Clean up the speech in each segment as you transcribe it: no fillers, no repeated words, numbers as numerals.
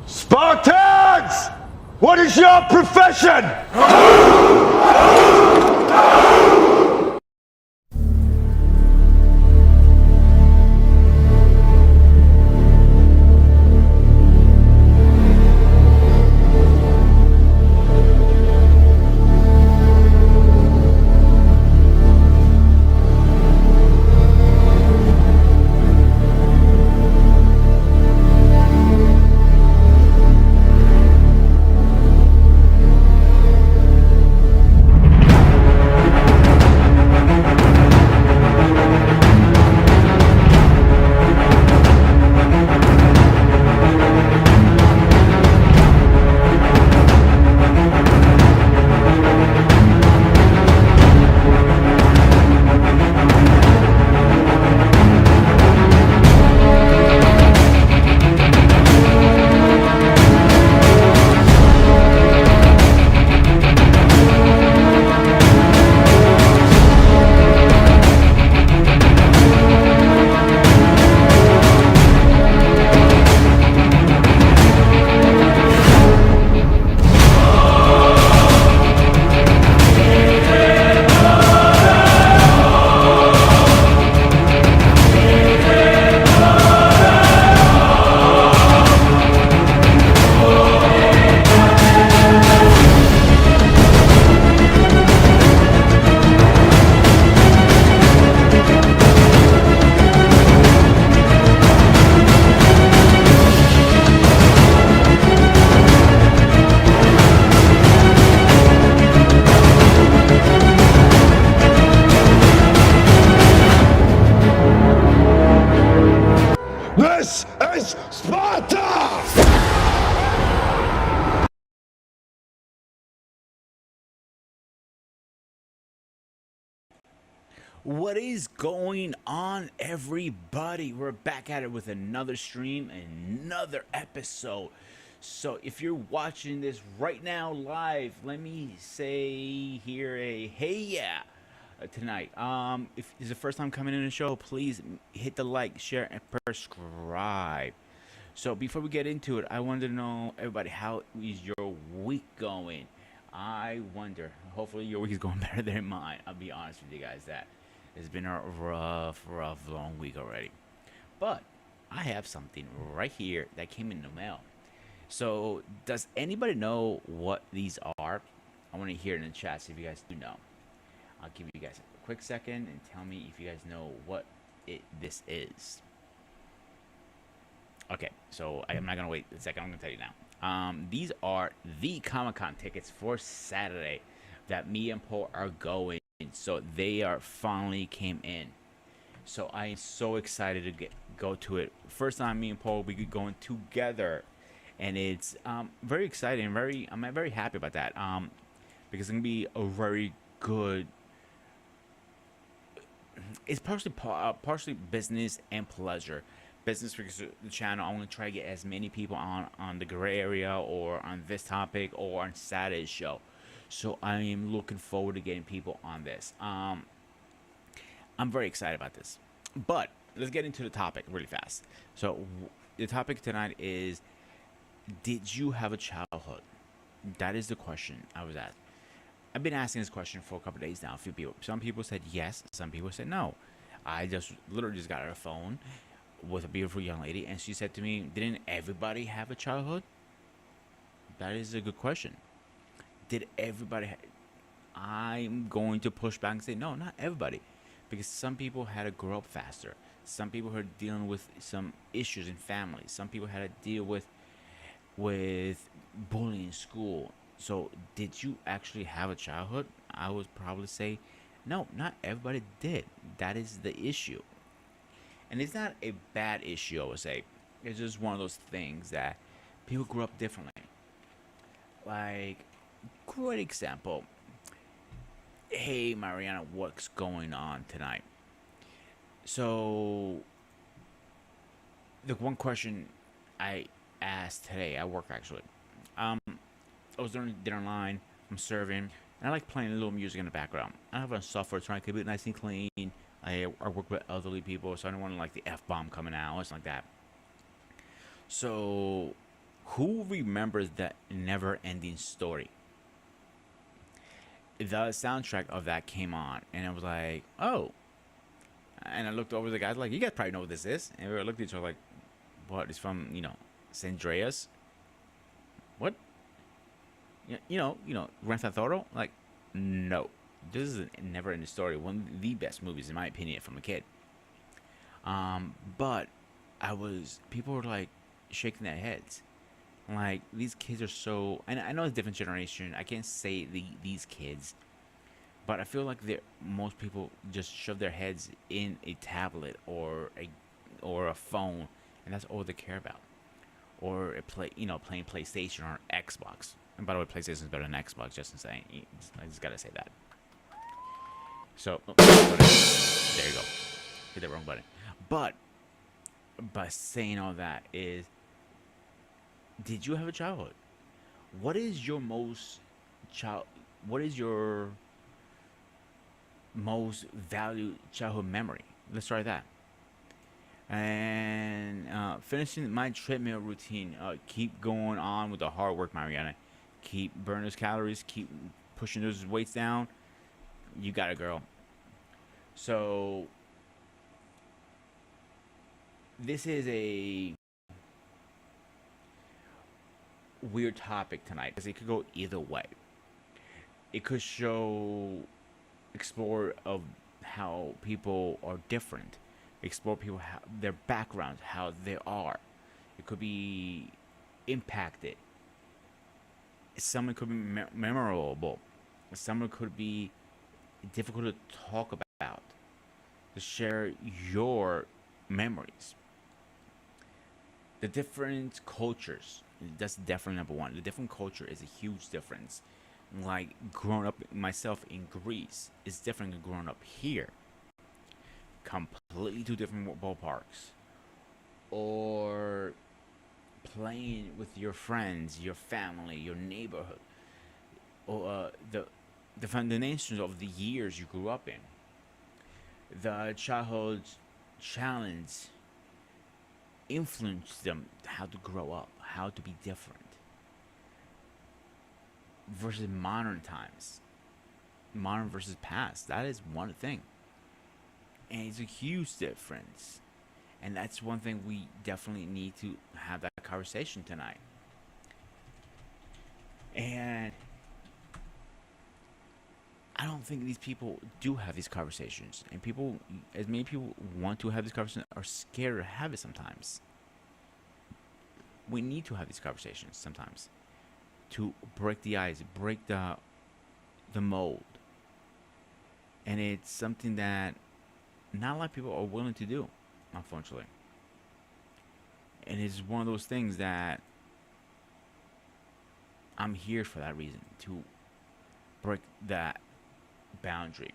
Spartans! What is your profession? This is Sparta! What is going on, everybody? We're back at it with another stream, another episode. So, if you're watching this right now live, let me say here a hey yeah tonight. If it's the first time coming in the show, please hit the like, share, and subscribe. So, before we get into it, I wanted to know, everybody, how is your week going? I wonder. Hopefully, your week is going better than mine. I'll be honest with you guys that it's been a rough, long week already. But I have something right here that came in the mail. So, does anybody know what these are? I want to hear it in the chat, see if you guys do know. I'll give you guys a quick second and tell me if you guys know what this is. Okay, so I'm not gonna wait a second. I'm gonna tell you now. These are the Comic Con tickets for Saturday that me and Paul are going. So they are finally came in. So I am so excited to go to it. First time me and Paul will be going together, and it's very exciting. I'm very happy about that. Because it's gonna be a very good. It's partially business and pleasure. Business because of the channel, I want to try to get as many people on the gray area or on this topic or on Saturday's show. So I am looking forward to getting people on this. I'm very excited about this. But let's get into the topic really fast. So the topic tonight is, did you have a childhood? That is the question I was asked. I've been asking this question for a couple days now. A few people. Some people said yes. Some people said no. I just literally just got her a phone with a beautiful young lady, and she said to me, "Didn't everybody have a childhood?" That is a good question. Did everybody? I'm going to push back and say no, not everybody, because some people had to grow up faster. Some people were dealing with some issues in families. Some people had to deal with bullying in school. So, did you actually have a childhood? I would probably say no, not everybody did. That is the issue. And it's not a bad issue, I would say. It's just one of those things that people grew up differently. Like, great example. Hey, Mariana, what's going on tonight? So, the one question I asked today at work, actually. I was doing dinner line. I'm serving. And I like playing a little music in the background. I have a software trying to keep it nice and clean. I work with elderly people, so I don't want like the F-bomb coming out or something like that. So, Who remembers that never-ending story? The soundtrack of that came on, and I was like, oh. And I looked over the guys like, you guys probably know what this is. And we looked at each other like, what? It's from, San Andreas? What? Grand Theft Auto? Like, no. This is a never-ending story. One of the best movies, in my opinion, from a kid. But people were like shaking their heads. Like, these kids are so, and I know it's a different generation. I can't say these kids, but I feel like most people just shove their heads in a tablet or a phone, and that's all they care about. Or playing PlayStation or Xbox. And by the way, PlayStation is better than Xbox. Just saying, I just gotta say that. So, there you go. Hit the wrong button. But by saying all that is, did you have a childhood? What is your What is your most valued childhood memory? Let's try that. And finishing my treadmill routine. Keep going on with the hard work, Mariana. Keep burning those calories. Keep pushing those weights down. You got it, girl. So this is a weird topic tonight because it could go either way. It could explore of how people are different, explore people their backgrounds, how they are. It could be impacted. Someone could be memorable. Someone could be difficult to talk about, to share your memories. The different cultures, that's definitely number one. The different culture is a huge difference. Like growing up myself in Greece is different than growing up here. Completely two different ballparks. Or playing with your friends, your family, your neighborhood, or the foundations of the years you grew up in. The childhood challenge influenced them how to grow up, how to be different. Versus modern times, modern versus past. That is one thing, and it's a huge difference. And that's one thing we definitely need to have that conversation tonight. And I don't think these people do have these conversations. And as many people want to have these conversations, are scared to have it sometimes. We need to have these conversations sometimes to break the ice, break the mold. And it's something that not a lot of people are willing to do, unfortunately. And it's one of those things that I'm here for that reason, to break that boundary.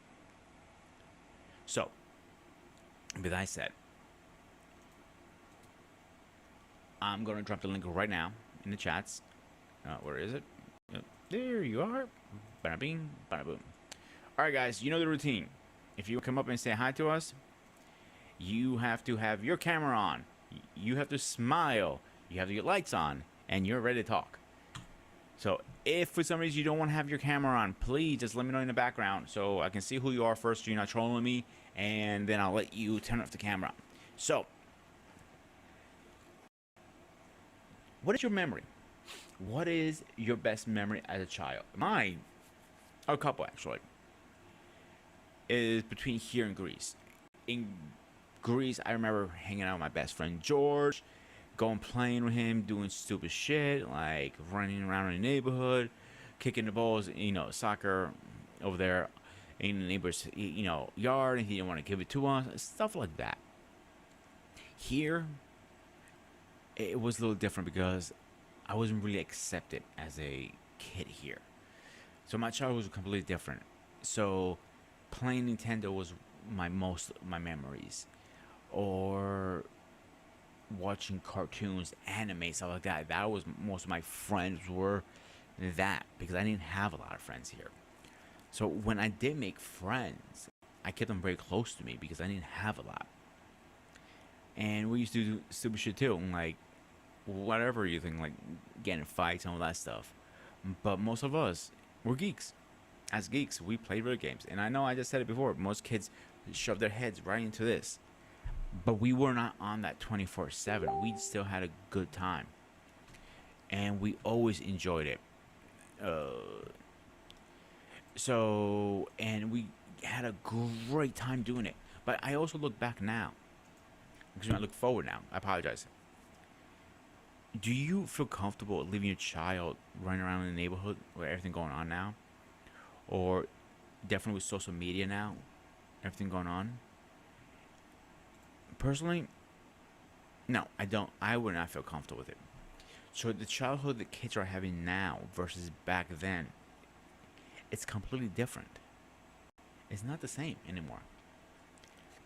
So, with that said, I'm going to drop the link right now in the chats. Where is it? There you are. Bada bing, bada boom. Alright, guys, you know the routine. If you come up and say hi to us, you have to have your camera on. You have to smile. You have to get lights on. And you're ready to talk. So, if for some reason you don't want to have your camera on, please just let me know in the background so I can see who you are first so you're not trolling me. And then I'll let you turn off the camera. So, what is your memory? What is your best memory as a child? Mine, a couple actually, is between here and Greece. In Greece, I remember hanging out with my best friend George, going playing with him, doing stupid shit like running around in the neighborhood, kicking the balls, soccer over there in the neighbor's, yard, and he didn't want to give it to us, stuff like that. Here, it was a little different because I wasn't really accepted as a kid here. So my childhood was completely different. So playing Nintendo was my memories. Or watching cartoons, anime, stuff like that. That was most of my friends were that, because I didn't have a lot of friends here. So when I did make friends, I kept them very close to me because I didn't have a lot. And we used to do stupid shit too. Like whatever you think, like getting in fights and all that stuff. But most of us, we're geeks. As geeks, we play video games. And I know I just said it before, most kids shove their heads right into this. But we were not on that 24/7. We still had a good time. And we always enjoyed it. Uh, and we had a great time doing it. But I also look back now. Because I look forward now. I apologize. Do you feel comfortable leaving your child running around in the neighborhood with everything going on now? Or definitely with social media now, everything going on? Personally, no, I don't. I would not feel comfortable with it. So the childhood that kids are having now versus back then, it's completely different. It's not the same anymore.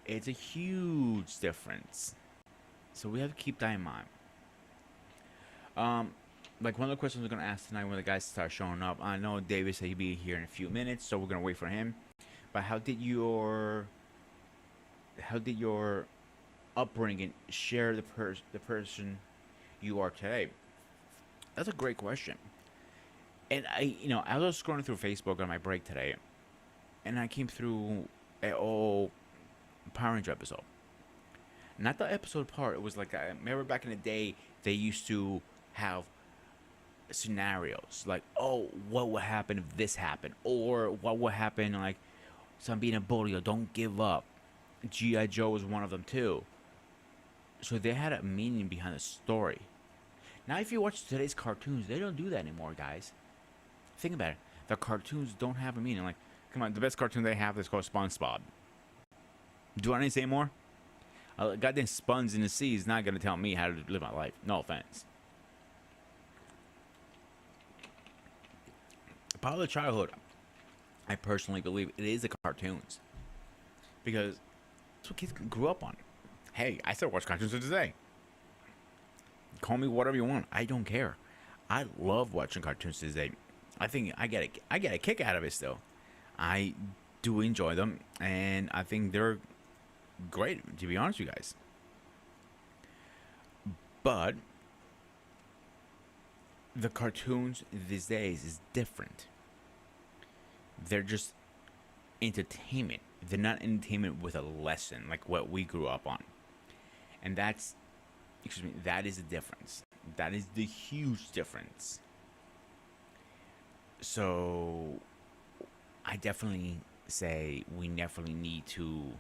It's a huge difference. So we have to keep that in mind. Like one of the questions we're gonna ask tonight when the guys start showing up. I know David said he'd be here in a few minutes, so we're gonna wait for him. But how did your upbringing share the person you are today? That's a great question. And I was scrolling through Facebook on my break today, and I came through an old Power Ranger episode. Not the episode part. It was like I remember back in the day they used to have scenarios like, oh, what would happen if this happened, or what would happen like some being a bully or don't give up. GI Joe was one of them too. So they had a meaning behind the story. Now, if you watch today's cartoons, they don't do that anymore, guys. Think about it. The cartoons don't have a meaning. Like, come on, the best cartoon they have is called SpongeBob. Do I need to say more? Goddamn sponge in the sea is not gonna tell me how to live my life. No offense. Part of the childhood, I personally believe it is the cartoons, because that's what kids grew up on. Hey, I still watch cartoons to today. Call me whatever you want. I don't care. I love watching cartoons today. I think I get a kick out of it still. I do enjoy them, and I think they're great, to be honest with you guys. But the cartoons these days is different. They're just entertainment. They're not entertainment with a lesson like what we grew up on. And that is the difference. That is the huge difference. So I definitely say we definitely need to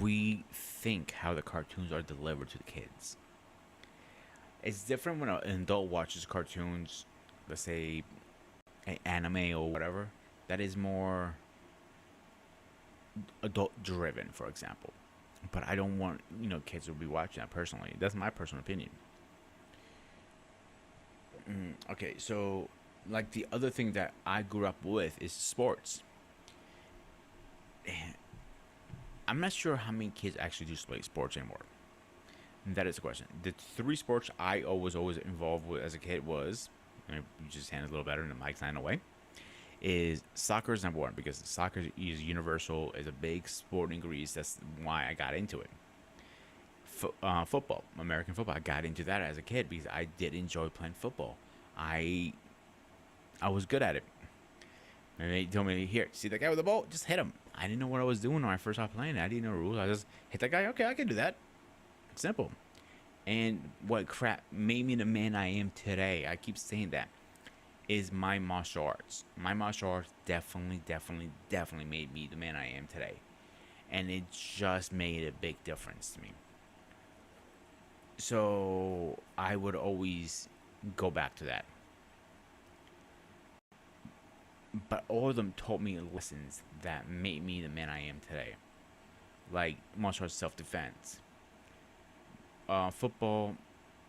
rethink how the cartoons are delivered to the kids. It's different when an adult watches cartoons, let's say an anime or whatever, that is more adult driven, for example. But I don't want kids to be watching that personally. That's my personal opinion. Okay, so like the other thing that I grew up with is sports. And I'm not sure how many kids actually do play sports anymore. And that is the question. The three sports I always involved with as a kid was, you just hand it a little better and the mic's not away, is soccer is number one, because soccer is universal, is a big sport in Greece. That's why I got into it. Football, American football. I got into that as a kid because I did enjoy playing football. I was good at it. And they told me, here, see that guy with the ball? Just hit him. I didn't know what I was doing when I first started playing. I didn't know the rules. I just hit that guy. Okay, I can do that. It's simple. And what crap made me the man I am today, I keep saying that, is my martial arts. My martial arts definitely made me the man I am today. And it just made a big difference to me. So I would always go back to that. But all of them taught me lessons that made me the man I am today. Like martial arts self-defense. Football,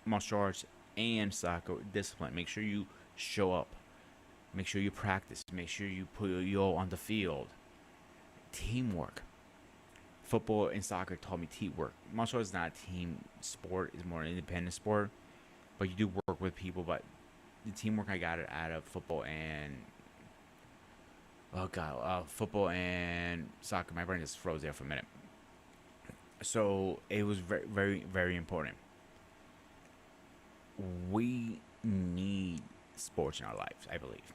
martial arts, and soccer discipline. Make sure you show up. Make sure you practice. Make sure you put your all on the field. Teamwork. Football and soccer taught me teamwork. Martial arts is not a team sport. It's more an independent sport. But you do work with people. But the teamwork I got out of football and football and soccer. My brain just froze there for a minute. So it was very, very, very important. we need sports in our lives, I believe.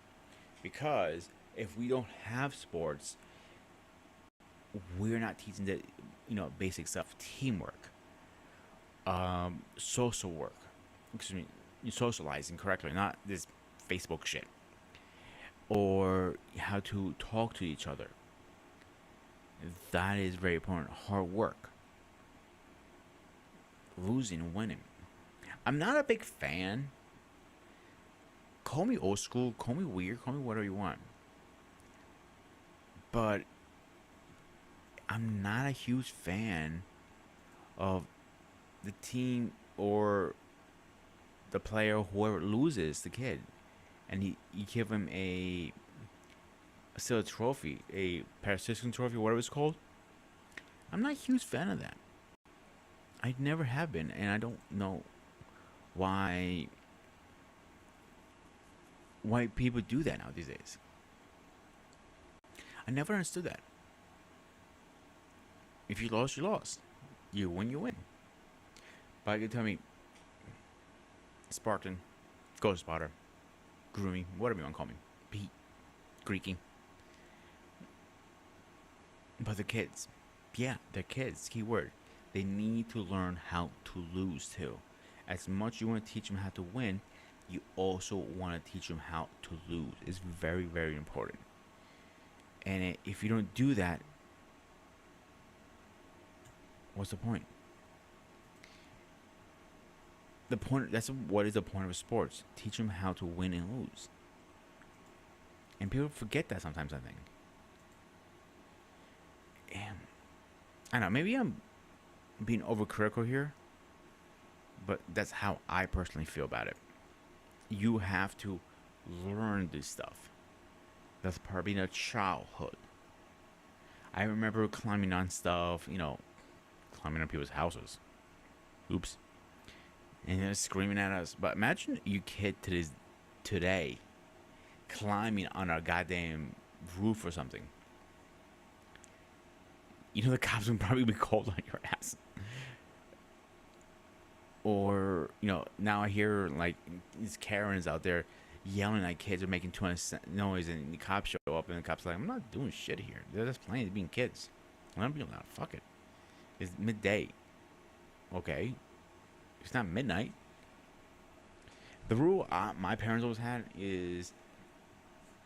Because if we don't have sports, we're not teaching the basic stuff, teamwork, social work, excuse me, socializing correctly, not this Facebook shit, or how to talk to each other. That is very important. Hard work, losing, winning. I'm not a big fan. Call me old school, call me weird, call me whatever you want. But I'm not a huge fan of the team or the player, whoever loses the kid, and you give him still a trophy, a participation trophy, whatever it's called. I'm not a huge fan of that. I never have been, and I don't know why people do that now these days. I never understood that. If you lost, you lost. You win, you win. But you can tell me, Spartan, Ghost Spotter, Grooming, whatever you want to call me, Pete, Greeking. But the kids, yeah, they're kids. Key word. They need to learn how to lose too. As much you want to teach them how to win, you also want to teach them how to lose. It's very, very important. And if you don't do that, what's the point? That's what is the point of sports. Teach them how to win and lose. And people forget that sometimes, I think. And I don't know, maybe I'm being overcritical here, but that's how I personally feel about it. You have to learn this stuff. That's part of being a childhood. I remember climbing on stuff, climbing on people's houses. Oops. And they're screaming at us. But imagine you kid today climbing on a goddamn roof or something. The cops would probably be called on your ass. Or, now I hear like these Karens out there yelling at kids or making too much noise, and the cops show up, and the cops are like, I'm not doing shit here. They're just playing, they're being kids. I'm being loud. Fuck it. It's midday. Okay. It's not midnight. The rule my parents always had is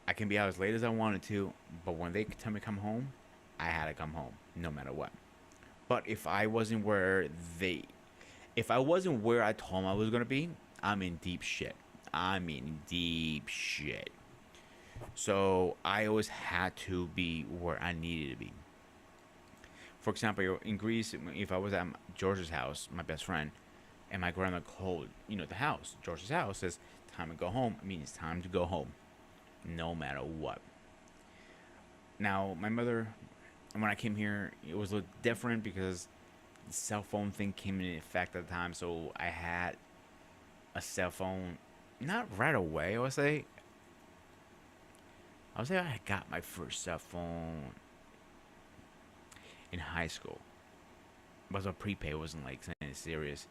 I can be out as late as I wanted to, but when they tell me to come home, I had to come home, no matter what. But if I wasn't where I told them I was gonna be, I'm in deep shit. So I always had to be where I needed to be. For example, in Greece, if I was at George's house, my best friend, and my grandma called, the house, George's house, says, time to go home. I mean, it's time to go home, no matter what. Now, my mother, when I came here, it was a little different because the cell phone thing came in effect at the time, so I had a cell phone, not right away, I would say I got my first cell phone in high school. It was a prepaid, it wasn't like something serious.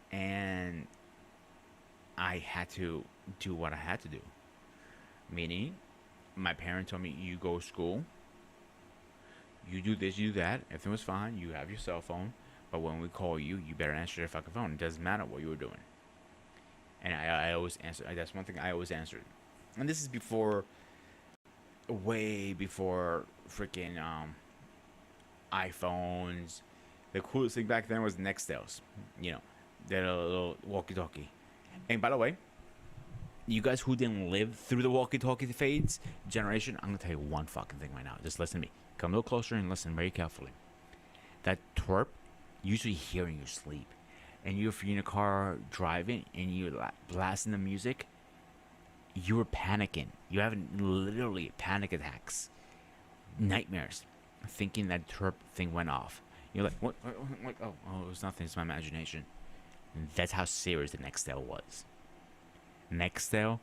And I had to do what I had to do. Meaning, my parents told me, you go to school, you do this, you do that, everything was fine, you have your cell phone, but when we call you, you better answer your fucking phone. It doesn't matter what you were doing. And I always answered. That's one thing I always answered. And this is way before freaking iPhones. The coolest thing back then was Nextels. That little walkie-talkie. And by the way, you guys who didn't live through the walkie-talkie fades generation, I'm gonna tell you one fucking thing right now. Just listen to me. Come a little closer and listen very carefully. That twerp, usually hear in your sleep. And if you're in a car driving and you're blasting the music, you're panicking. You're having literally panic attacks, nightmares, thinking that twerp thing went off. You're like, what? Oh, it was nothing. It's my imagination. And that's how serious the Nextel was. Nextel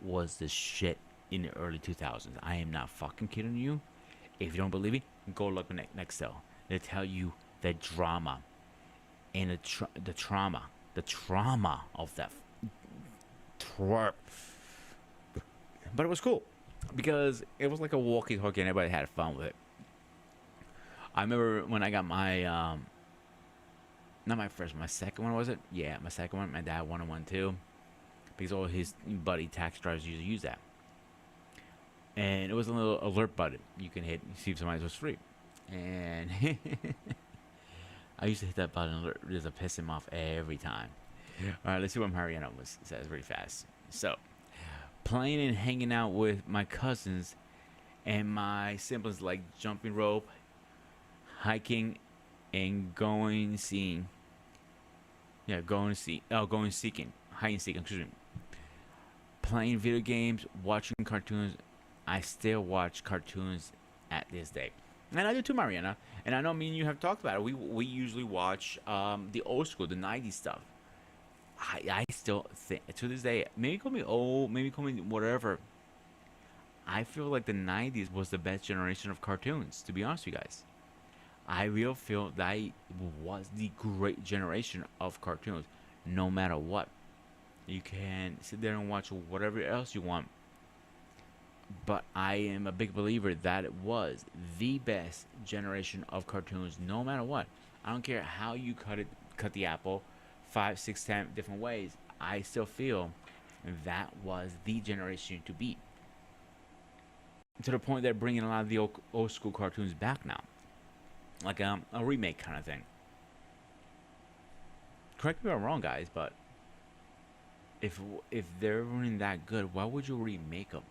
was the shit in the early 2000s. I am not fucking kidding you. If you don't believe me, go look at Nextel. They tell you the drama and the trauma of that crap. But it was cool because it was like a walkie-talkie and everybody had fun with it. I remember when I got my not my first, my second one, was it? Yeah, my second one. My dad wanted one too because all his buddy taxi drivers used to use that. And it was a little alert button you can hit and see if somebody was free. And I used to hit that button alert just to piss him off every time. All right, let's see what Mariano says really fast. So, playing and hanging out with my cousins and my siblings, like jumping rope, hiking, and going seeing. Yeah, going seeking, hide and seek. Excuse me. Playing video games, watching cartoons. I still watch cartoons at this day, and I do too, Mariana. And I know me and you have talked about it. We usually watch the old school, the '90s stuff. I still think to this day, maybe call me old, maybe call me whatever. I feel like the '90s was the best generation of cartoons. To be honest with you guys, I really feel that was the great generation of cartoons. No matter what, you can sit there and watch whatever else you want. But I am a big believer that it was the best generation of cartoons, no matter what. I don't care how you cut the apple, 5, 6, 10 different ways. I still feel that was the generation to beat. To the point they're bringing a lot of the old school cartoons back now, like a remake kind of thing. Correct me if I'm wrong, guys, but if they're running that good, why would you remake them?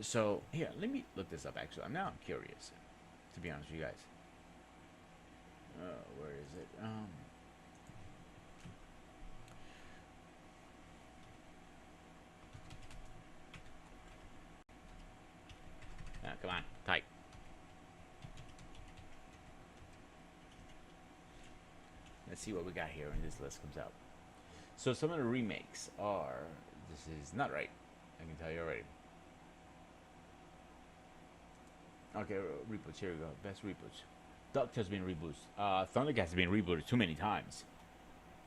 So here, let me look this up. Actually, I'm curious. To be honest with you guys, where is it? Come on, type. Let's see what we got here when this list comes out. So some of the remakes are. This is not right. I can tell you already. Okay, reboots. Here we go. Best reboots. DuckTales been rebooted. Thundercats has been rebooted too many times.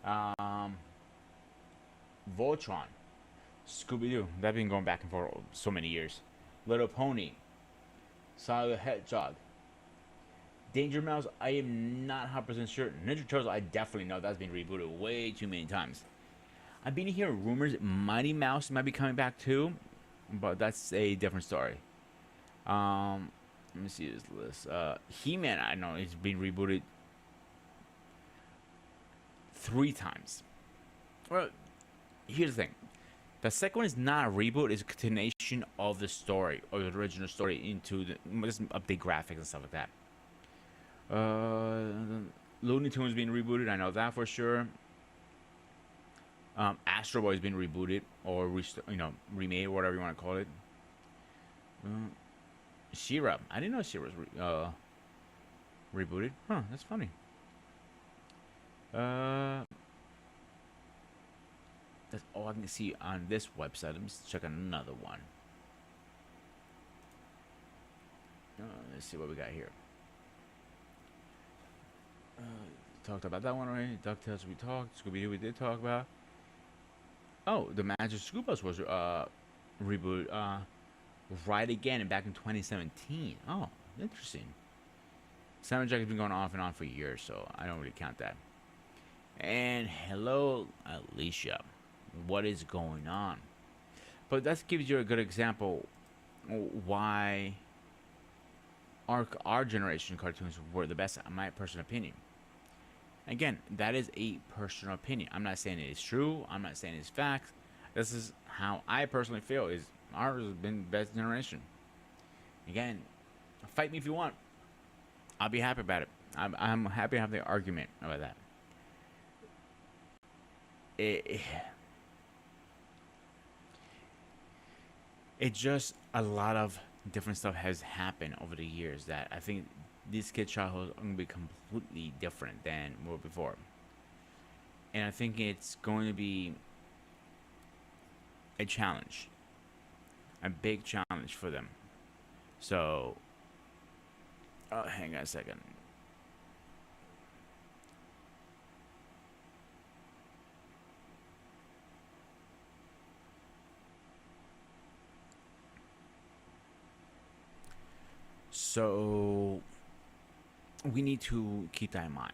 Voltron, Scooby Doo. That's been going back and forth so many years. Little Pony, Sonic the Hedgehog, Danger Mouse. I am not 100% sure. Ninja Turtles. I definitely know that's been rebooted way too many times. I've been hearing rumors Mighty Mouse might be coming back too, but that's a different story. Let me see this list. He-Man, I know it's been rebooted 3 times. Well, here's the thing. The second one is not a reboot; it's a continuation of the story or the original story into the just update graphics and stuff like that. Looney Tunes being rebooted, I know that for sure. Astro Boy's been rebooted or remade, or whatever you want to call it. She-Ra. I didn't know She-Ra was rebooted. Huh, that's funny. That's all I can see on this website. Let me check another one. Let's see what we got here. Talked about that one already. DuckTales we talked. Scooby-Doo we did talk about. Oh, the Magic School Bus was rebooted. Right again and back in 2017. Oh, interesting. Samurai Jack has been going off and on for years, so I don't really count that. And hello, Alicia. What is going on? But that gives you a good example why our generation cartoons were the best, in my personal opinion. Again, that is a personal opinion. I'm not saying it is true. I'm not saying it's fact. This is how I personally feel. Is ours has been the best generation. Again, fight me if you want. I'll be happy about it. I'm happy to have the argument about that. It just a lot of different stuff has happened over the years that I think these kids' childhood are going to be completely different than were before. And I think it's going to be a challenge, a big challenge for them. So, hang on a second. So we need to keep that in mind.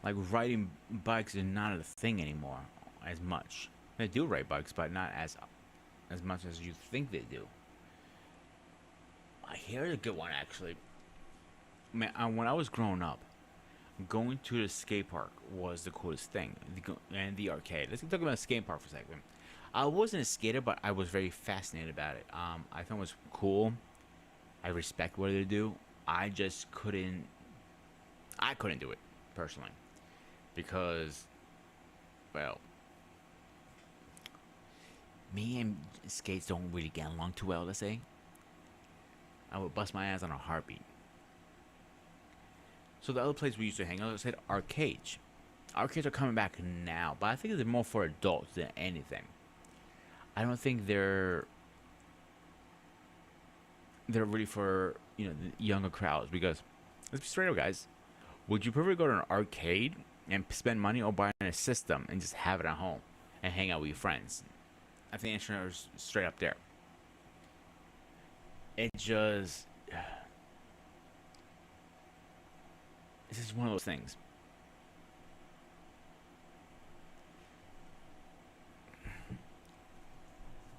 Like riding bikes is not a thing anymore as much. They do ride bikes, but not as much as you think they do. Here's a good one actually. Man, when I was growing up, going to the skate park was the coolest thing, and the arcade. Let's talk about the skate park for a second. I wasn't a skater, but I was very fascinated about it. I thought it was cool. I respect what they do. I just couldn't. I couldn't do it personally because, well, me and skates don't really get along too well. Let's say I would bust my ass on a heartbeat. So the other place we used to hang out, I said arcades. Arcades are coming back now, but I think they're more for adults than anything. I don't think they're really for the younger crowds because let's be straight up, guys. Would you prefer go to an arcade and spend money or buy a system and just have it at home and hang out with your friends? I think the answer is straight up there. It just this is one of those things.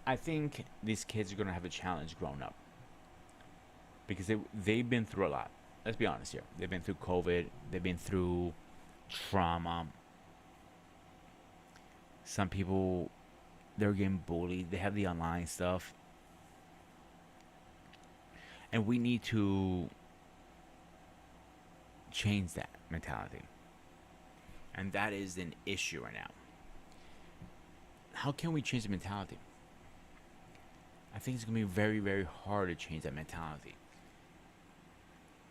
I think these kids are gonna have a challenge growing up because they've been through a lot. Let's be honest here. They've been through COVID. They've been through trauma. Some people they're getting bullied. They have the online stuff, and we need to change that mentality. And that is an issue right now. How can we change the mentality? I think it's going to be very, very hard to change that mentality.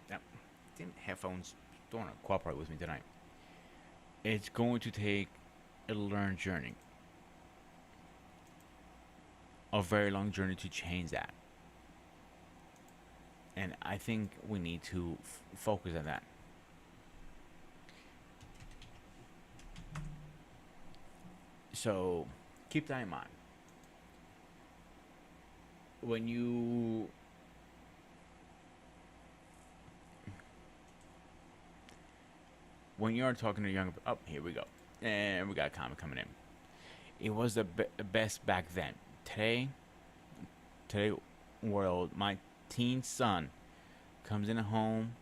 Now, damn headphones don't want to cooperate with me tonight. It's going to take a learned journey. A very long journey to change that. And I think we need to focus on that. So, keep that in mind. When you're talking to younger, oh, here we go, and we got a comment coming in. It was the best back then. Today world, my teen son comes in at home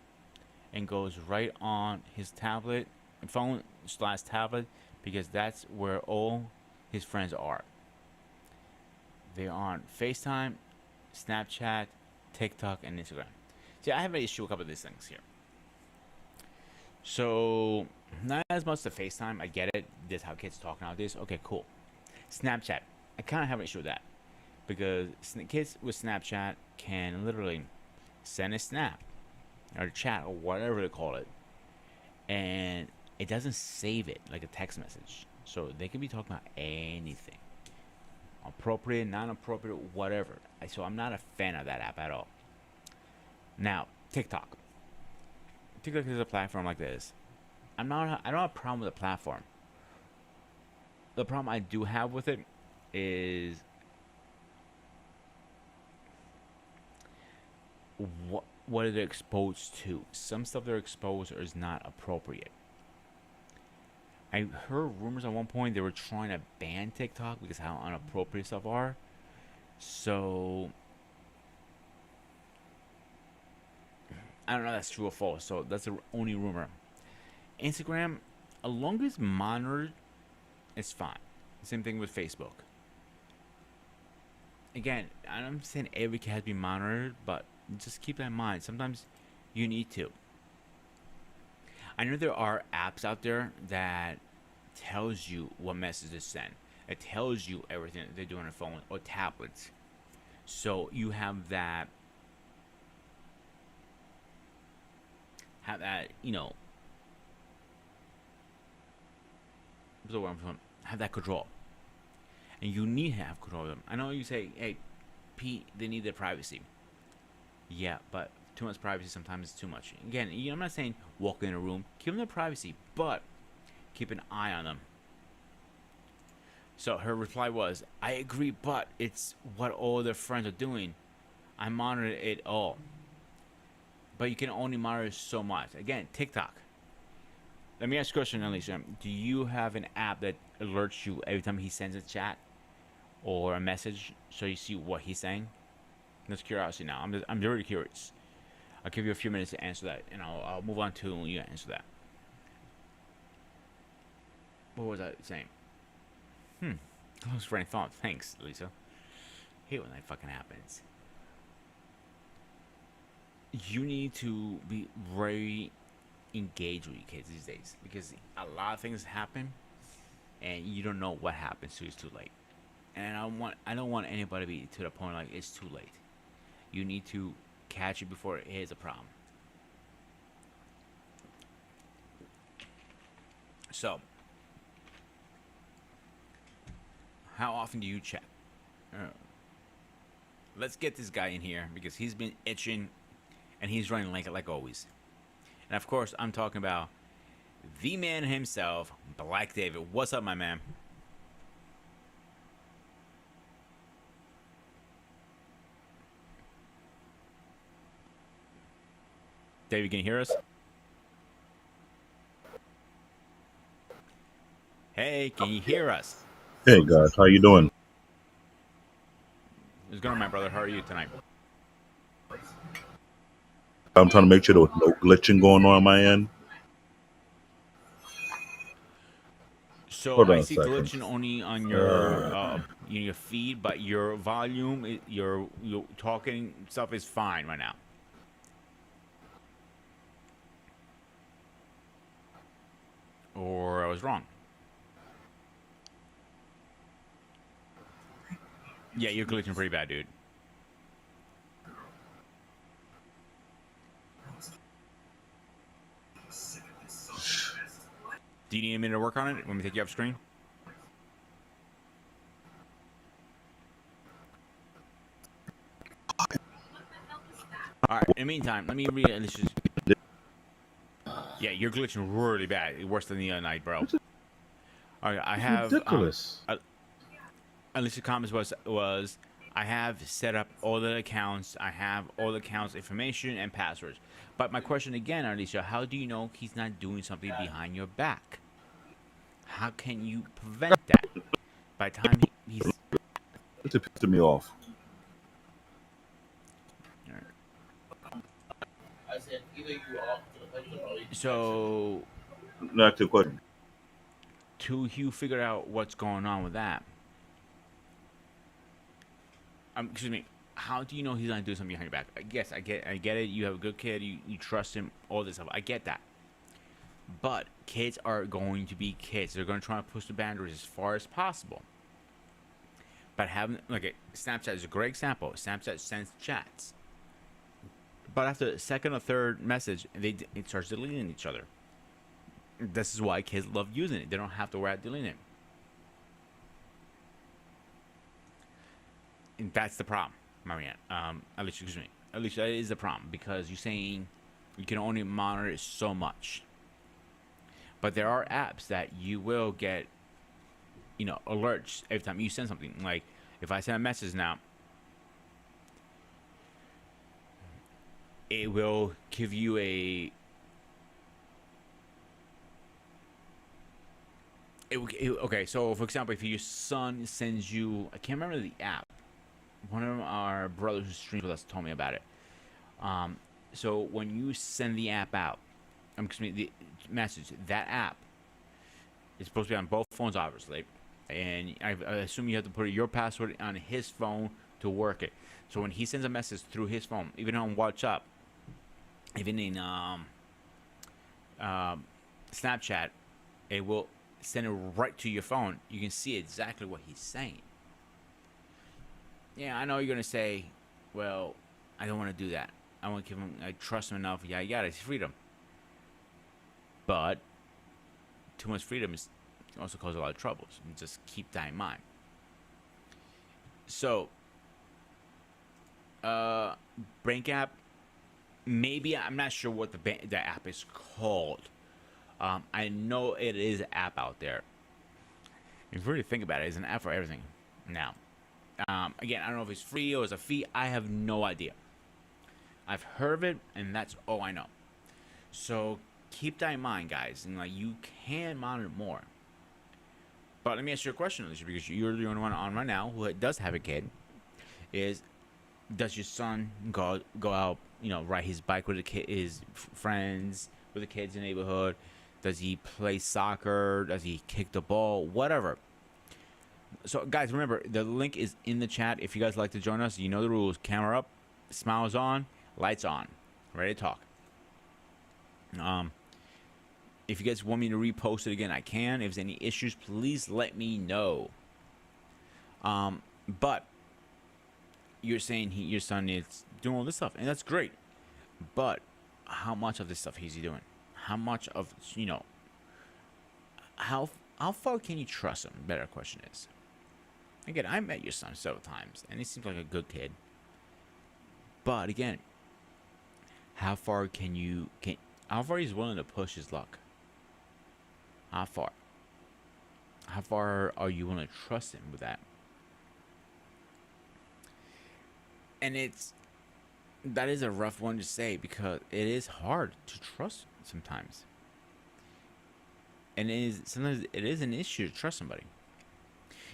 and goes right on his phone/tablet because that's where all his friends are. They're on FaceTime, Snapchat, TikTok, and Instagram. See, I have an issue with a couple of these things here. So, not as much the FaceTime. I get it. This is how kids talk nowadays. Okay, cool. Snapchat. I kind of have an issue with that. Because kids with Snapchat can literally send a snap or chat or whatever they call it. And it doesn't save it like a text message. So, they can be talking about anything. Appropriate, non-appropriate, whatever. So I'm not a fan of that app at all. Now, TikTok. TikTok is a platform like this. I don't have a problem with the platform. The problem I do have with it is what are they exposed to? Some stuff they're exposed to is not appropriate. I heard rumors at one point they were trying to ban TikTok because how inappropriate stuff are. So I don't know if that's true or false. So that's the only rumor. Instagram, as long as monitored, it's fine. Same thing with Facebook. Again, I'm saying every kid has to be monitored, but just keep that in mind. Sometimes you need to. I know there are apps out there that tells you what message to send. It tells you everything that they do on their phone or tablets. So you have that, have that control. And you need to have control of them. I know you say, hey, Pete, they need their privacy. Yeah, but too much privacy sometimes is too much. Again, I'm not saying walk in a room, give them their privacy, but keep an eye on them. So her reply was, I agree, but it's what all their friends are doing. I monitor it all. but you can only monitor so much. Again, TikTok. Let me ask you a question, Alicia. Do you have an app that alerts you every time he sends a chat or a message, so you see what he's saying? That's curiosity now. I'm really curious. I'll give you a few minutes to answer that, and I'll move on to you answer that. What was I saying? I was running thought. Thanks, Lisa. I hate when that fucking happens. You need to be very engaged with your kids these days, because a lot of things happen, and you don't know what happens till it's too late. And I don't want anybody to be to the point like it's too late. You need to catch it before it is a problem. So, how often do you check? Let's get this guy in here because he's been itching, and he's running like always. And of course, I'm talking about the man himself, Black David. What's up, my man? David, can you hear us? Hey, can you hear us? Hey guys, how you doing? What's going on, my brother? How are you tonight? I'm trying to make sure there was no glitching going on my end. So Hold on I a see second. glitching only on your feed, but your volume, your talking stuff is fine right now. Or I was wrong. Yeah, you're glitching pretty bad, dude. Do you need a minute to work on it? Want me to take you off screen? All right. In the meantime, let me read it. Yeah, you're glitching really bad. Worse than the other night, bro. All right, I have Ridiculous. Alicia's comments was I have set up all the accounts. I have all the accounts information and passwords. But my question again, Alicia, how do you know he's not doing something behind your back? How can you prevent that? By the time he's It pissed me off. so Not to question. till you figure out what's going on with that. Excuse me. How do you know he's not doing something behind your back? Yes, I get it. You have a good kid. You trust him. All this stuff. I get that. But kids are going to be kids. They're going to try to push the boundaries as far as possible. But having Snapchat is a great example. Snapchat sends chats, but after the second or third message, it starts deleting each other. This is why kids love using it. They don't have to worry about deleting it. And that's the problem, Marianne. Alicia, excuse me. Alicia, that is the problem because you're saying you can only monitor it so much. But there are apps that you will get, alerts every time you send something. Like if I send a message now, it will give you okay, so for example, if your son sends you, I can't remember the app. One of our brothers who streams with us told me about it. So when you send the app out, excuse me, the message, that app is supposed to be on both phones, obviously. And I assume you have to put your password on his phone to work it. So when he sends a message through his phone, even on WhatsApp, even in Snapchat, it will send it right to your phone. You can see exactly what he's saying. Yeah, I know you're going to say, well, I don't want to do that. I want to give him, I trust him enough. Yeah, it's freedom. But too much freedom is also cause a lot of troubles. And just keep that in mind. So, Brink app, maybe, I'm not sure what the app is called. I know it is an app out there. If you really think about it, it's an app for everything now. Again, I don't know if it's free or it's a fee. I have no idea. I've heard of it, and that's all I know. So keep that in mind, guys, and like you can monitor more. But let me ask you a question, Alicia, because you're the only one on right now who does have a kid. Is does your son go out, ride his bike with his friends, with the kids in the neighborhood? Does he play soccer? Does he kick the ball? Whatever. So, guys, remember the link is in the chat. If you guys like to join us, you know the rules: camera up, smiles on, lights on, ready to talk. If you guys want me to repost it again, I can. If there's any issues, please let me know. But you're saying your son is doing all this stuff, and that's great. But how much of this stuff is he doing? How much of how far can you trust him? Better question is. Again, I met your son several times, and he seems like a good kid. But again, how far how far he's willing to push his luck? How far? How far are you willing to trust him with that? And that is a rough one to say because it is hard to trust sometimes. And sometimes it is an issue to trust somebody.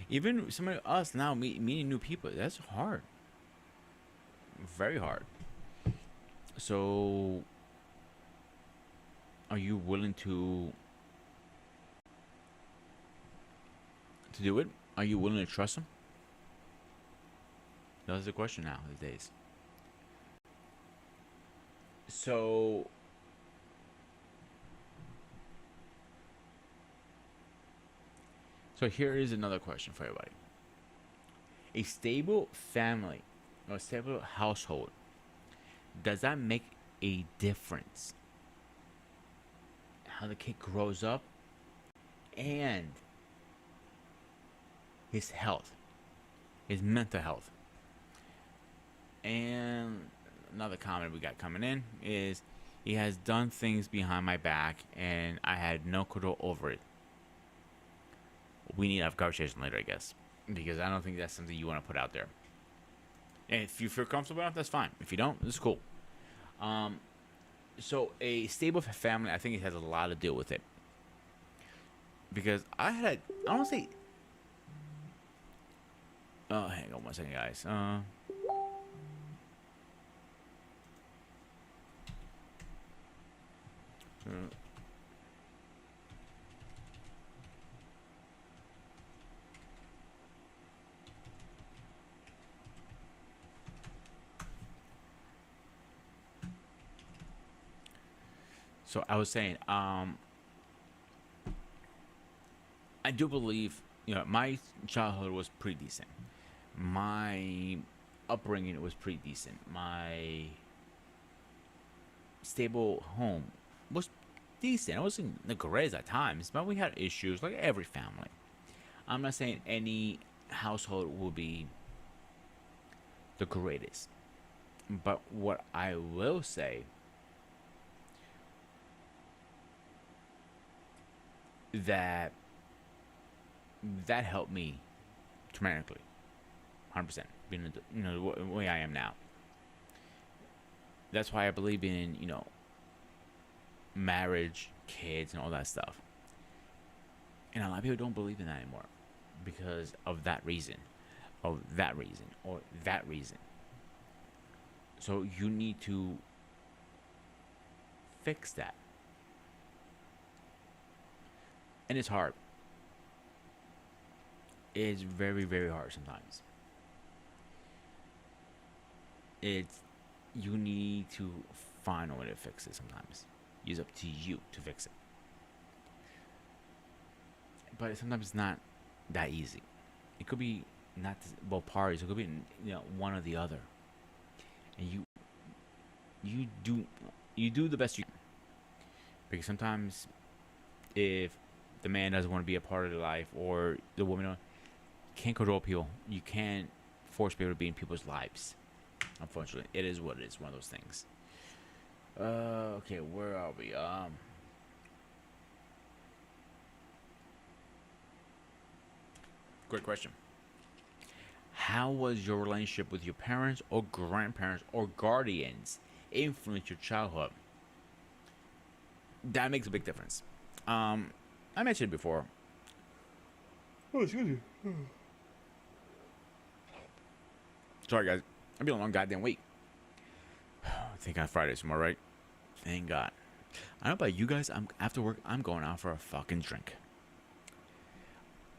Even somebody us now meeting new people, that's hard. Very hard. So are you willing to do it? Are you willing to trust them? That's the question now these days. So here is another question for everybody. A stable family or a stable household, does that make a difference? How the kid grows up and his health, his mental health. And another comment we got coming in is he has done things behind my back and I had no control over it. We need to have a conversation later, I guess, because I don't think that's something you want to put out there. And if you feel comfortable enough, that's fine. If you don't, it's cool. So a stable family, I think it has a lot to deal with it. Because I don't want to say. Oh, hang on one second, guys. So I was saying, I do believe, my childhood was pretty decent. My upbringing was pretty decent. My stable home was decent. It wasn't the greatest at times, but we had issues like every family. I'm not saying any household will be the greatest, but what I will say that helped me dramatically, 100%. Being the way I am now. That's why I believe in marriage, kids, and all that stuff. And a lot of people don't believe in that anymore because of that reason, or that reason. So you need to fix that. And it's hard. It's very, very hard sometimes. You need to find a way to fix it sometimes. It's up to you to fix it. But sometimes it's not that easy. It could be not both parties. It could be one or the other. And you do the best you can. Because sometimes if the man doesn't want to be a part of the life, or the woman can't control people, you can't force people to be in people's lives. Unfortunately, it is what it is. One of those things. Okay, where are we? Great question. How was your relationship with your parents or grandparents or guardians influence your childhood, that makes a big difference. I mentioned it before. Oh, excuse me. Sorry, guys. I've been a long goddamn week. Thank God Friday's tomorrow, right? Thank God. I don't know about you guys. I'm after work. I'm going out for a fucking drink.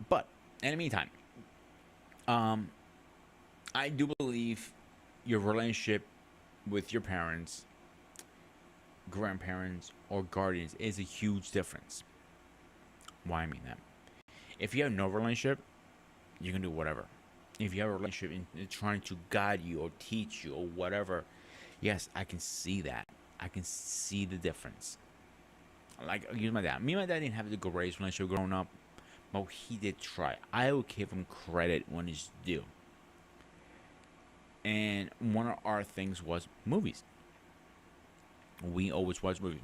But in the meantime, I do believe your relationship with your parents, grandparents, or guardians is a huge difference. Why I mean that? If you have no relationship, you can do whatever. If you have a relationship in trying to guide you or teach you or whatever, yes, I can see that. I can see the difference. Like, use my dad. Me and my dad didn't have the greatest relationship growing up, but he did try. I will give him credit when it's due. And one of our things was movies. We always watch movies.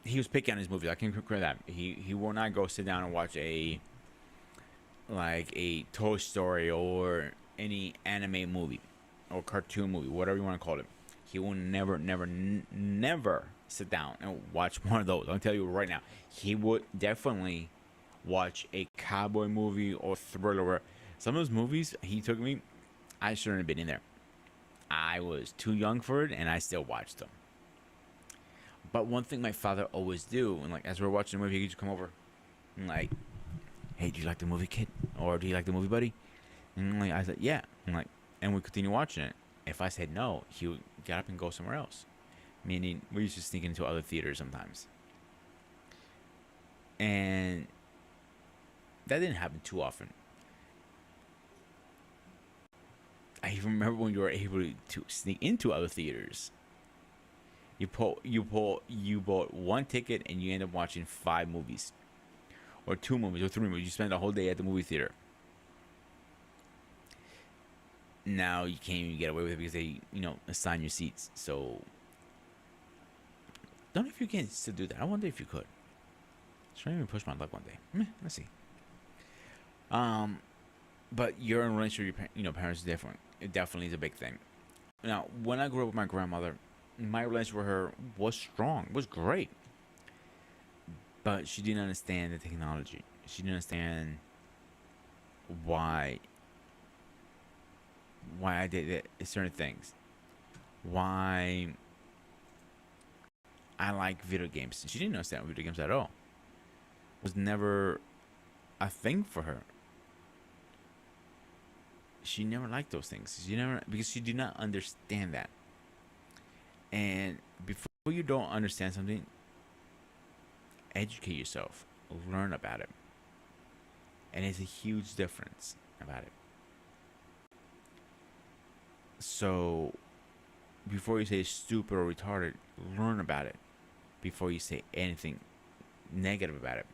He was picky on his movies. I can credit that. He will not go sit down and watch a Toy Story or any anime movie or cartoon movie, whatever you want to call it. He will never sit down and watch one of those. I'll tell you right now. He would definitely watch a cowboy movie or thriller. Some of those movies he took me, I shouldn't have been in there. I was too young for it, and I still watched them. But one thing my father always do, and like as we're watching the movie, he'd just come over and like, "Hey, do you like the movie, kid? Or do you like the movie, buddy?" And like I said, "Yeah." And like, and we continue watching it. If I said no, he would get up and go somewhere else. Meaning, we used to sneak into other theaters sometimes. And that didn't happen too often. I even remember when you were able to sneak into other theaters. You bought one ticket and you end up watching 5 movies, or 2 movies, or 3 movies. You spend the whole day at the movie theater. Now you can't even get away with it because they, assign your seats. So, don't know if you can still do that. I wonder if you could. Try to push my luck one day. Let's see. But your relationship with your parents is different. It definitely is a big thing. Now, when I grew up with my grandmother, my relationship with her was strong, was great. But she didn't understand the technology. She didn't understand why I did certain things. Why I like video games. She didn't understand video games at all. It was never a thing for her. She never liked those things. Because she did not understand that. And before you don't understand something, educate yourself, learn about it. And it's a huge difference about it. So, before you say stupid or retarded, learn about it before you say anything negative about it.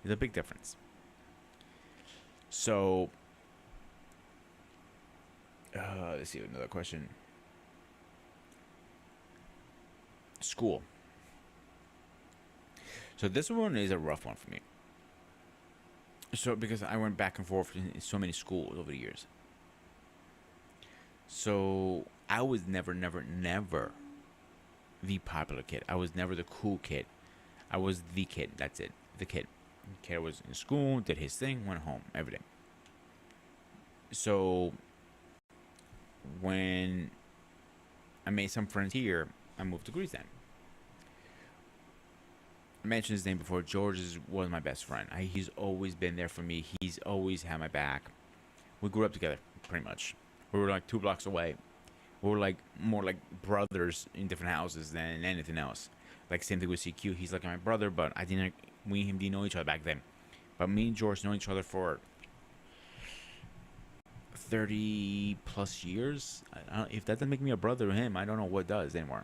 It's a big difference. So, let's see, another question. School. So this one is a rough one for me. So because I went back and forth in so many schools over the years. So I was never the popular kid. I was never the cool kid. I was the kid. That's it. The kid. The kid was in school, did his thing, went home every day. So when I made some friends here, I moved to Greece then. I mentioned his name before. George was my best friend. He's always been there for me. He's always had my back. We grew up together, pretty much. We were like 2 blocks away. We were like more like brothers in different houses than anything else. Like same thing with CQ. He's like my brother, but we and him didn't know each other back then. But me and George know each other for 30 plus years. If that doesn't make me a brother to him, I don't know what does anymore.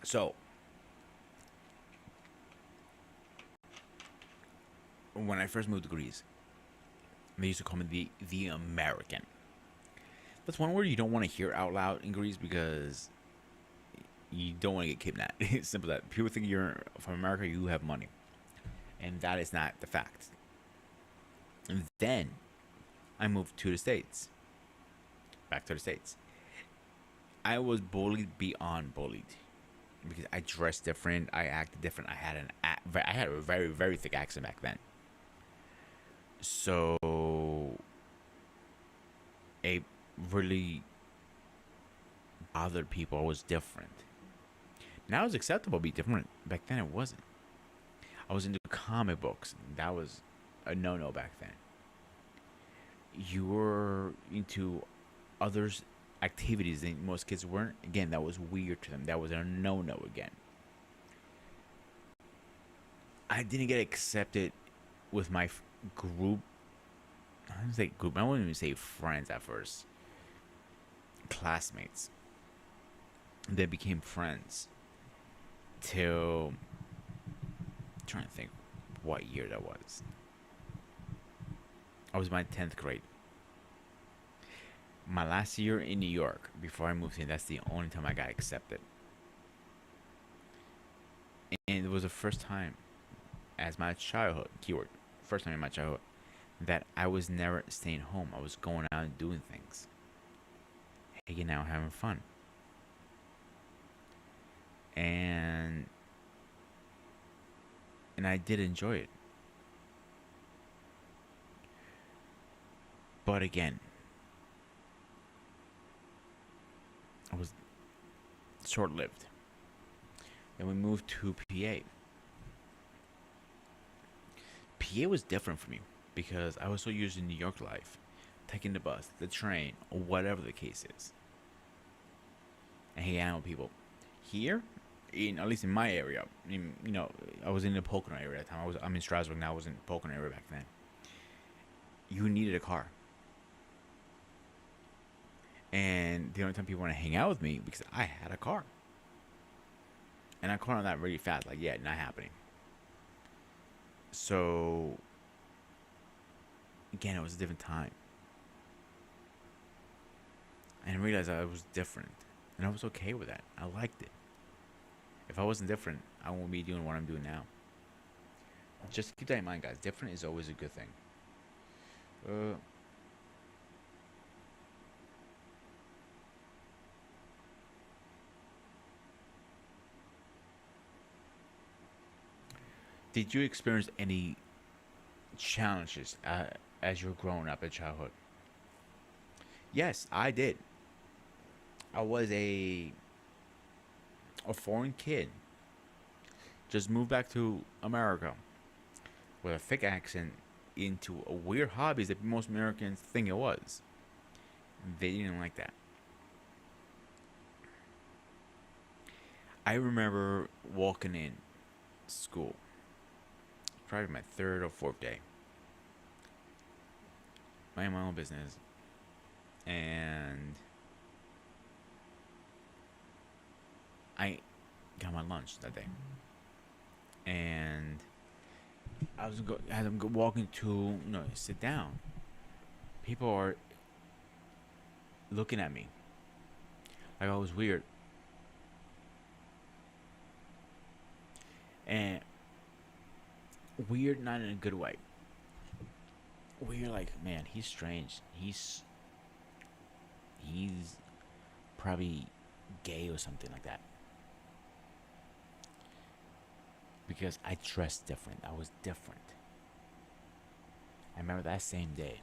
So, when I first moved to Greece, they used to call me the American. That's one word you don't want to hear out loud in Greece because you don't want to get kidnapped. It's simple that people think you're from America, you have money, and that is not the fact. And then I moved to the States. back to the States. I was bullied beyond bullied because I dressed different. I acted different. I had a very very thick accent back then. So it really bothered people. I was different. Now it's acceptable to be different. Back then it wasn't. I was into comic books. That was a no-no back then. You were into others activities that most kids weren't. Again, that was weird to them. That was a no-no again. I didn't get accepted with my group. I don't say group. I wouldn't even say friends at first. Classmates. They became friends till, I'm trying to think what year that was. I was in my 10th grade. My last year in New York before I moved here, that's the only time I got accepted. And it was the first time as my childhood, keyword, first time in my childhood, that I was never staying home. I was going out and doing things. Hanging out, having fun. And I did enjoy it. But again, I was short-lived. Then we moved to PA. PA was different for me because I was so used to New York life, taking the bus, the train, or whatever the case is, and hanging out with people. Here, at least in my area, I was in the Pocono area at the time. I'm in Strasbourg now. I was in the Pocono area back then. You needed a car. And the only time people want to hang out with me because I had a car. And I caught on that really fast. Like, yeah, not happening. So, again, it was a different time. And I realized I was different. And I was okay with that. I liked it. If I wasn't different, I wouldn't be doing what I'm doing now. Just keep that in mind, guys. Different is always a good thing. Did you experience any challenges as you were growing up in childhood? Yes, I did. I was a foreign kid. Just moved back to America with a thick accent into a weird hobbies that most Americans think it was. They didn't like that. I remember walking in school, probably my third or fourth day, minding my own business, and I got my lunch that day, and as I'm walking to sit down, people are looking at me like I was weird, and weird not in a good way. Weird like, man, he's strange. He's probably gay or something like that. Because I dressed different. I was different. I remember that same day.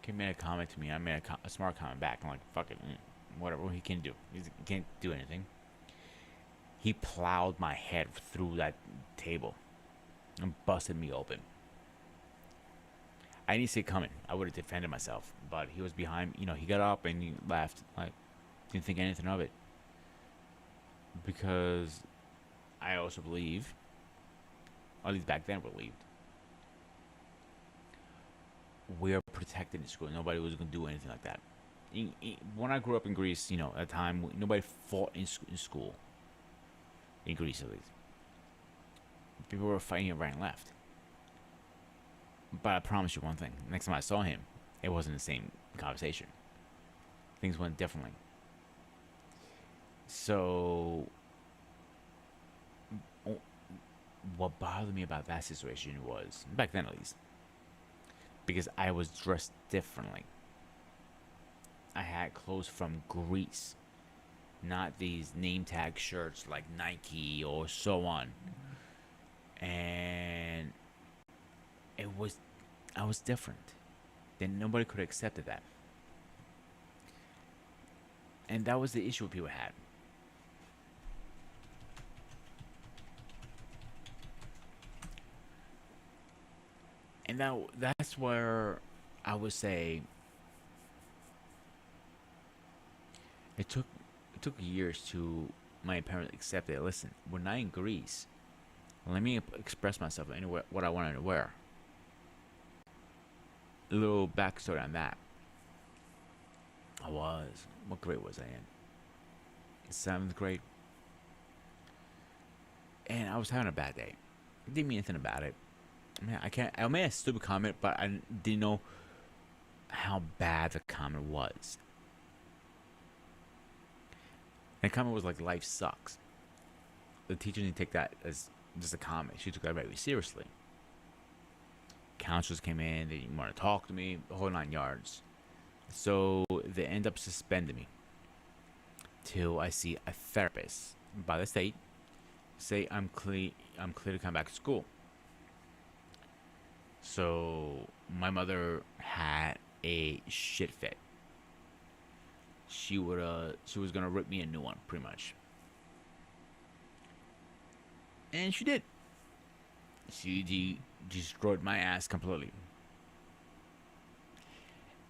Kid made a comment to me. I made a smart comment back. I'm like, fuck it. Whatever he can do. He can't do anything. He plowed my head through that table and busted me open. I didn't see it coming. I would have defended myself. But he was behind. He got up and he laughed. Like, didn't think anything of it. Because I also believe, at least back then believed, we're protected in school. Nobody was going to do anything like that. When I grew up in Greece, at the time, nobody fought in school. In Greece, at least. People were fighting right and left. But I promise you one thing. Next time I saw him, it wasn't the same conversation. Things went differently. So, what bothered me about that situation was, back then at least, because I was dressed differently. I had clothes from Greece, not these name tag shirts like Nike or so on. And it was, I was different. Then nobody could have accepted that. And that was the issue people had. And that's where I would say it took years to my parents accept it. Listen, we're not in Greece. Let me express myself anywhere what I wanted to wear. A little backstory on that. What grade was I in? Seventh grade. And I was having a bad day. I didn't mean anything about it. I made a stupid comment, but I didn't know how bad the comment was. And the comment was like, life sucks. The teacher didn't take that as just a comment. She took that very seriously. Counselors came in, they didn't want to talk to me, the whole 9 yards. So they end up suspending me till I see a therapist by the state say I'm clear to come back to school. So my mother had a shit fit. She was gonna rip me a new one, pretty much. And she did. She destroyed my ass completely.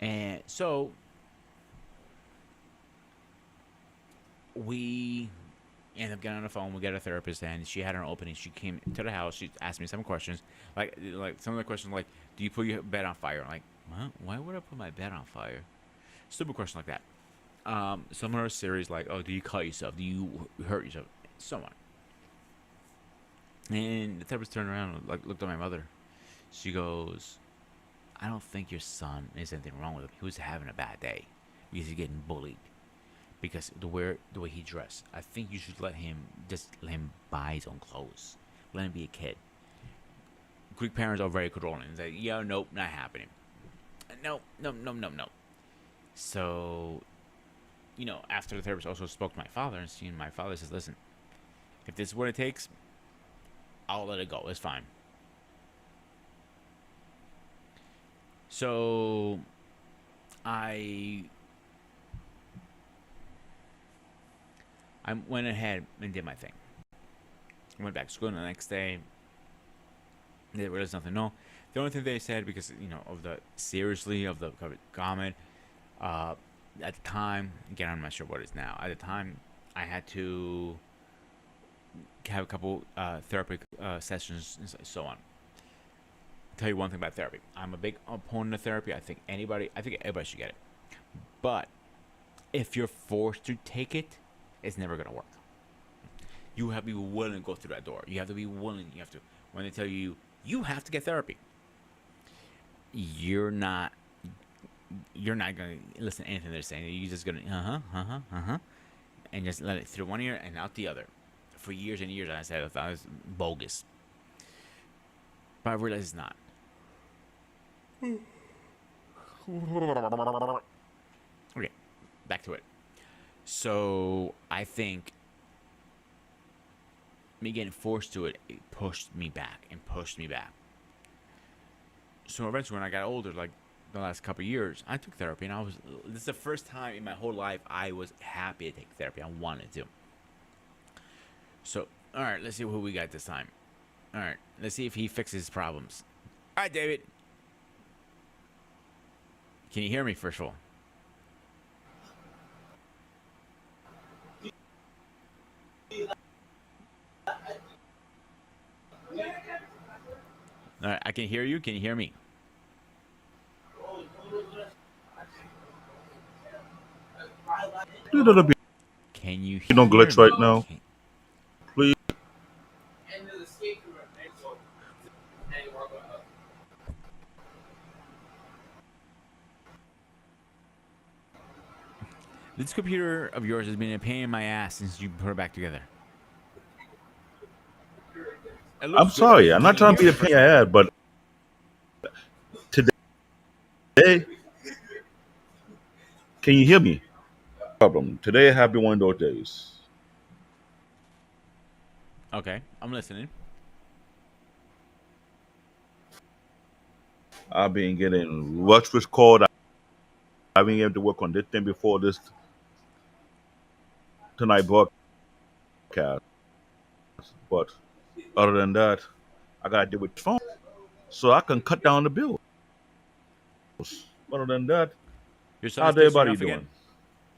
And so we ended up getting on the phone. We got a therapist, and she had her opening. She came to the house. She asked me some questions, like some of the questions, like, "Do you put your bed on fire?" I'm like, "What? Why would I put my bed on fire?" Stupid question like that. Some of her series, like, "Oh, do you cut yourself? Do you hurt yourself?" So on. And the therapist turned around and looked at my mother. She goes, "I don't think your son is anything wrong with him. He was having a bad day because he's getting bullied because the way he dressed. I think you should let him buy his own clothes. Let him be a kid." Greek parents are very controlling. It's like, "Yeah, nope, not happening. No. So, after the therapist also spoke to my father, and seeing my father says, "Listen, if this is what it takes, I'll let it go. It's fine." So I went ahead and did my thing. Went back to school the next day. They realized nothing. No, the only thing they said, because of the seriously of the comment, at the time, again, I'm not sure what it is now. At the time, I had to have a couple therapy sessions and so on. I'll tell you one thing about therapy. I'm a big opponent of therapy. I think everybody should get it. But if you're forced to take it, it's never gonna work. You have to be willing to go through that door. You have to be willing. You have to, when they tell you have to get therapy, you're not gonna listen to anything they're saying. You're just gonna and just let it through one ear and out the other. For years and years, I said I thought it was bogus, but I realized it's not. Okay, back to it. So I think me getting forced to it pushed me back and pushed me back. So eventually, when I got older, like the last couple of years, I took therapy, and this is the first time in my whole life I was happy to take therapy. I wanted to. So, all right, let's see who we got this time. All right, let's see if he fixes his problems. All right, David. Can you hear me, first of all? All right, I can hear you. Can you hear me? A little bit. Can you hear You don't glitch me? right now. Please. This computer of yours has been a pain in my ass since you put it back together. I'm sorry. I'm not trying to be the pain I had, but today Can you hear me? Problem. Today have been one of those days. Okay, I'm listening. I've been getting rushed with called. I've been able to work on this thing before this tonight broadcast. But other than that, I gotta deal with the phone. So I can cut down the bills. Other than that, Your son is how's thirsty everybody enough doing? again,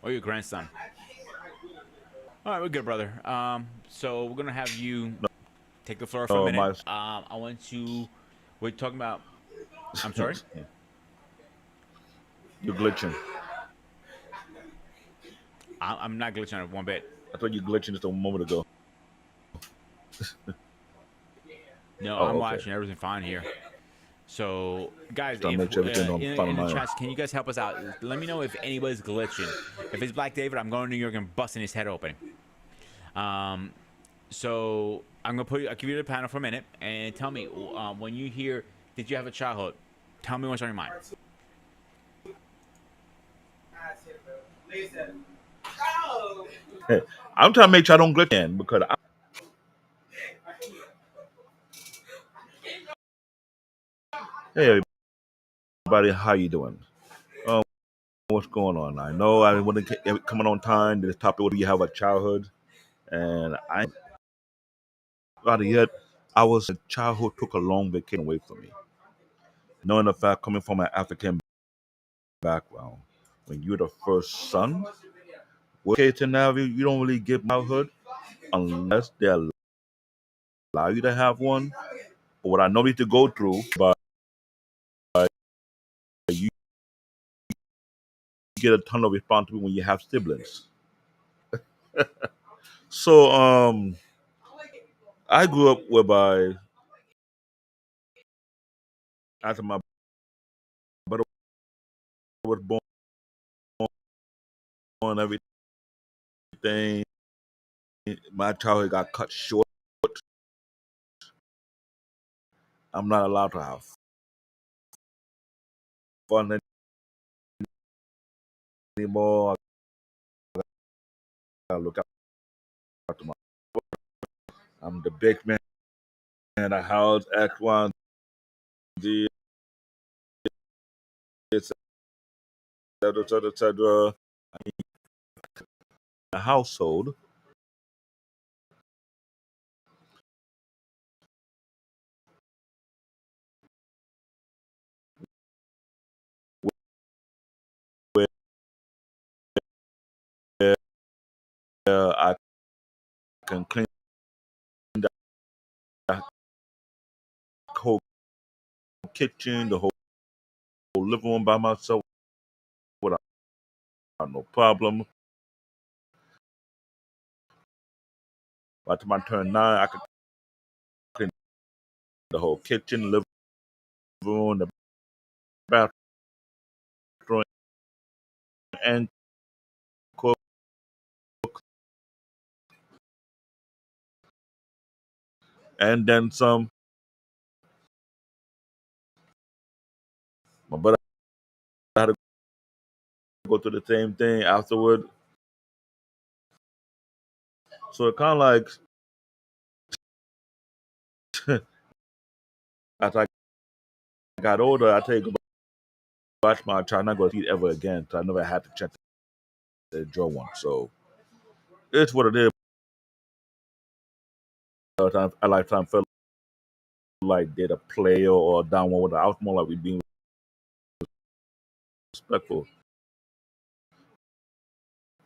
or your grandson? All right, we're good, brother. So we're gonna have you take the floor for a No, minute. my I want to. We're talking about. I'm sorry. you're glitching. I'm not glitching on it one bit. I thought you glitching just a moment ago. No, Oh, I'm okay. watching everything fine here. So, guys, Just trying to if make sure everything on final in the line. chats, can you guys help us out? Let me know if anybody's glitching. If it's Black David, I'm going to New York and busting his head open. So I'm gonna I'll give you the panel for a minute and tell me when you hear, did you have a childhood? Tell me what's on your mind. I'm trying to make sure I don't glitch in because hey everybody, how you doing? Um, what's going on? I know I wasn't coming on time. This topic, what do you have a childhood? And I out of yet, our childhood took a long vacation away from me. Knowing the fact coming from an African background, when you're the first son, okay, to now you don't really get childhood unless they allow you to have one. But what I know need to go through, but you get a ton of responsibility when you have siblings. So I grew up whereby after my brother was born, everything, my childhood got cut short. I'm not allowed to have fun anymore. I gotta look out to my. I'm the big man in the house. Act one, this, etc., etc. The household where I can clean the whole kitchen, the whole living room by myself without no problem. By the time I turn 9, I could clean the whole kitchen, living room, the bathroom, and cook. And then some. My brother had to go through the same thing afterward. So it kind of like, as I got older, I take watch my child not go to eat ever again. So I never had to check the draw one. So it's what it is. I like time felt like did a play or down one with the out more like we being respectful.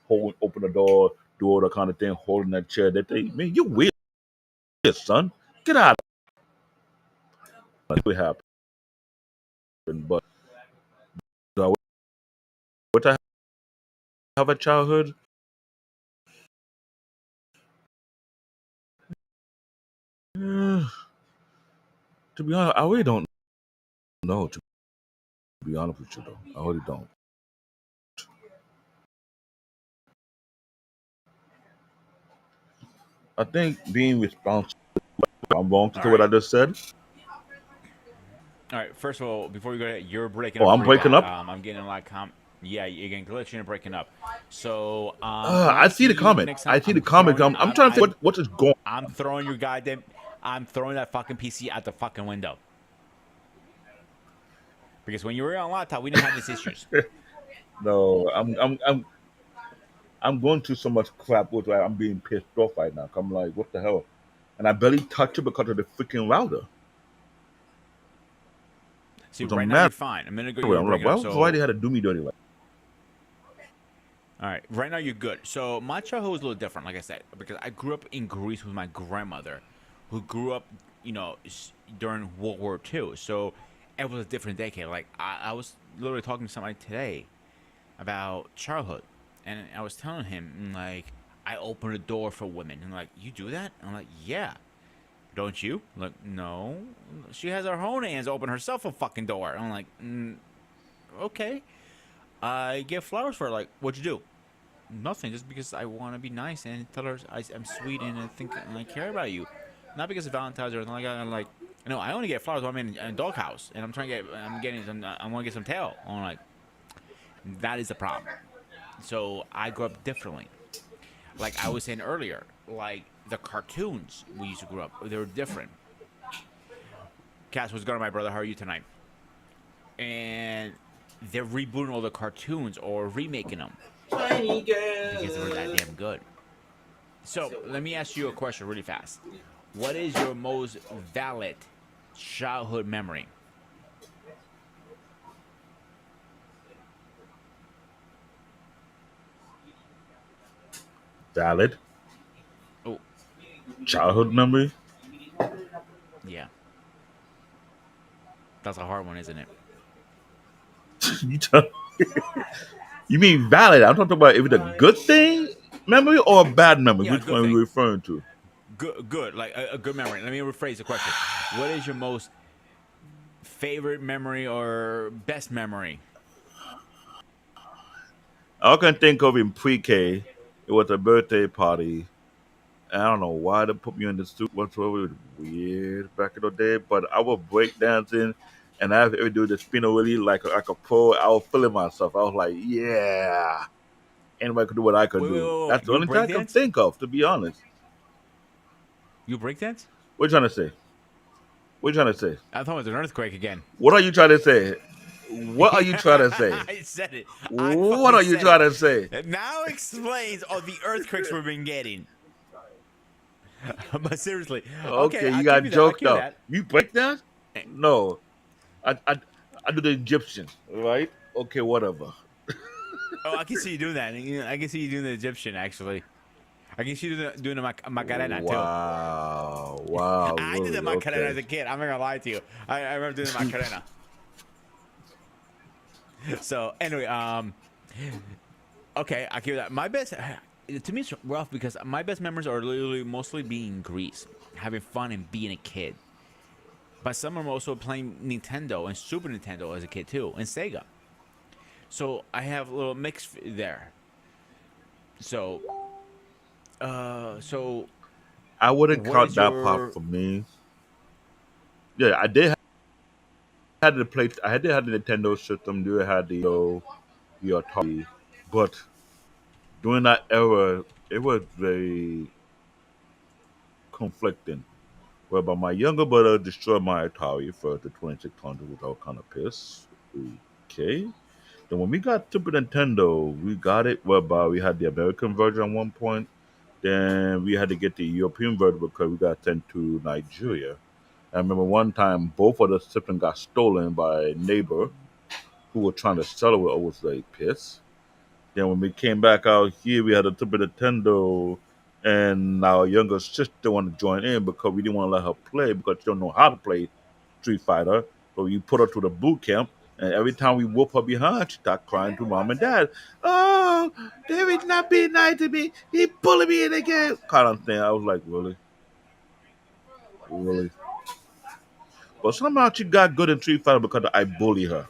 Hold, open the door, do all the kind of thing, holding that chair. They think, man, you weird, son. Get out. It happened, but do I what I have a childhood? Eh, to be honest, I really don't know. To be honest with you, though, I really don't. I think being responsible. I'm wrong to All say what right. I just said. All right. First of all, before we go, you're breaking Oh, up I'm pretty breaking bad. up. I'm getting a lot of Yeah, you're getting glitching and breaking up. So when I I see see the you comment. next time, I see the comment. I'm trying to figure what is going. I'm throwing your goddamn, I'm throwing that fucking PC out the fucking window. Because when you were on laptop, we didn't have these issues. No, I'm going through so much crap with I'm being pissed off right now. I'm like, what the hell? And I barely touch it because of the freaking router. See, Which right I'm now mad you're fine. A minute ago you with. were I'm like, breaking up. why So they had to do me dirty like? all right, right now you're good. So my childhood was a little different, like I said, because I grew up in Greece with my grandmother, who grew up, during World War II. So it was a different decade. Like I was literally talking to somebody today about childhood, and I was telling him like I opened a door for women, and like you do that? I'm like, yeah. Don't you? Like, no. She has her own hands open herself a fucking door. I'm like, okay. I get flowers for her. Like, what'd you do? Nothing, just because I want to be nice and tell her I'm sweet and I think and I care about you, not because of Valentine's or anything like that. I'm like, no, I only get flowers when I'm in a doghouse and I'm getting some, I want to get some tail. I'm like, that is the problem. So I grew up differently. Like I was saying earlier, like the cartoons we used to grow up, they were different. Cass, what's going on, my brother? How are you tonight? And they're rebooting all the cartoons or remaking them Tiny because they were that girl. damn good. So let me ask you a question really fast. What is your most valid childhood memory? Valid Oh, childhood memory. yeah. That's a hard one, isn't it? you, tell, you mean valid? I'm talking about if it's a good thing memory or a bad memory. Yeah, Which good one are you thing. referring to? Good. Like a good memory. Let me rephrase the question. What is your most favorite memory or best memory? All I can think of in pre-K, it was a birthday party. I don't know why they put me in the suit whatsoever. It was weird back in the day, but I was breakdancing and I would do the spinner really like a pro. I was feeling myself. I was like, yeah, anybody could do what I could do. Wait. That's the You only thing I can breakdance? think of, to be honest. You breakdance? What you trying to say? What you trying to say? I thought it was an earthquake again. What are you trying to say? What are you trying to say? I said it. I What fucking are you said trying it. to say? It now explains all the earthquakes we've been getting. But seriously, okay, Okay, you I'll give got you that. I'll joked give you out. that. You break dance? Eh, No, I do the Egyptian, right? Okay, whatever. Oh, I can see you doing that. I can see you doing the Egyptian, actually. I can see you doing the Macarena, too. Wow, I did the really? Macarena Okay. as a kid. I'm not going to lie to you. I remember doing the Macarena. So, anyway, okay, I'll give you that. My best, to me, it's rough because my best memories are literally mostly being in Greece, having fun and being a kid. But some are also playing Nintendo and Super Nintendo as a kid, too, and Sega. So I have a little mix there. So, so I wouldn't what count is that part your? for me. Yeah, I did had the play. I had to have the Nintendo system. Do had the Atari, but during that era, it was very conflicting. Whereby my younger brother destroyed my Atari for the 2600, which I was kind of pissed. Okay. Then when we got Super Nintendo, we got it whereby we had the American version at one point. Then we had to get the European version because we got sent to Nigeria. I remember one time both of the systems got stolen by a neighbor who were trying to sell it. I was very pissed. Then when we came back out here, we had a Super Nintendo, and our younger sister wanted to join in because we didn't want to let her play because she don't know how to play Street Fighter. So we put her to the boot camp, and every time we whoop her behind, she start crying to mom and dad. Oh, David's not being nice to me. He bullied me in the game. Kind of thing. I was like, really, really. But somehow she got good in Street Fighter because I bully her,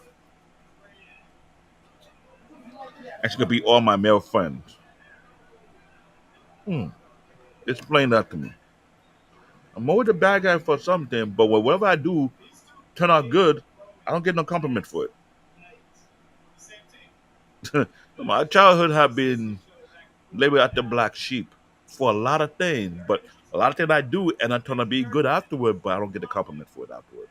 and she could beat all my male friends. Hmm. Explain that to me. I'm always a bad guy for something, but whatever I do turn out good, I don't get no compliment for it. My childhood have been labeled at the black sheep for a lot of things, but a lot of things I do and I turn to be good afterward, but I don't get the compliment for it afterward.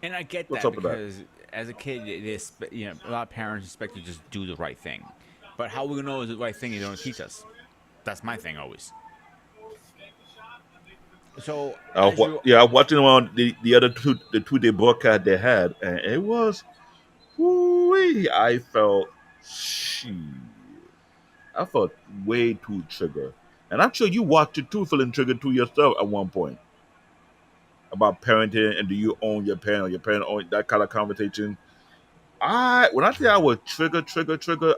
And I get What's that up with that? because as a kid, a lot of parents expect you to just do the right thing. But how we gonna know is the right thing? You don't teach us. That's my thing always. So as you, Yeah, I was watching on the other the 2 day broadcast they had, and it was, whoo I felt, shit, I felt way too triggered. And I'm sure you watched it too, feeling triggered to yourself at one point about parenting and do you own your parent or your parent own that kind of conversation. When I say I was trigger,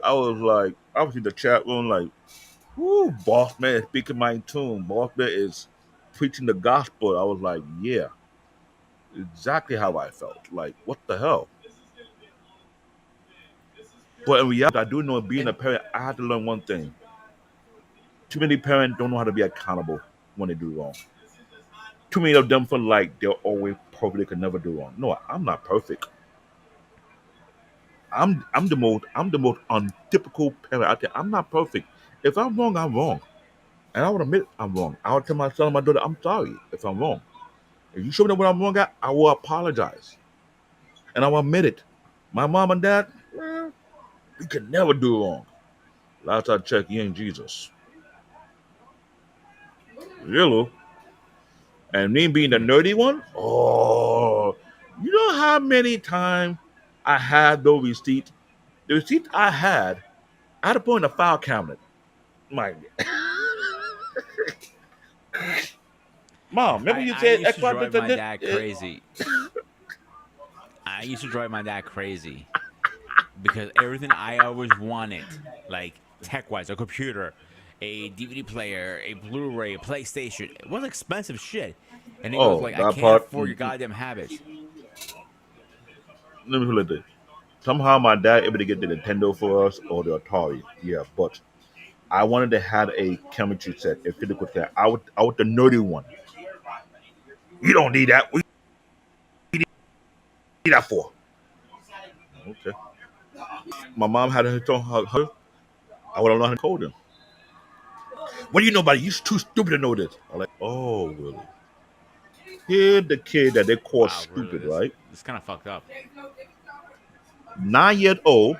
I was like, I was in the chat room like, whoo, boss man is speaking my tune. Boss man is preaching the gospel. I was like, yeah, exactly how I felt. Like, what the hell? But in reality, I do know being a and parent, I had to learn one thing. Too many parents don't know how to be accountable when they do wrong. Too many of them feel like they're always perfect, they could never do wrong. No, I'm not perfect. I'm the most untypical parent out there. I'm not perfect. If I'm wrong, I'm wrong. And I would admit I'm wrong. I would tell my son and my daughter, I'm sorry if I'm wrong. If you show me what I'm wrong at, I will apologize. And I will admit it. My mom and dad, well, we can never do wrong. Last I checked, you ain't Jesus. Really? And me being the nerdy one, oh, you know how many times I had those receipts? The receipt I had to put in a file cabinet. My mom, remember you I said used X, to Y, drive this, and my this? dad crazy. I used to drive my dad crazy because everything I always wanted, like tech wise, a computer, a DVD player, a Blu-ray, a PlayStation, it was expensive shit. And he goes Oh, like, I that can't part. afford your goddamn habits. Let me put it this. Somehow my dad able to get the Nintendo for us or the Atari. Yeah, but I wanted to have a chemistry set, a physical set. I was the nerdy one. You don't need that. What do you need that for? Okay. My mom had her own her. I would have learned coding. What do you know about it? You too stupid to know this. I'm like, oh, really? Here the kid that they call Wow, really, stupid, this right? this kind of fucked up. 9 years old.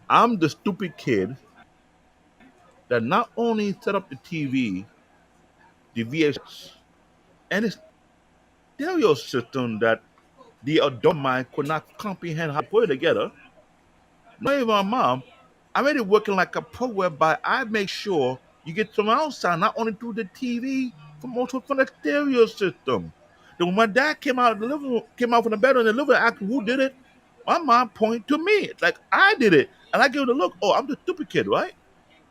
I'm the stupid kid that not only set up the TV, the VHS, and the stereo system that the adult mind could not comprehend how to put it together. Not even my mom. I'm already working like a pro whereby I make sure you get surround sound not only through the TV, but also from the stereo system. Then when my dad came out of the living room, came out from the bedroom in the living room, asking who did it, my mom pointed to me. It's like I did it. And I give it a look. Oh, I'm the stupid kid, right?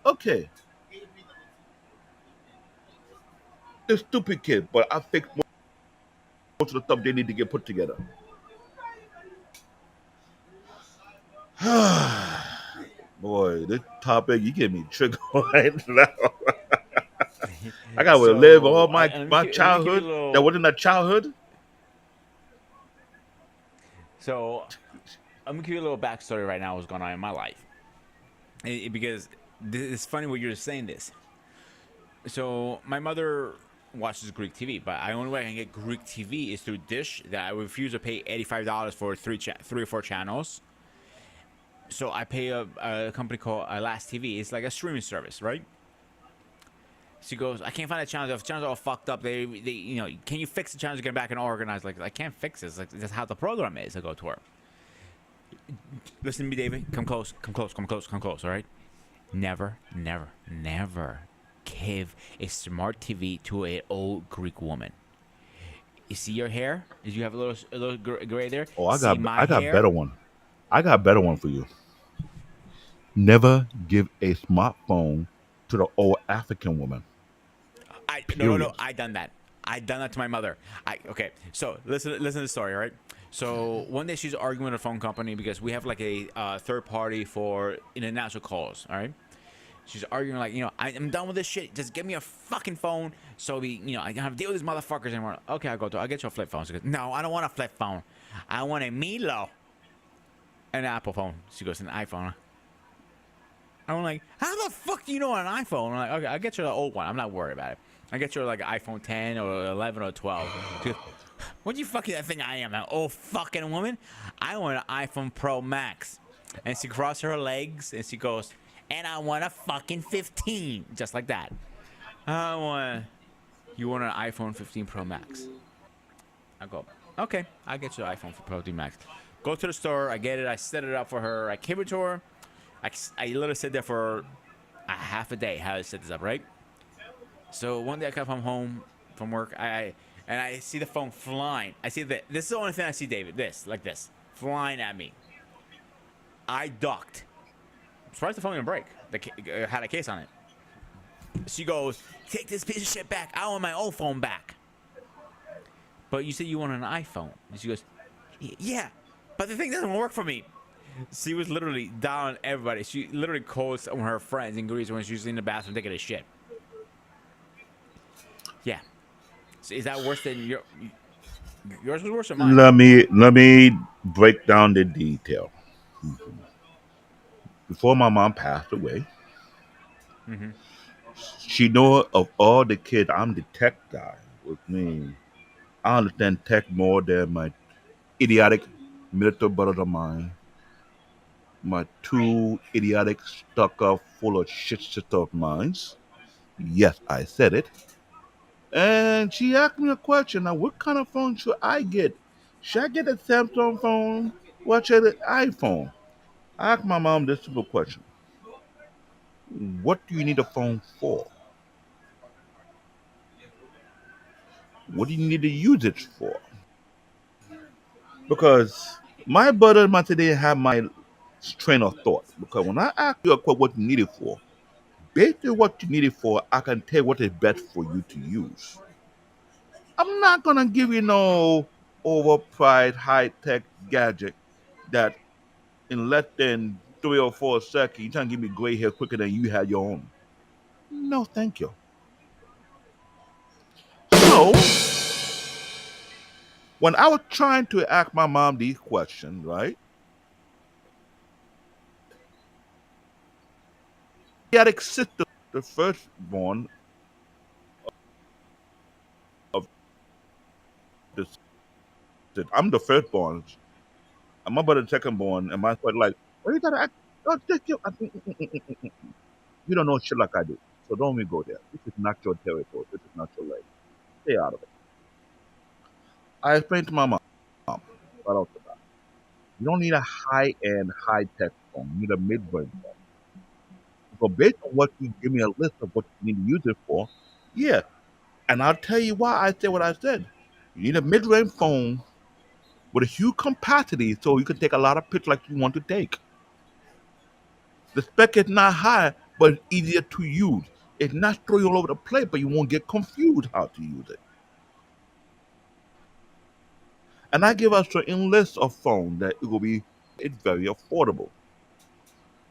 Okay. The stupid kid, but I fixed most of the stuff they need to get put together. Boy, this topic, you get me triggered right now. I gotta relive all So my, my let me give you a childhood that little. wasn't a childhood. So I'm gonna give you a little backstory right now. What's going on in my life? Because it's funny what you're saying this. So my mother watches Greek TV, but the only way I can get Greek TV is through Dish. That I refuse to pay $85 for three or four channels. So I pay a company called Last TV. It's like a streaming service, right? She goes, I can't find the channels. The channels are all fucked up. Can you fix the channels to get back and organized? Like, I can't fix this. Like, that's how the program is. I go to her. Listen to me, David. Come close. Come close. Come close. Come close. All right. Never, never, never give a smart TV to an old Greek woman. You see your hair? Did you have a little gray there? Oh, See my I got hair? better one. I got a better one for you. Never give a smartphone to the old African woman. No. Period. I done that. I done that to my mother. Okay. So listen to the story. All right. So one day she's arguing with a phone company because we have like a third party for international calls. All right. She's arguing like, I'm done with this shit. Just give me a fucking phone so I don't have to deal with these motherfuckers anymore. Okay, I'll get you a flip phone. She goes, no, I don't want a flip phone. I want a Milo. An Apple phone. She goes, an iPhone. I'm like, how the fuck do you know an iPhone? I'm like, okay, I'll get you the old one. I'm not worried about it. I get you like an iPhone 10 or 11 or 12. She goes, what do you fucking think I am, an old fucking woman? I want an iPhone Pro Max. And she crosses her legs and she goes, and I want a fucking 15. Just like that. I want, you want an iPhone 15 Pro Max? I go, okay, I'll get you an iPhone for Pro Max. Go to the store, I get it, I set it up for her, I give it to her. I literally sit there for a half a day how I set this up, right? So one day I come home from work, I see the phone flying. I see that this is the only thing I see, David. This, like this, flying at me. I ducked. I'm surprised the phone didn't break. Had a case on it. She goes, take this piece of shit back. I want my old phone back. But you said you want an iPhone. And she goes, yeah, but the thing doesn't work for me. She was literally down on everybody. She literally calls some of her friends in Greece when she was in the bathroom taking a shit. Yeah. So is that worse than yours was worse than mine? Let me break down the detail. Before my mom passed away, Mm-hmm. she knew of all the kids. I'm the tech guy, which means I understand tech more than my idiotic military brothers of mine, my two idiotic, stuck up, full of shit sister of mines. Yes, I said it. And she asked me a question. Now, what kind of phone should I get? Should I get a Samsung phone? Or should I get an iPhone? I asked my mom this simple question. What do you need a phone for? What do you need to use it for? Because my brother and my today have my train of thought. Because when I ask you a question what you need it for, based on what you need it for, I can tell what is best for you to use. I'm not gonna give you no overpriced high tech gadget that in less than 3 or 4 seconds you're trying to give me gray hair quicker than you had your own. No, thank you. So when I was trying to ask my mom these questions, right? He had a sister, the firstborn of the sister. I'm the firstborn. And my brother the secondborn, and my father like, what you gotta act? Oh, take you. You don't know shit like I do. So don't even go there. This is not your territory. This is not your lane. Stay out of it. I explained to my mom right off the bat. You don't need a high end, high tech phone. You need a mid range phone. So based on what you give me a list of what you need to use it for, yeah. And I'll tell you why I said what I said. You need a mid range phone with a huge capacity so you can take a lot of pictures like you want to take. The spec is not high, but it's easier to use. It's not throwing you all over the place, but you won't get confused how to use it. And I give us a certain list of phones that it will be it's very affordable.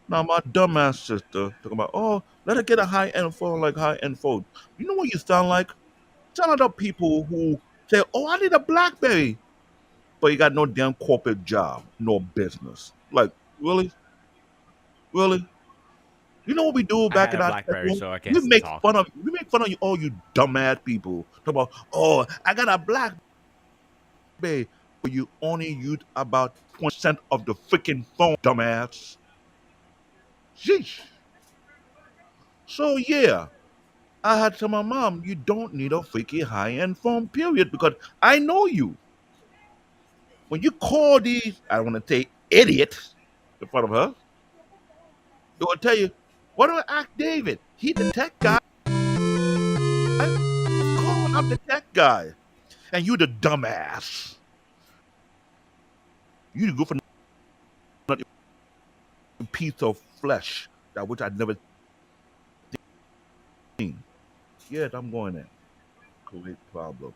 Now my dumbass sister talking about, oh, let her get a high end phone like high end phone. You know what you sound like? You sound like the people who say, oh, I need a BlackBerry, but you got no damn corporate job, no business. Like, really? Really? You know what we do I back had in a our tech BlackBerry, room? so I can talk. We make fun of you, all you dumbass people. Talk about, oh, I got a BlackBerry, but you only use about 20% of the freaking phone, dumbass. Sheesh. So yeah, I had to tell my mom, you don't need a freaking high-end phone, period, because I know you. When you call these, I don't want to say idiots in front of her, they will tell you, what do I ask David? He the tech guy. Of course, I'm the tech guy. And you the dumbass. You to go for another piece of flesh that which I'd never seen. Yes, I'm going in. Great problem.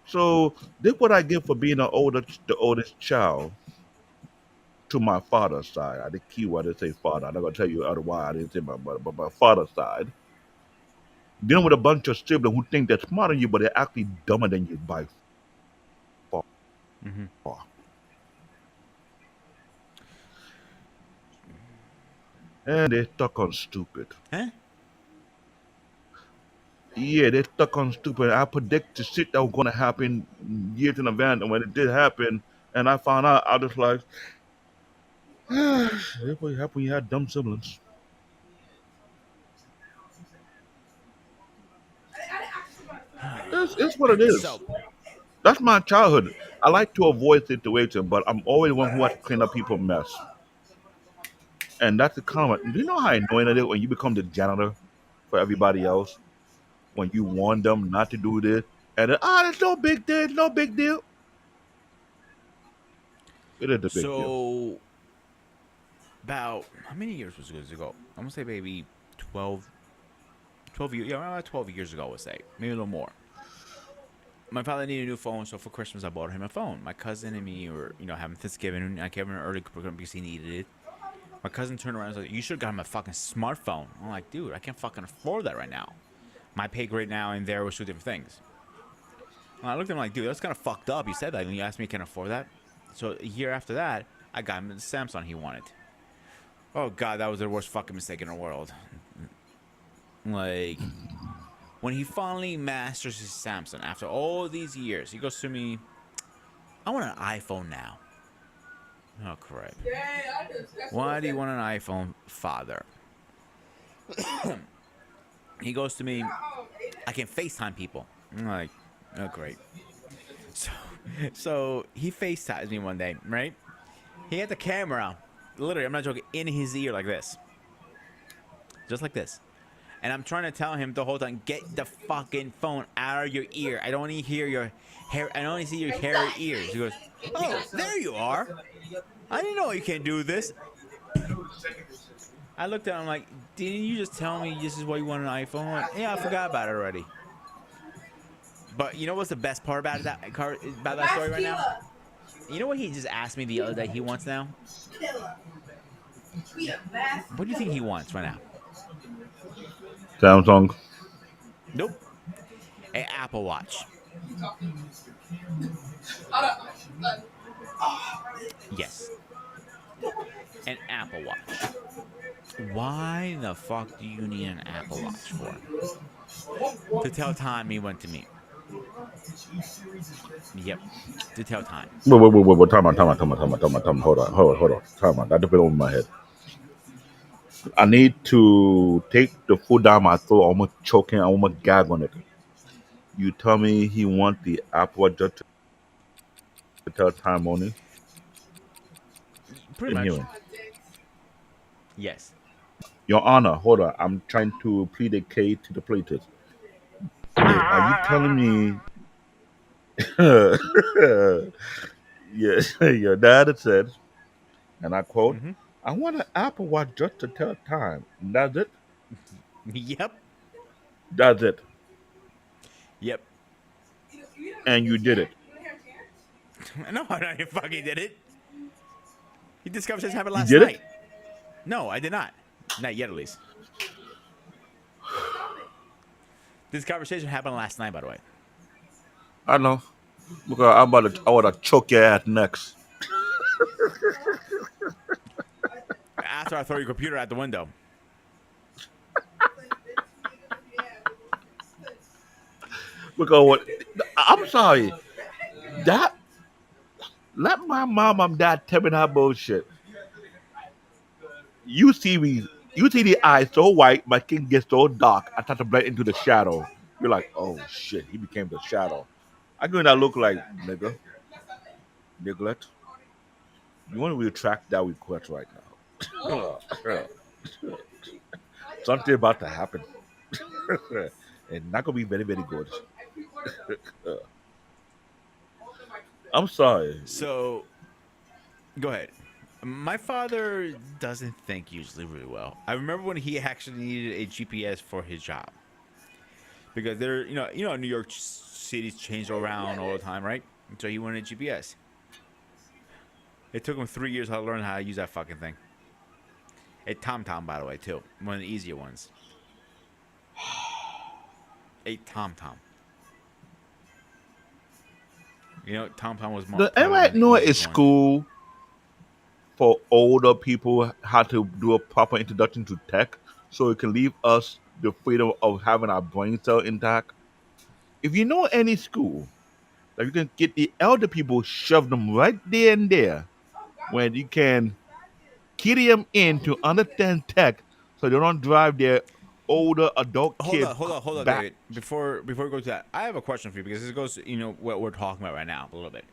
So this what I get for being the oldest child to my father's side. I did keyword I didn't say father. I'm not gonna tell you otherwise. I didn't say my mother, but my father's side. Dealing with a bunch of siblings who think they're smarter than you, but they're actually dumber than you by Hmm. far. and they stuck on stupid. Huh? Yeah, they stuck on stupid. I predict the shit that was gonna happen years in advance, and when it did happen, and I found out, I was like, it would happen. You had dumb siblings. It's what it is. So, That's my childhood. I like to avoid situations, but I'm always one who has to clean up people's mess. And that's the comment. Do you know how annoying it is when you become the janitor for everybody else? When you warn them not to do this, and then, it's no big deal, no big deal. It is a big deal. so about how many years was it ago? I'm gonna say maybe 12, 12 years. Yeah, around 12 years ago, I would say maybe a little more. My father needed a new phone, so for Christmas I bought him a phone. My cousin and me were, having Thanksgiving, and I gave him an early because he needed it. My cousin turned around and was like, "You should have got him a fucking smartphone." I'm like, "Dude, I can't fucking afford that right now. My pay grade now and there was two different things." And I looked at him like, "Dude, that's kind of fucked up. You said that, and you asked me, can I afford that?" So a year after that, I got him the Samsung he wanted. Oh god, that was the worst fucking mistake in the world. Like, when he finally masters his Samsung after all these years, he goes to me, "I want an iPhone now." Oh crap! Why do you want an iPhone, father? He goes to me, "I can FaceTime people." I'm like, "Oh great." So, so he FaceTimes me one day, right? He had the camera, literally, I'm not joking, in his ear like this, just like this. And I'm trying to tell him the whole time, "Get the fucking phone out of your ear. I don't want to hear your hair. I don't want to see your hairy ears." He goes, "Oh, there you are. I didn't know you can't do this." I looked at him like, "Didn't you just tell me this is why you want an iPhone?" I'm like, "Yeah, I forgot about it already." But you know what's the best part about that story right now? You know what he just asked me the other day he wants now? What do you think he wants right now? Samsung. Nope. An Apple Watch. Yes. An Apple Watch. Why the fuck do you need an Apple Watch for? To tell time he went to meet. Yep. To tell time. Wait. Time out. Hold on. Time out. That just went over my head. I need to take the food down my throat. I'm almost choking. I'm almost gag on it. You tell me he want the Apple Watch just to tell time only. Pretty Didn't hear much. him. Yes. Your Honor, hold on. I'm trying to plead a case to the plaintiff. Are you telling me? Yes, your dad said, and I quote, Mm-hmm. "I want an Apple Watch just to tell time." That's it. Yep. That's it. Yep. And you did it. No, I fucking did it. This conversation happened You last did it. night. No, I did not. Not yet, at least. This conversation happened last night, by the way. I know. Because I want to choke your ass next. After I throw your computer out the window. Because what? I'm sorry. That let my mom and dad tell me that bullshit. You see me. You see the eyes so white, my skin gets so dark. I start to blend into the shadow. You're like, oh shit, he became the shadow. I give you that look like nigga, neglect. You want to retract that request right now? Something about to happen, and not gonna be very very good. I'm sorry. So, go ahead. My father doesn't think usually really well. I remember when he actually needed a GPS for his job because they're, New York cities change around all the time, right? And so he wanted a GPS. It took him 3 years to learn how to use that fucking thing. A TomTom, by the way, too. One of the easier ones. A TomTom. TomTom was The probably one of Emirates the know easiest is ones. school for older people how to do a proper introduction to tech so it can leave us the freedom of having our brain cell intact. If you know any school that you can get the elder people, shove them right there and there when you can key them in to understand tech so they don't drive their older adult kid Hold on, back. David. Before we go to that, I have a question for you because this goes, what we're talking about right now a little bit.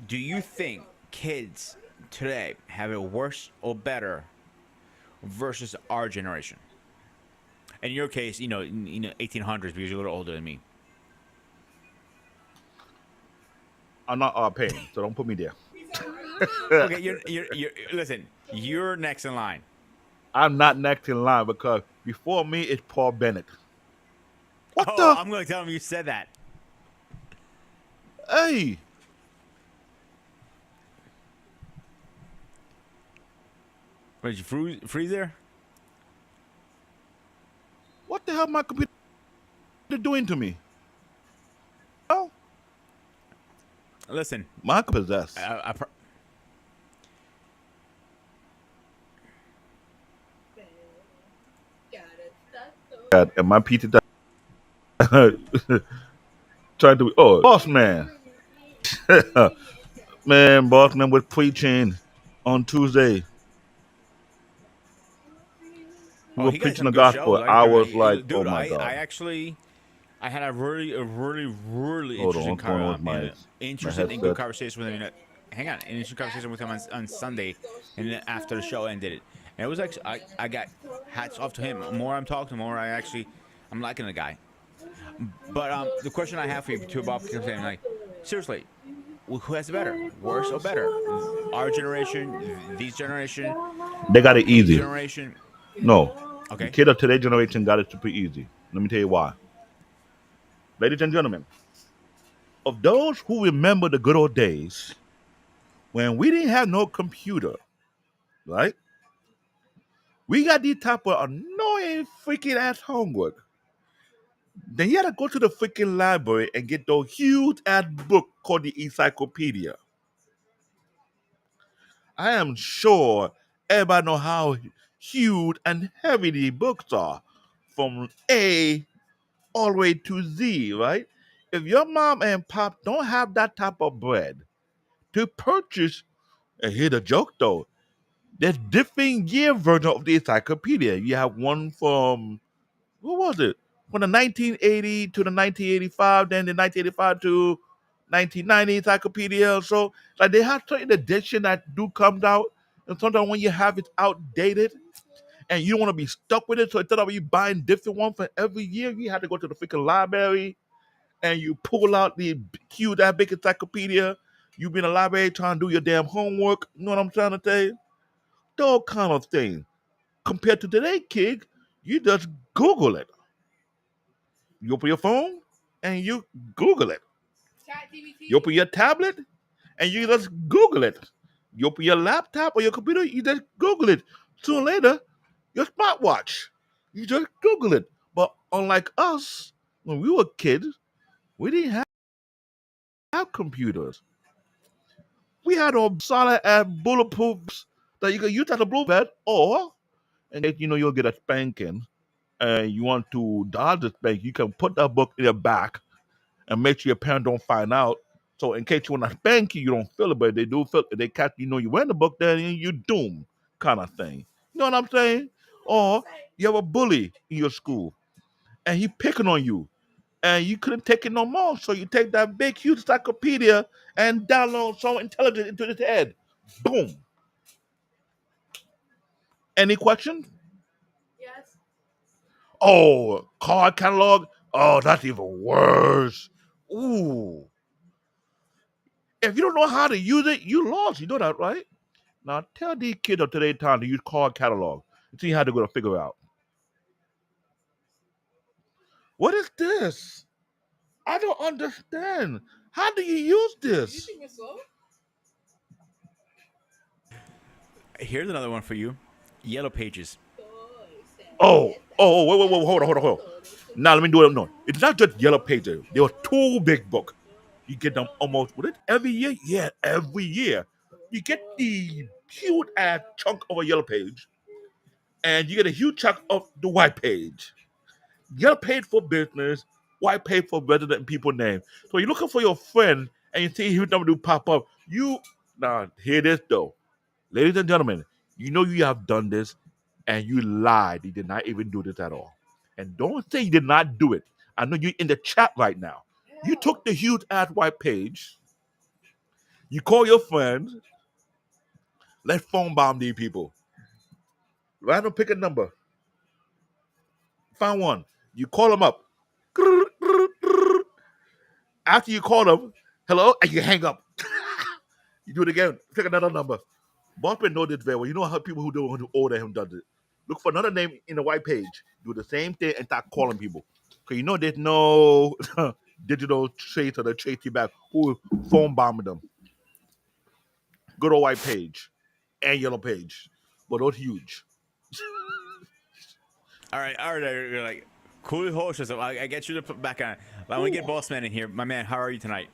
Do you think kids today have it worse or better versus our generation? In your case, 1800s because you're a little older than me. I'm not paying, so don't put me there. Okay, you're listen. You're next in line. I'm not next in line because before me it's Paul Bennett. What Oh, the? I'm going to tell him you said that. Hey, What, did you freeze there? what the hell my computer doing to me? Oh, Listen, my possess. I And my PT trying to boss man. Man, boss man was preaching on Tuesday. We oh, were he got preaching some the good gospel. shows. I I can was like, oh dude. my I god. actually I had a really Hold on, interesting what's going on with my interested and good headset? conversation with him. Hang on, an interesting conversation with him on Sunday, and then after the show ended it, and it was actually I got hats off to him. The more I'm talking, the more I'm liking the guy. But the question I have for you, to Bob, keeps saying like, seriously, who has it better, worse or better? Our generation, this generation, They got it any easy. generation? No, the Okay. kid of today's generation got it super easy. Let me tell you why. Ladies and gentlemen, of those who remember the good old days when we didn't have no computer, right? We got these type of annoying freaking ass homework. Then you had to go to the freaking library and get those huge ass book called the encyclopedia. I am sure everybody know how huge and heavy the books are, from A all the way to Z, right? If your mom and pop don't have that type of bread to purchase, and here's the joke though, there's different year version of the encyclopedia. You have one from, what was it? From the 1980 to the 1985, then the 1985 to 1990 encyclopedia. So like they have certain edition that do comes out, and sometimes when you have it outdated and you don't want to be stuck with it, so instead of you buying different one for every year, you have to go to the freaking library and you pull out the huge that big encyclopedia. You be in the library trying to do your damn homework. You know what I'm trying to tell you? Those kind of things. Compared to today, kid, you just Google it. You open your phone and you Google it. You open your tablet and you just Google it. You open your laptop or your computer, you just Google it. Sooner or later, your smartwatch, you just Google it. But unlike us, when we were kids, we didn't have computers. We had a solid and bulletproof that you can use as a blue bed, or in case you know you'll get a spanking and you want to dodge the spank, you can put that book in your back and make sure your parents don't find out. So in case you want to spank you, you don't feel it, but they do feel it. They catch you know you wearing the book, then you doom kind of thing. You know what I'm saying? Or you have a bully in your school and he picking on you and you couldn't take it no more. So you take that big huge encyclopedia and download some intelligence into his head. Boom. Any questions? Oh, card catalog. Oh, that's even worse. Ooh. If you don't know how to use it, you lost. You know that, right? Now tell these kids of today's time to use card catalog and see how they're gonna figure out. What is this? I don't understand. How do you use this? Here's another one for you. Yellow Pages. Wait, hold on. Now let me do it. No, it's not just yellow pages. There were two big books. You get them almost with it every year. Yeah, every year. You get the huge ass chunk of a yellow page, and you get a huge chunk of the white page. Yellow page for business, white page for resident people name. So you're looking for your friend, and you see his number do pop up. You now hear this though, ladies and gentlemen. You know you have done this, and you lied. You did not even do this at all. And don't say you did not do it. I know you're in the chat right now. You took the huge ass white page. You call your friends. Let's phone bomb these people. Random pick a number. Find one. You call them up. After you call them, hello, and you hang up. You do it again. Pick another number. Bossman know this very well. You know how people who do who older him does it. Look for another name in the white page. Do the same thing and start calling people. Because you know there's no digital trace or the trace you back who phone bombing them. Good old white page and yellow page. But those huge. All right. You're like, cool host. So I get you to put back on. I want to get Boss Man in here. My man, how are you tonight?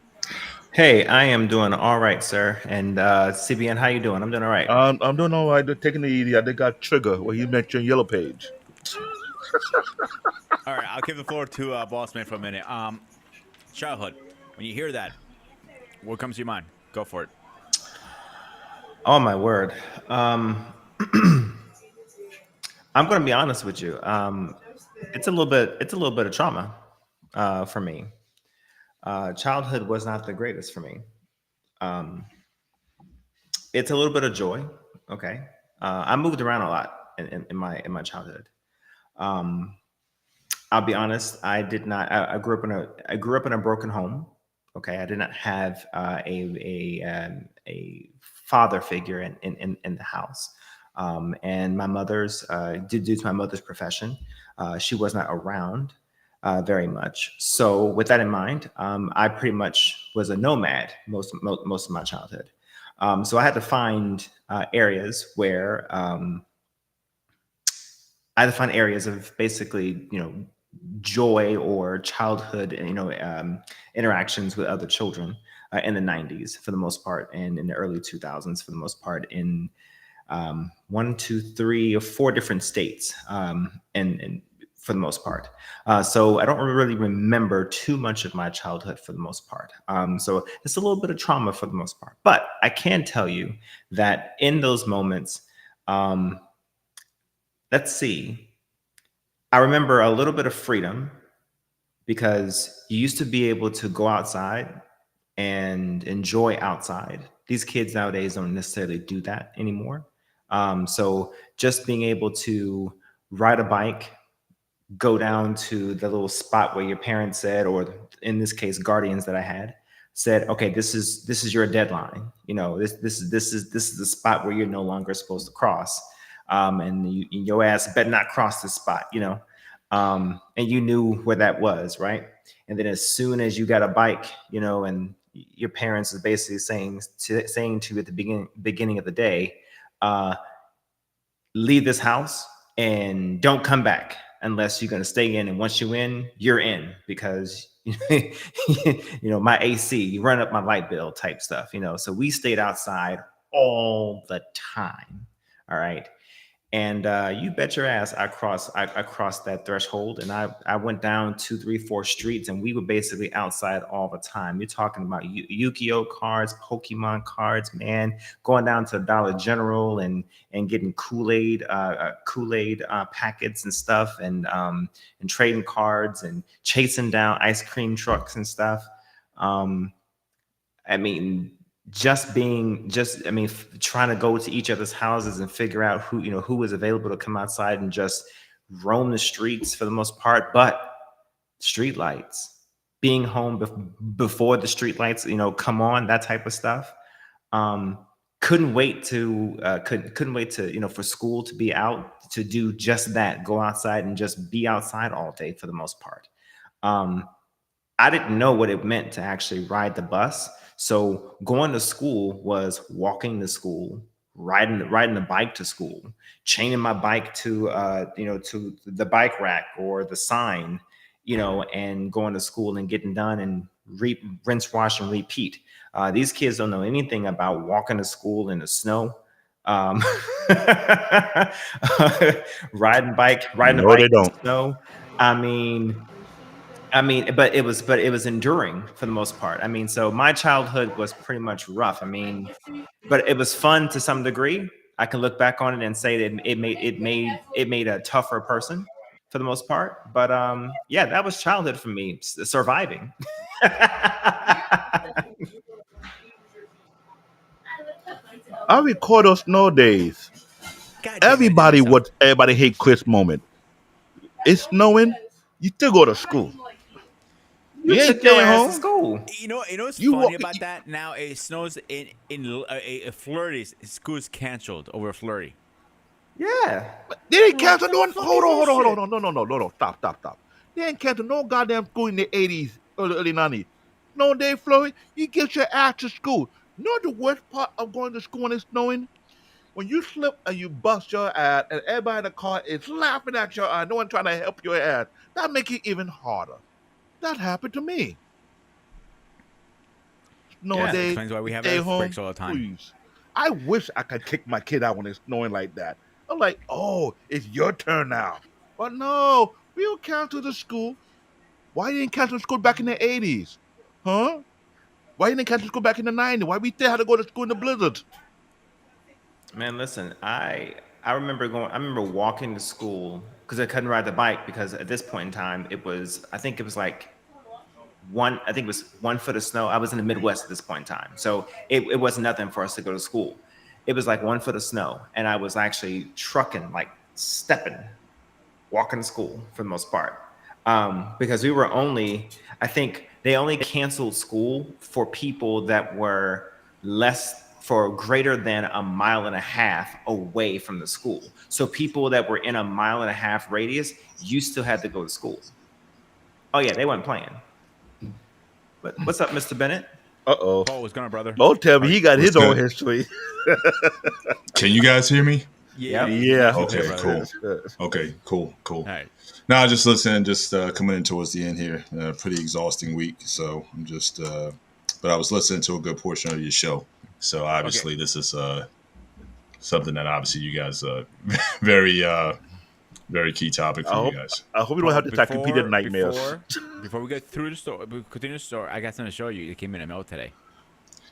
Hey, I am doing all right, sir. And CBN, how you doing? I'm doing all right. I'm doing all right. They're taking it easy. I did got trigger where he mentioned yellow page. All right. I'll give the floor to Boss Man for a minute. Childhood. When you hear that, what comes to your mind? Go for it. Oh my word. I'm going to be honest with you. It's a little bit of trauma for me. Childhood was not the greatest for me. It's a little bit of joy. Okay. I moved around a lot in my childhood. I'll be honest. I did not. I grew up in a broken home. Okay. I did not have a father figure in the house. And my mother's due to my mother's profession, she was not around very much. So with that in mind, I pretty much was a nomad most of my childhood. So I had to find areas where I had to find areas of basically, joy or childhood, interactions with other children in the 90s for the most part, and in the early 2000s for the most part, in 1, 2, 3, or 4 different states, and for the most part. So I don't really remember too much of my childhood for the most part. So it's a little bit of trauma for the most part. But I can tell you that in those moments, let's see, I remember a little bit of freedom because you used to be able to go outside and enjoy outside. These kids nowadays don't necessarily do that anymore. So just being able to ride a bike, go down to the little spot where your parents said, or in this case, guardians that I had said, okay, this is your deadline. This is the spot where you're no longer supposed to cross. And your ass better not cross this spot, and you knew where that was, right? And then as soon as you got a bike, and your parents is basically saying to you at the beginning of the day, leave this house and don't come back unless you're going to stay in. And once you're in, you're in, because my AC, you run up my light bill type stuff, so we stayed outside all the time. All right. And you bet your ass I crossed that threshold, and I went down 2, 3, 4 streets, and we were basically outside all the time. You're talking about Yu-Gi-Oh cards, Pokemon cards, man, going down to Dollar General and getting Kool-Aid packets and stuff, and trading cards and chasing down ice cream trucks and stuff. I mean, trying to go to each other's houses and figure out who was available to come outside and just roam the streets for the most part. But street lights, being home before the street lights, come on, that type of stuff. Couldn't wait to for school to be out, to do just that, go outside and just be outside all day for the most part. I didn't know what it meant to actually ride the bus. So going to school was walking to school, riding the bike to school, chaining my bike to to the bike rack or the sign, and going to school and getting done and rinse, wash, and repeat. These kids don't know anything about walking to school in the snow, Um, riding a No, bike they in the don't. snow. I mean, but it was enduring for the most part. I mean, so my childhood was pretty much rough. I mean, but it was fun to some degree. I can look back on it and say that it made a tougher person for the most part. But yeah, that was childhood for me, surviving. I recall those snow days. God damn it, I did myself. Everybody hate Chris moment. It's snowing, you still go to school. You You ain't took your staying ass to home. school. You know what's You funny walk. about that? Now it snows in flurries. School's canceled over a flurry. Yeah. They didn't What cancel the no. fuck Hold is on, this hold on, hold shit? on, no. Stop. They didn't cancel no goddamn school in the 80s, early 90s. No day, Flurry. You get your ass to school. You know the worst part of going to school when it's snowing? When you slip and you bust your ass, and everybody in the car is laughing at your ass, no one trying to help your ass. That make it even harder. That happened to me. Snow Yeah. day, Explains why we you have stay home. earthquakes all the time. Please. I wish I could kick my kid out when it's snowing like that. I'm like, oh, it's your turn now. But no, we'll cancel the school. Why you didn't cancel school back in the 80s? Huh? Why you didn't cancel school back in the 90s? Why we still had to go to school in the blizzard? Man, listen, I remember going. I remember walking to school because I couldn't ride the bike because at this point in time it was. I think it was like one. I think it was 1 foot of snow. I was in the Midwest at this point in time, so it was nothing for us to go to school. It was like 1 foot of snow, and I was actually trucking, like stepping, walking to school for the most part. Because we were only, I think they only canceled school for people that were for greater than a mile and a half away from the school. So people that were in a mile and a half radius, you still had to go to school. Oh yeah, they weren't playing. But what's up, Mr. Bennett? Uh-oh. Paul, what's going on, brother? Don't tell me he got What's his own good? history. Can you guys hear me? Yeah, Yep. you can nice and Okay, clear, brother. cool. Okay, cool. All right. Now, just listening, just coming in towards the end here. Pretty exhausting week, so I'm just. But I was listening to a good portion of your show, so obviously this is something that obviously you guys very very key topic for you guys. I hope you don't Paul, have this encyclopedia nightmares. before we get through the story, continue the story. I got something to show you. It came in a mail today.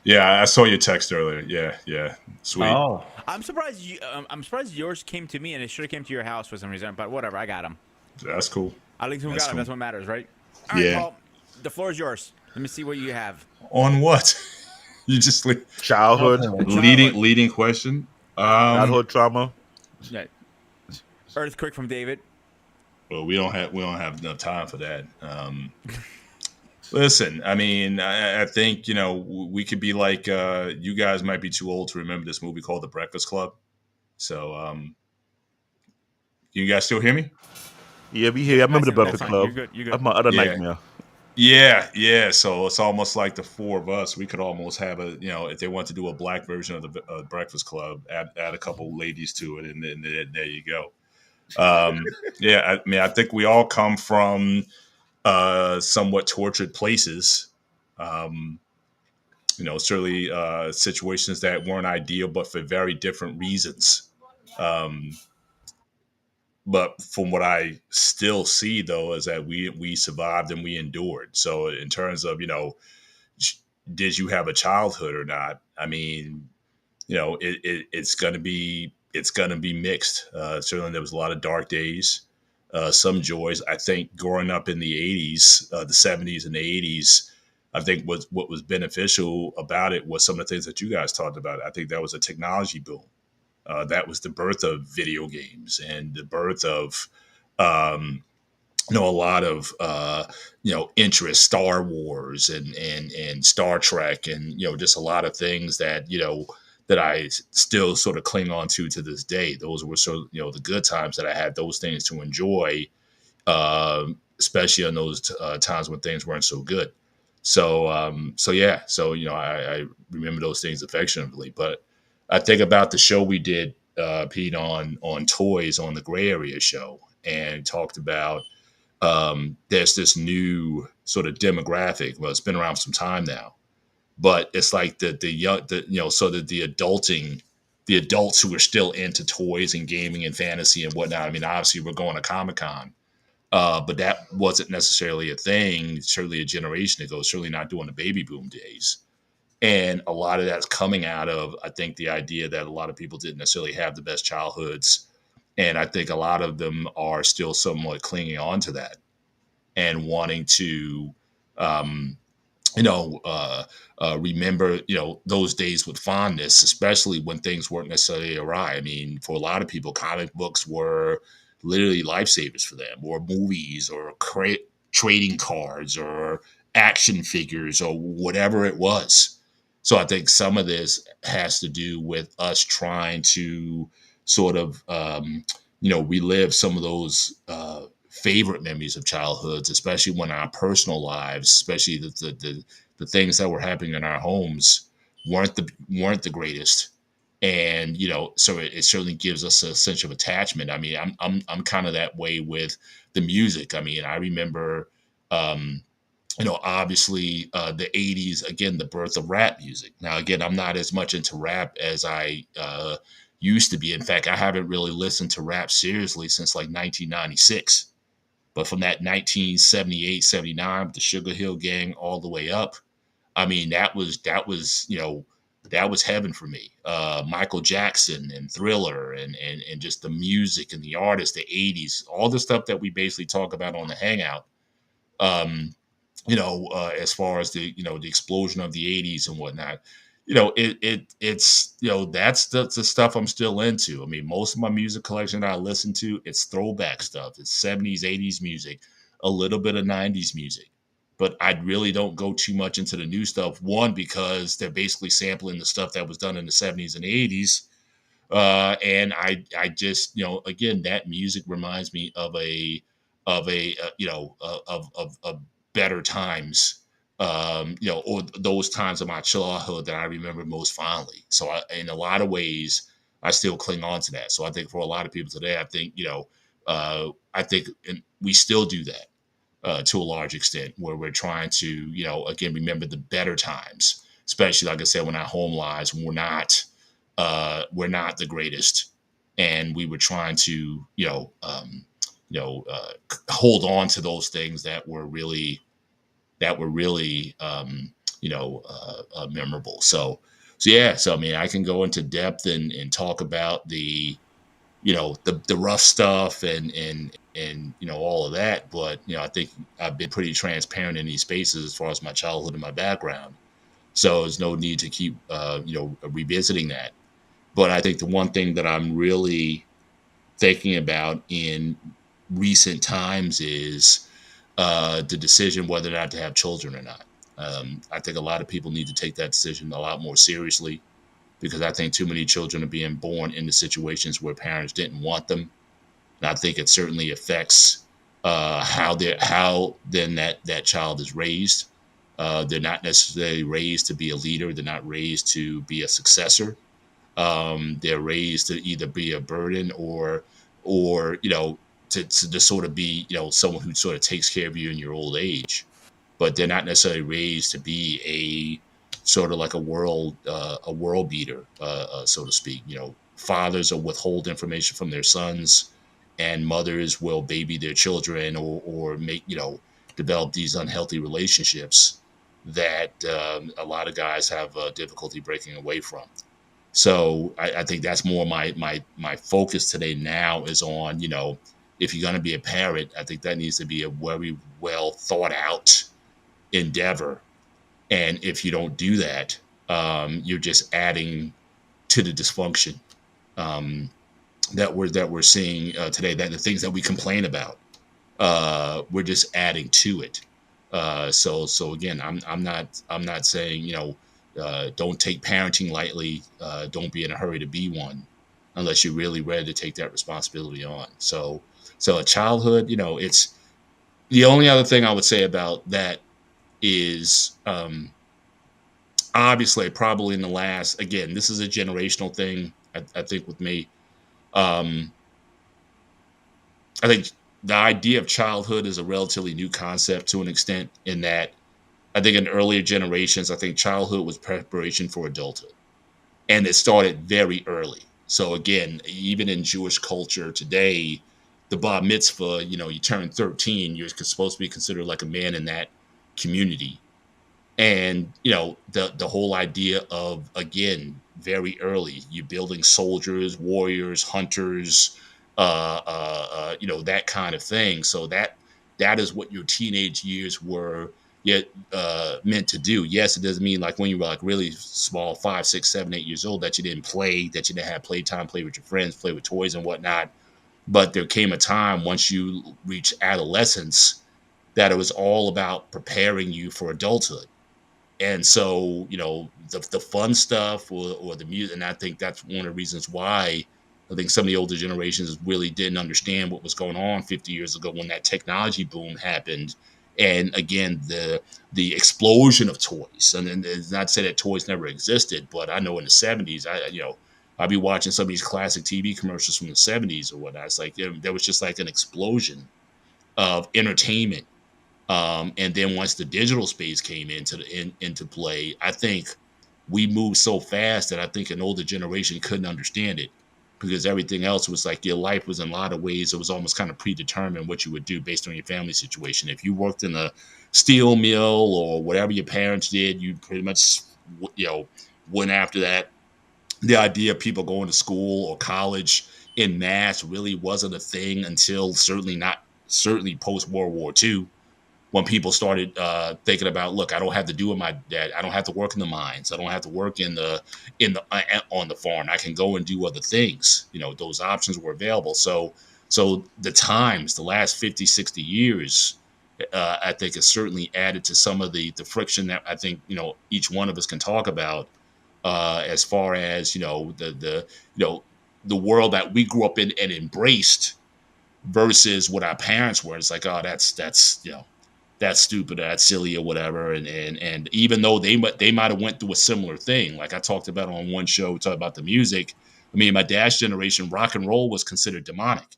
Yeah, I saw your text earlier. Yeah, sweet. Oh, I'm surprised you. I'm surprised yours came to me, and it should have came to your house for some reason. But whatever, I got them. That's cool. I linked who That's got them. cool. That's what matters, right? All right, Yeah. Paul. The floor is yours. Let me see what you have. On what? You just Childhood, leading question. childhood trauma. Yeah. Earthquake from David. Well, we don't have enough time for that. Listen, I mean, I think we could be like you guys might be too old to remember this movie called The Breakfast Club. So, you guys still hear me? Yeah, we here. I remember the That's Breakfast fine. Club. You're good. You're good. That's my other Yeah. nightmare. Yeah. So it's almost like the four of us. We could almost have if they want to do a black version of the Breakfast Club, add a couple ladies to it, and then there you go. Yeah, I mean, I think we all come from somewhat tortured places. Certainly situations that weren't ideal, but for very different reasons. But from what I still see, though, is that we survived and we endured. So in terms of did you have a childhood or not? I mean, it's gonna be mixed. Certainly, there was a lot of dark days, some joys. I think growing up in the '80s, the '70s, and the '80s, I think what was beneficial about it was some of the things that you guys talked about. I think that was a technology boom. That was the birth of video games and the birth of a lot of interest, Star Wars and Star Trek, and just a lot of things that that I still sort of cling on to this day. Those were the good times that I had those things to enjoy, especially on those times when things weren't so good. So yeah, I remember those things affectionately. But I think about the show we did, Pete, on toys on the Gray Area show, and talked about there's this new sort of demographic. Well, it's been around for some time now, but it's like the young, so that the adulting the adults who are still into toys and gaming and fantasy and whatnot. I mean, obviously we're going to Comic-Con, but that wasn't necessarily a thing, certainly a generation ago, certainly not during the baby boom days. And a lot of that's coming out of, I think, the idea that a lot of people didn't necessarily have the best childhoods. And I think a lot of them are still somewhat clinging on to that and wanting to, um, you know, remember, those days with fondness, especially when things weren't necessarily awry. I mean, for a lot of people, comic books were literally lifesavers for them, or movies, or trading cards, or action figures, or whatever it was. So I think some of this has to do with us trying to sort of, relive some of those favorite memories of childhoods, especially when our personal lives, especially the things that were happening in our homes weren't the greatest. And so it certainly gives us a sense of attachment. I mean, I'm kind of that way with the music. I mean, I remember, um, obviously, the 80s, again, the birth of rap music. Now, again, I'm not as much into rap as I used to be. In fact, I haven't really listened to rap seriously since like 1996. But from that 1978, 79, with the Sugar Hill Gang all the way up, I mean, that was heaven for me. Michael Jackson and Thriller, and just the music and the artists, the 80s, all the stuff that we basically talk about on the Hangout. Um, as far as the explosion of the 80s and whatnot. It's that's the stuff I'm still into. I mean, most of my music collection that I listen to, it's throwback stuff. It's 70s, 80s music, a little bit of 90s music. But I really don't go too much into the new stuff. One, because they're basically sampling the stuff that was done in the 70s and 80s. And I just, again, that music reminds me of better times, or those times of my childhood that I remember most fondly. So in a lot of ways, I still cling on to that. So I think for a lot of people today, I think, we still do that to a large extent, where we're trying to, again, remember the better times, especially, like I said, when our home lives we're not the greatest, and we were trying to, hold on to those things that were really memorable. So yeah. So I mean, I can go into depth and talk about the rough stuff and all of that. But I think I've been pretty transparent in these spaces as far as my childhood and my background. So there's no need to keep revisiting that. But I think the one thing that I'm really thinking about in recent times is the decision whether or not to have children or not. I think a lot of people need to take that decision a lot more seriously, because I think too many children are being born into situations where parents didn't want them. And I think it certainly affects how then that child is raised. They're not necessarily raised to be a leader. They're not raised to be a successor. They're raised to either be a burden or to sort of be someone who sort of takes care of you in your old age. But they're not necessarily raised to be a sort of like a world beater, so to speak. Fathers will withhold information from their sons, and mothers will baby their children, or make develop these unhealthy relationships that a lot of guys have difficulty breaking away from. So I think that's more my focus today now is on, if you're going to be a parent, I think that needs to be a very well thought out endeavor. And if you don't do that, you're just adding to the dysfunction um, that we're seeing today. That the things that we complain about, we're just adding to it. So again, I'm not saying don't take parenting lightly. Don't be in a hurry to be one, unless you're really ready to take that responsibility on. So a childhood, it's the only other thing I would say about that is obviously probably in the last, again, this is a generational thing. I think with me, um, I think the idea of childhood is a relatively new concept to an extent, in that I think in earlier generations, I think childhood was preparation for adulthood. and it started very early. So again, even in Jewish culture today, the bar mitzvah, you turn 13, you're supposed to be considered like a man in that community. And the whole idea of, again, very early, you building soldiers, warriors, hunters, that kind of thing. So that is what your teenage years were yet meant to do. Yes, it doesn't mean like when you were like really small, 5, 6, 7, 8 years old, that you didn't play, that you didn't have playtime, play with your friends, play with toys and whatnot. But there came a time once you reached adolescence that it was all about preparing you for adulthood. And so the fun stuff, or the music, and I think that's one of the reasons why I think some of the older generations really didn't understand what was going on 50 years ago when that technology boom happened. And again, the explosion of toys. And it's not to say that toys never existed, but I know in the 70s, I'd be watching some of these classic TV commercials from the 70s or whatnot. It's like there was just like an explosion of entertainment. And then once the digital space came into play, I think we moved so fast that I think an older generation couldn't understand it, because everything else was like your life was, in a lot of ways, it was almost kind of predetermined what you would do based on your family situation. If you worked in a steel mill or whatever your parents did, you pretty much went after that. The idea of people going to school or college in mass really wasn't a thing until certainly post World War II, when people started thinking about, look, I don't have to do what my dad. I don't have to work in the mines. I don't have to work on the farm. I can go and do other things. Those options were available. So the last 50, 60 years, I think has certainly added to some of the friction that I think each one of us can talk about, as far as the world that we grew up in and embraced versus what our parents were. It's like, oh, that's stupid, or that's silly, or whatever. And even though they might have went through a similar thing, like I talked about on one show, we talked about the music. I mean, my dad's generation, rock and roll was considered demonic,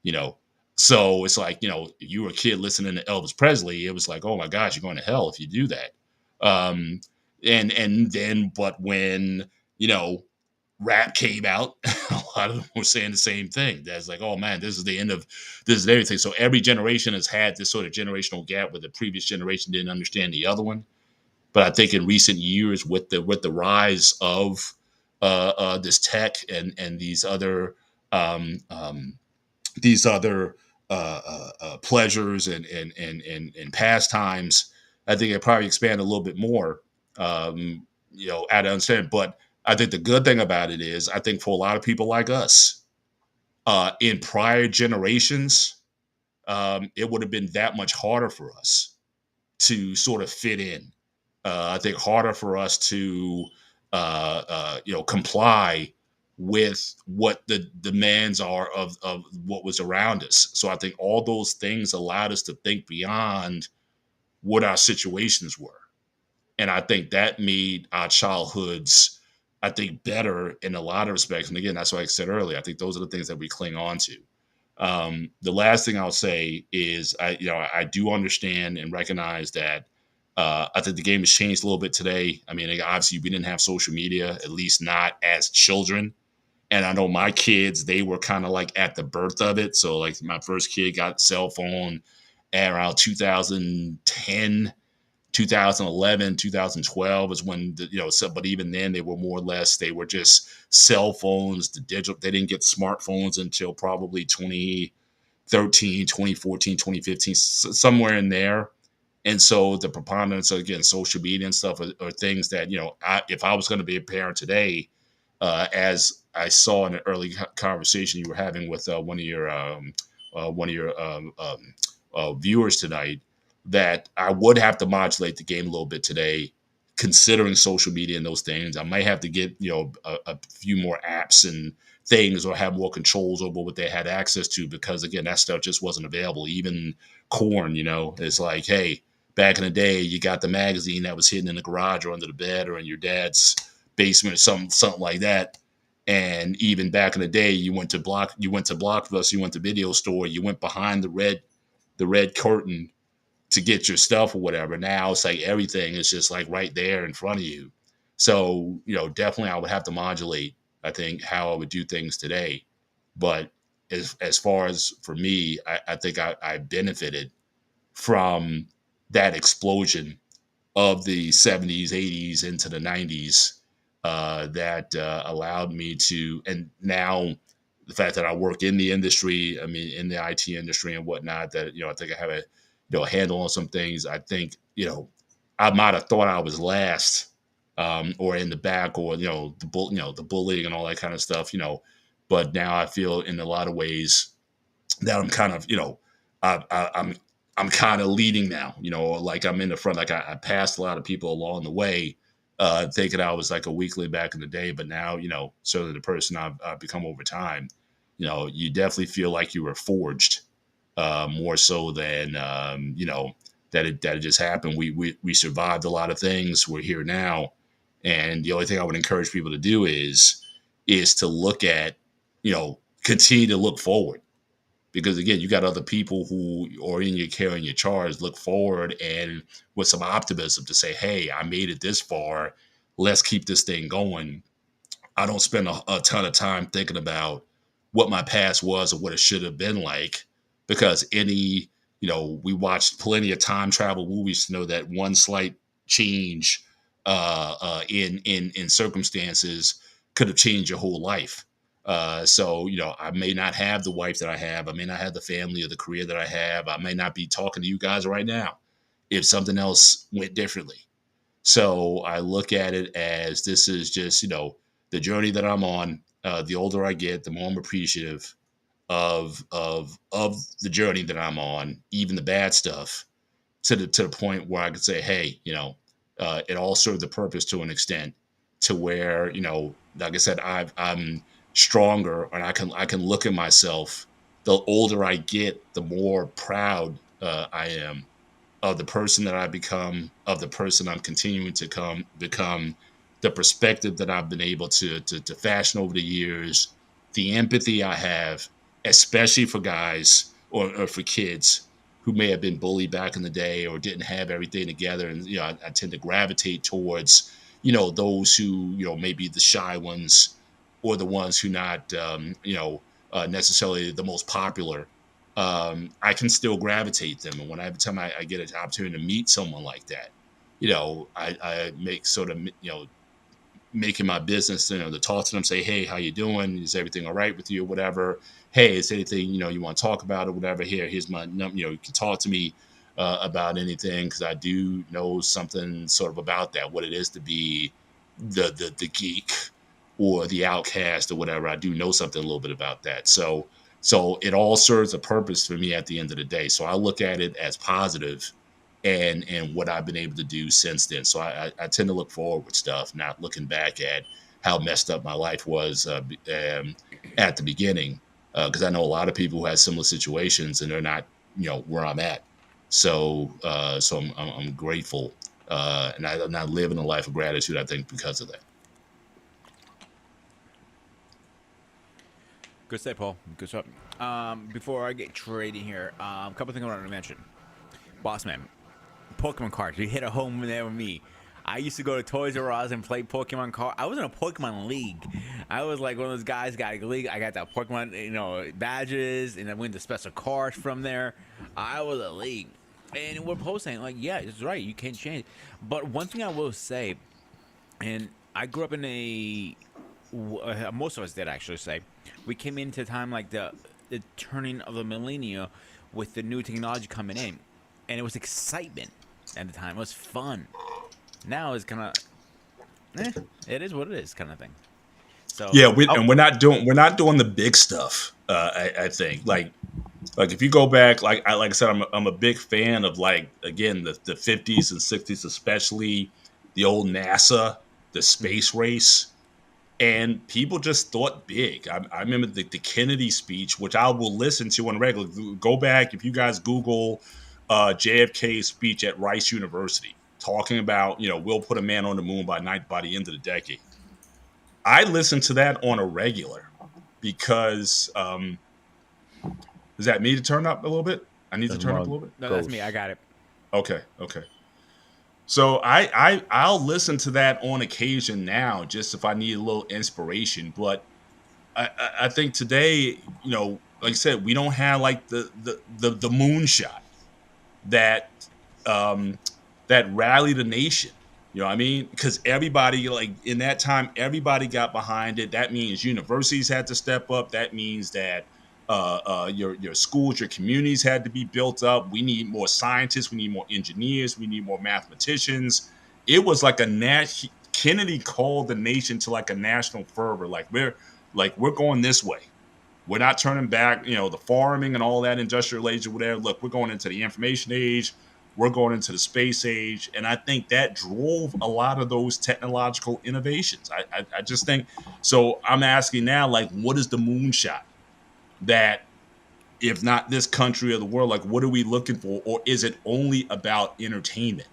you know. So it's like, if you were a kid listening to Elvis Presley, it was like, oh my gosh, you're going to hell if you do that. Um, and then, but when rap came out, a lot of them were saying the same thing. That's like, oh man, this is the end of this is everything. So every generation has had this sort of generational gap where the previous generation didn't understand the other one. But I think in recent years, with the rise of this tech and these other pleasures and pastimes, I think it probably expanded a little bit more. I don't understand, but I think the good thing about it is, I think for a lot of people like us, in prior generations, it would have been that much harder for us to sort of fit in. I think harder for us to, comply with what the demands are of what was around us. So I think all those things allowed us to think beyond what our situations were. And I think that made our childhoods, I think, better in a lot of respects. And again, that's why I said earlier, I think those are the things that we cling on to. The last thing I'll say is, I do understand and recognize that I think the game has changed a little bit today. I mean, obviously, we didn't have social media, at least not as children. And I know my kids, they were kind of like at the birth of it. So, like, my first kid got a cell phone at around 2010, 2011, 2012 is when but even then they were more or less, they were just cell phones. They didn't get smartphones until probably 2013, 2014, 2015, somewhere in there. And so the preponderance of, again, social media and stuff are things that, if I was going to be a parent today, as I saw in an early conversation you were having with one of your viewers tonight, that I would have to modulate the game a little bit today, considering social media and those things. I might have to get a few more apps and things, or have more controls over what they had access to, because again, that stuff just wasn't available. Even corn, it's like, hey, back in the day, you got the magazine that was hidden in the garage or under the bed or in your dad's basement or something like that. And even back in the day, you went to Blockbuster, you went to video store, you went behind the red curtain to get your stuff or whatever. Now it's like everything is just like right there in front of you. So, definitely I would have to modulate, I think, how I would do things today. But as far as for me, I think I benefited from that explosion of the 70s, 80s into the 90s, that allowed me to, and now the fact that I work in the industry, I mean, in the IT industry and whatnot, that, I think I have a handle on some things. I think, I might have thought I was last, or in the back, or, the bullying and all that kind of stuff, but now I feel in a lot of ways that I'm kind of, I'm kind of leading now, like I'm in the front, like I passed a lot of people along the way, thinking I was like a weakling back in the day, but now, certainly the person I've become over time, you definitely feel like you were forged, more so than, that it just happened. We survived a lot of things. We're here now. And the only thing I would encourage people to do is to look at, continue to look forward, because again, you got other people who are in your care and your charge, look forward and with some optimism to say, hey, I made it this far, let's keep this thing going. I don't spend a ton of time thinking about what my past was or what it should have been like, because we watched plenty of time travel movies to know that one slight change, in circumstances could have changed your whole life. So, I may not have the wife that I have. I may not have the family or the career that I have. I may not be talking to you guys right now if something else went differently. So I look at it as this is just, the journey that I'm on. The older I get, the more I'm appreciative of the journey that I'm on, even the bad stuff, to the point where I could say, hey, it all served the purpose to an extent, to where, like I said, I'm stronger, and I can look at myself. The older I get, the more proud, I am of the person that I become, of the person I'm continuing to become, the perspective that I've been able to fashion over the years, the empathy I have, especially for guys, or for kids who may have been bullied back in the day or didn't have everything together. And, I tend to gravitate towards, those who, maybe the shy ones, or the ones who not, necessarily the most popular. I can still gravitate them. And every time I get an opportunity to meet someone like that, I make sort of, making my business, to talk to them, say, hey, how you doing? Is everything all right with you, or whatever? Hey, is anything, you want to talk about, or whatever? Here's my number. You can talk to me, about anything, because I do know something sort of about that, what it is to be the geek or the outcast or whatever. I do know something a little bit about that. So it all serves a purpose for me at the end of the day. So I look at it as positive, and what I've been able to do since then. So I tend to look forward with stuff, not looking back at how messed up my life was, at the beginning, because I know a lot of people who have similar situations and they're not, where I'm at. So I'm grateful, and I'm not living a life of gratitude, I think, because of that. Good stuff, Paul. Good stuff. Before I get trading here, a couple things I wanted to mention. Boss man, Pokemon cards. You hit a home there with me. I used to go to Toys R Us and play Pokemon cards. I was in a Pokemon league. I was like one of those guys got a league. I got that Pokemon, badges, and I win the special cards from there. I was a league. And we're posting like, yeah, it's right. You can't change. But one thing I will say, and I grew up in most of us did actually say, we came into a time like the turning of the millennia with the new technology coming in, and it was excitement at the time. It was fun. Now it's kind of, it is what it is, kind of thing. So Yeah, and we're not doing the big stuff. I think, like if you go back, like I said, I'm a big fan of, like, again, the 50s and 60s, especially the old NASA, the space race, and people just thought big. I remember the Kennedy speech, which I will listen to on regular. Go back if you guys Google, JFK's speech at Rice University, talking about, we'll put a man on the moon by the end of the decade. I listen to that on a regular, because, is that me, to turn up a little bit? I need to That's turn up my a little bit. no, that's me. I ghost. got it. Okay. So I'll listen to that on occasion now, just if I need a little inspiration. But I think today, like I said, we don't have like the moonshot that um that rallied the nation. You know what I mean? Because everybody, like in that time, everybody got behind it. That means universities had to step up. That means that your schools, your communities had to be built up. We need more scientists. We need more engineers. We need more mathematicians. It was like Kennedy called the nation to like a national fervor. Like we're going this way. We're not turning back, the farming and all that industrial age or whatever. Look, we're going into the information age. We're going into the space age. And I think that drove a lot of those technological innovations. I just think so. I'm asking now, like, what is the moonshot that, if not this country or the world, like, what are we looking for? Or is it only about entertainment?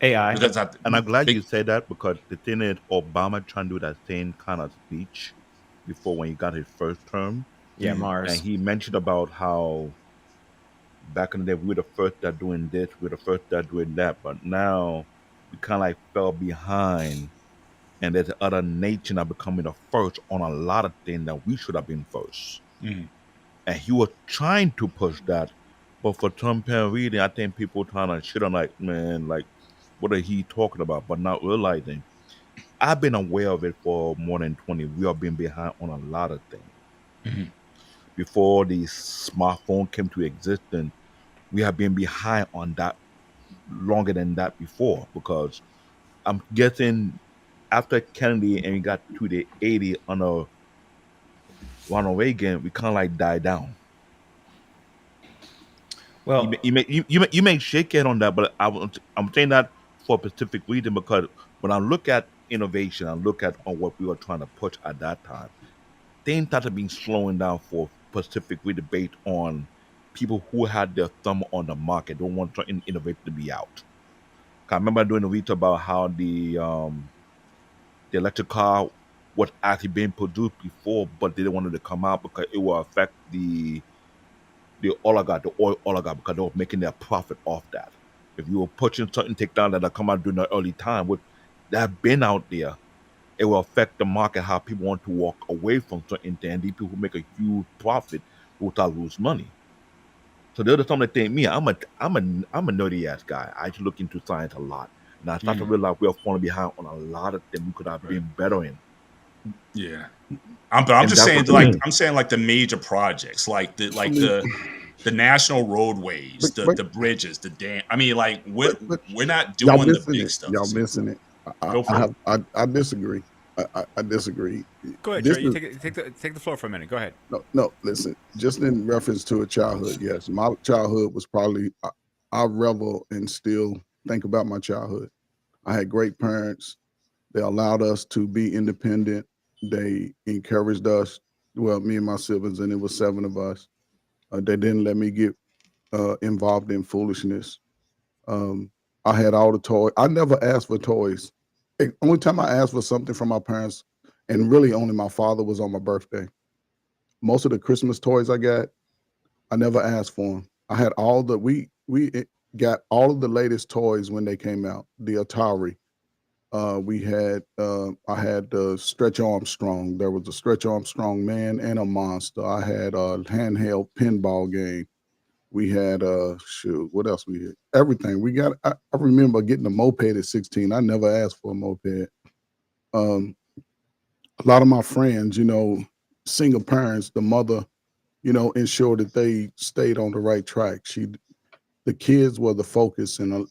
AI. And, Because I and I'm glad you think, said that because the thing is, Obama trying to do that same kind of speech before when he got his first term, Yeah, mm, and Mars. he mentioned about how back in the day we were the first that doing this, we were the first that doing that, but now we kind of like fell behind, and there's other nation that becoming the first on a lot of things that we should have been first. mm, And he was trying to push that, but for some apparent reason, I think people trying to shit on like, man, like, what are he talking about? But not realizing I've been aware of it for more than 20. We have been behind on a lot of things. mm, Before the smartphone came to existence, we have been behind on that longer than that before because I'm guessing after Kennedy and we got to the 80 under Ronald Reagan, we kind of like died down. Well, You may shake your head on that, but I'm saying that for a specific reason because when I look at innovation, I look at on what we were trying to push at that time. Things that have been slowing down for specifically debate on people who had their thumb on the market, don't want to innovate to be out. 'Cause I remember doing a read about how the electric car was actually being produced before, but they didn't want it to come out because it will affect the oligarch, the oil oligarch, because they were making their profit off that. If you were pushing certain technology that come out during the early time, would that have been out there, it will affect the market how people want to walk away from certain things. These people who make a huge profit will start lose money. So the other time they think me, I'm a nerdy ass guy. I just look into science a lot. And I start to mm, realize we are falling behind on a lot of things we could have right. been better in. Yeah. I'm And just that saying, was like, I'm saying like the major projects, like the I like mean, the national roadways, but the but the bridges, the dam. I mean, like, but we're not y'all doing the missing big it. stuff. Y'all See, missing it. go I for it. have I disagree. I disagree. Go ahead, This Trey. You is take the floor for a minute. Go ahead. no. Listen, just in reference to a childhood. Yes, my childhood was probably. I revel and still think about my childhood. I had great parents. They allowed us to be independent. They encouraged us. Well, me and my siblings, and it was seven of us. They didn't let me get involved in foolishness. Um, I had all the toys. I never asked for toys. Only time I asked for something from my parents, and really only my father, was on my birthday. Most of the Christmas toys I got, I never asked for them. I had all the got all of the latest toys when they came out. The Atari. We had I had the Stretch Armstrong. There was a Stretch Armstrong man and a monster. I had a handheld pinball game. We had shoot, what else we had? Everything. I remember getting a moped at 16. I never asked for a moped. Um, a lot of my friends, single parents, the mother, ensured that they stayed on the right track. The kids were the focus, and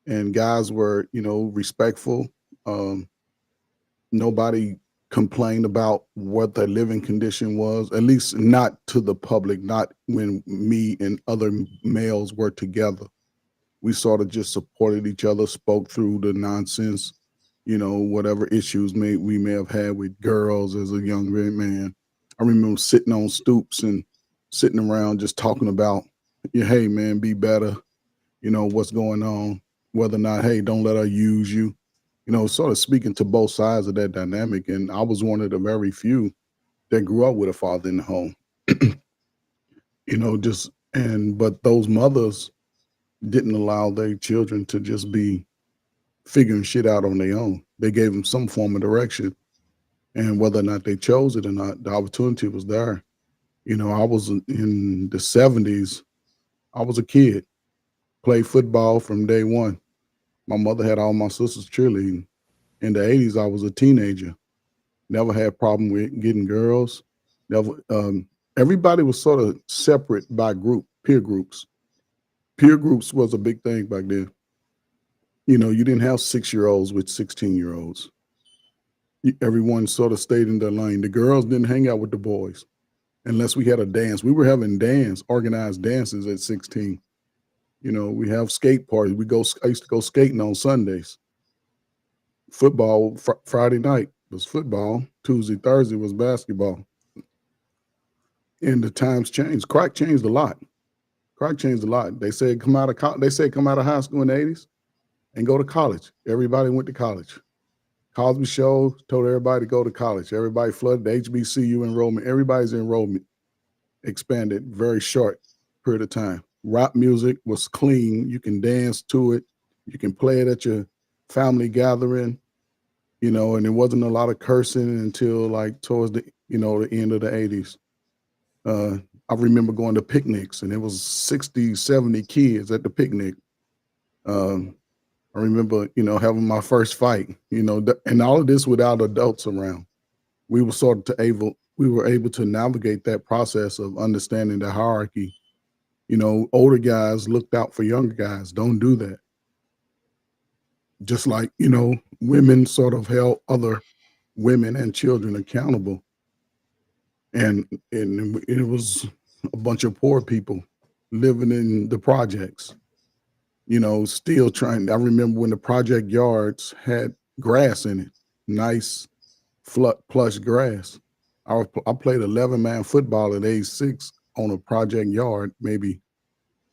and guys were, respectful. Um, Nobody complained about what their living condition was, at least not to the public, not when me and other males were together. We sort of just supported each other, spoke through the nonsense, whatever issues we may have had with girls as a young man. I remember sitting on stoops and sitting around just talking about, yeah, hey man, be better, what's going on, whether or not, hey, don't let her use you, sort of speaking to both sides of that dynamic. And I was one of the very few that grew up with a father in the home, just, but those mothers, didn't allow their children to just be figuring shit out on their own. They gave them some form of direction, and whether or not they chose it or not, the opportunity was there. I was in the '70s. I was a kid, played football from day one. My mother had all my sisters cheerleading. In the '80s, I was a teenager. Never had problem with getting girls. Never. Everybody was sort of separate by peer groups. Peer groups was a big thing back then. You didn't have 6-year-olds with 16-year-olds. Everyone sort of stayed in their lane. The girls didn't hang out with the boys unless we had a dance. We were having organized dances at 16. We have skate parties. I used to go skating on Sundays. Football, Friday night was football. Tuesday, Thursday was basketball. And the times changed. Crack changed a lot. Crack changed a lot. They said come out of high school in the '80s and go to college. Everybody went to college. Cosby Show told everybody to go to college. Everybody flooded the HBCU enrollment. Everybody's enrollment expanded very short period of time. Rap music was clean. You can dance to it. You can play it at your family gathering, and there wasn't a lot of cursing until like towards the end of the '80s. I remember going to picnics and it was 60, 70 kids at the picnic. Um, I remember, having my first fight, and all of this without adults around. We were able to navigate that process of understanding the hierarchy. Older guys looked out for younger guys. Don't do that. Just like, women sort of held other women and children accountable. And it was a bunch of poor people living in the projects, still trying. I remember when the project yards had grass in it, nice, plush grass. I played 11-man football at age 6 on a project yard, maybe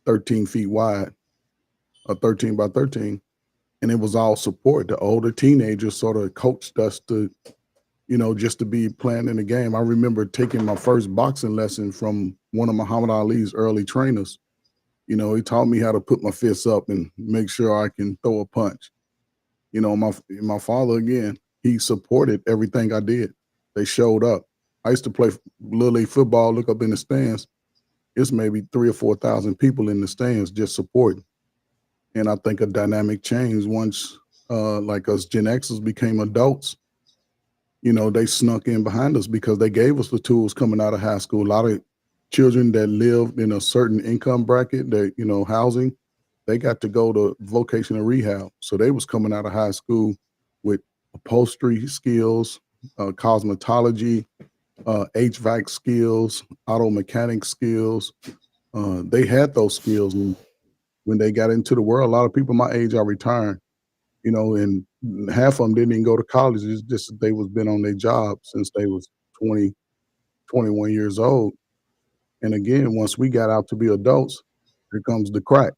13 feet wide, or 13 by 13. And it was all support. The older teenagers sort of coached us to, just to be playing in the game. I remember taking my first boxing lesson from one of Muhammad Ali's early trainers. He taught me how to put my fists up and make sure I can throw a punch. My father, again, he supported everything I did. They showed up. I used to play little league football, look up in the stands. It's maybe 3 or 4,000 people in the stands just supporting. And I think a dynamic change once, like us Gen Xers became adults. They snuck in behind us because they gave us the tools coming out of high school. A lot of children that lived in a certain income bracket, that housing, they got to go to vocational rehab. So they was coming out of high school with upholstery skills, cosmetology, HVAC skills, auto mechanic skills. They had those skills, and when they got into the world, a lot of people my age are retiring. And half of them didn't even go to college. It's just that they was been on their job since they was 20, 21 years old. And again, once we got out to be adults, here comes the crack.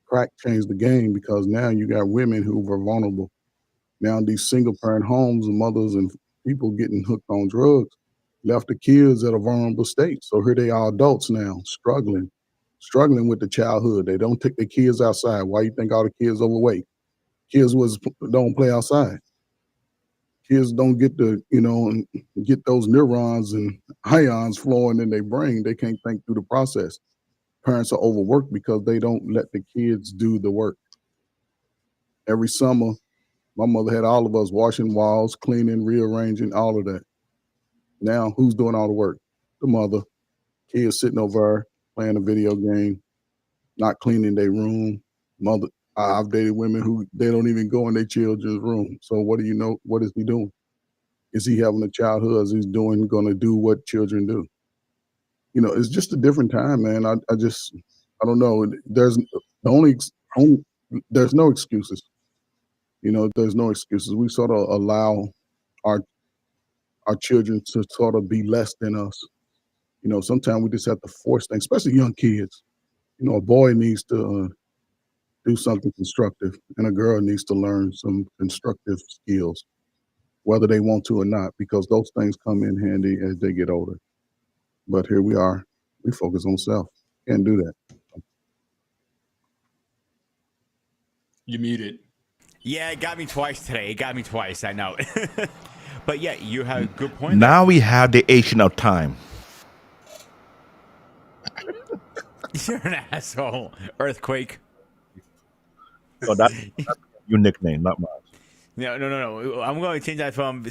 Crack changed the game because now you got women who were vulnerable. Now these single parent homes and mothers and people getting hooked on drugs left the kids at a vulnerable state. So here they are adults now, struggling with the childhood. They don't take their kids outside. Why you think all the kids overweight? Kids don't play outside. Kids don't get those neurons and ions flowing in their brain. They can't think through the process. Parents are overworked because they don't let the kids do the work. Every summer, my mother had all of us washing walls, cleaning, rearranging, all of that. Now, who's doing all the work? The mother. Kids sitting over there playing a video game, not cleaning their room. Mother, I've dated women who they don't even go in their children's room. So what do you know? What is he doing? Is he having a childhood? Is he going to do what children do? It's just a different time, man. I don't know. There's no excuses. There's no excuses. We sort of allow our children to sort of be less than us. Sometimes we just have to force things, especially young kids. A boy needs to do something constructive, and a girl needs to learn some constructive skills, whether they want to or not, because those things come in handy as they get older. But here we are. We focus on self. Can't do that. You muted. Yeah, it got me twice today. It got me twice. I know. But yeah, you have a good point there. Now we have the Asian of time. You're an asshole. Earthquake. So that's your nickname, not mine. No. I'm going to change that from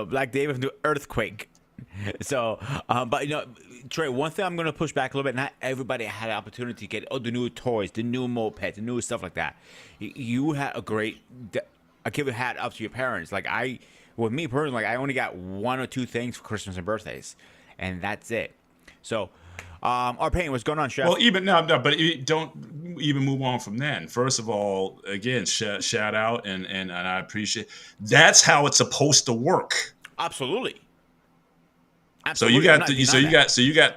Black David to Earthquake. So, but Trey, one thing I'm going to push back a little bit. Not everybody had an opportunity to get the new toys, the new mopeds, the new stuff like that. You had a great. I give a hat up to your parents. With me personally, I only got 1 or 2 things for Christmas and birthdays, and that's it. So, our pain, what's going on, Chef? Well, even no, but don't even move on from then. First of all, again, shout out and I appreciate. That's how it's supposed to work. Absolutely. So you got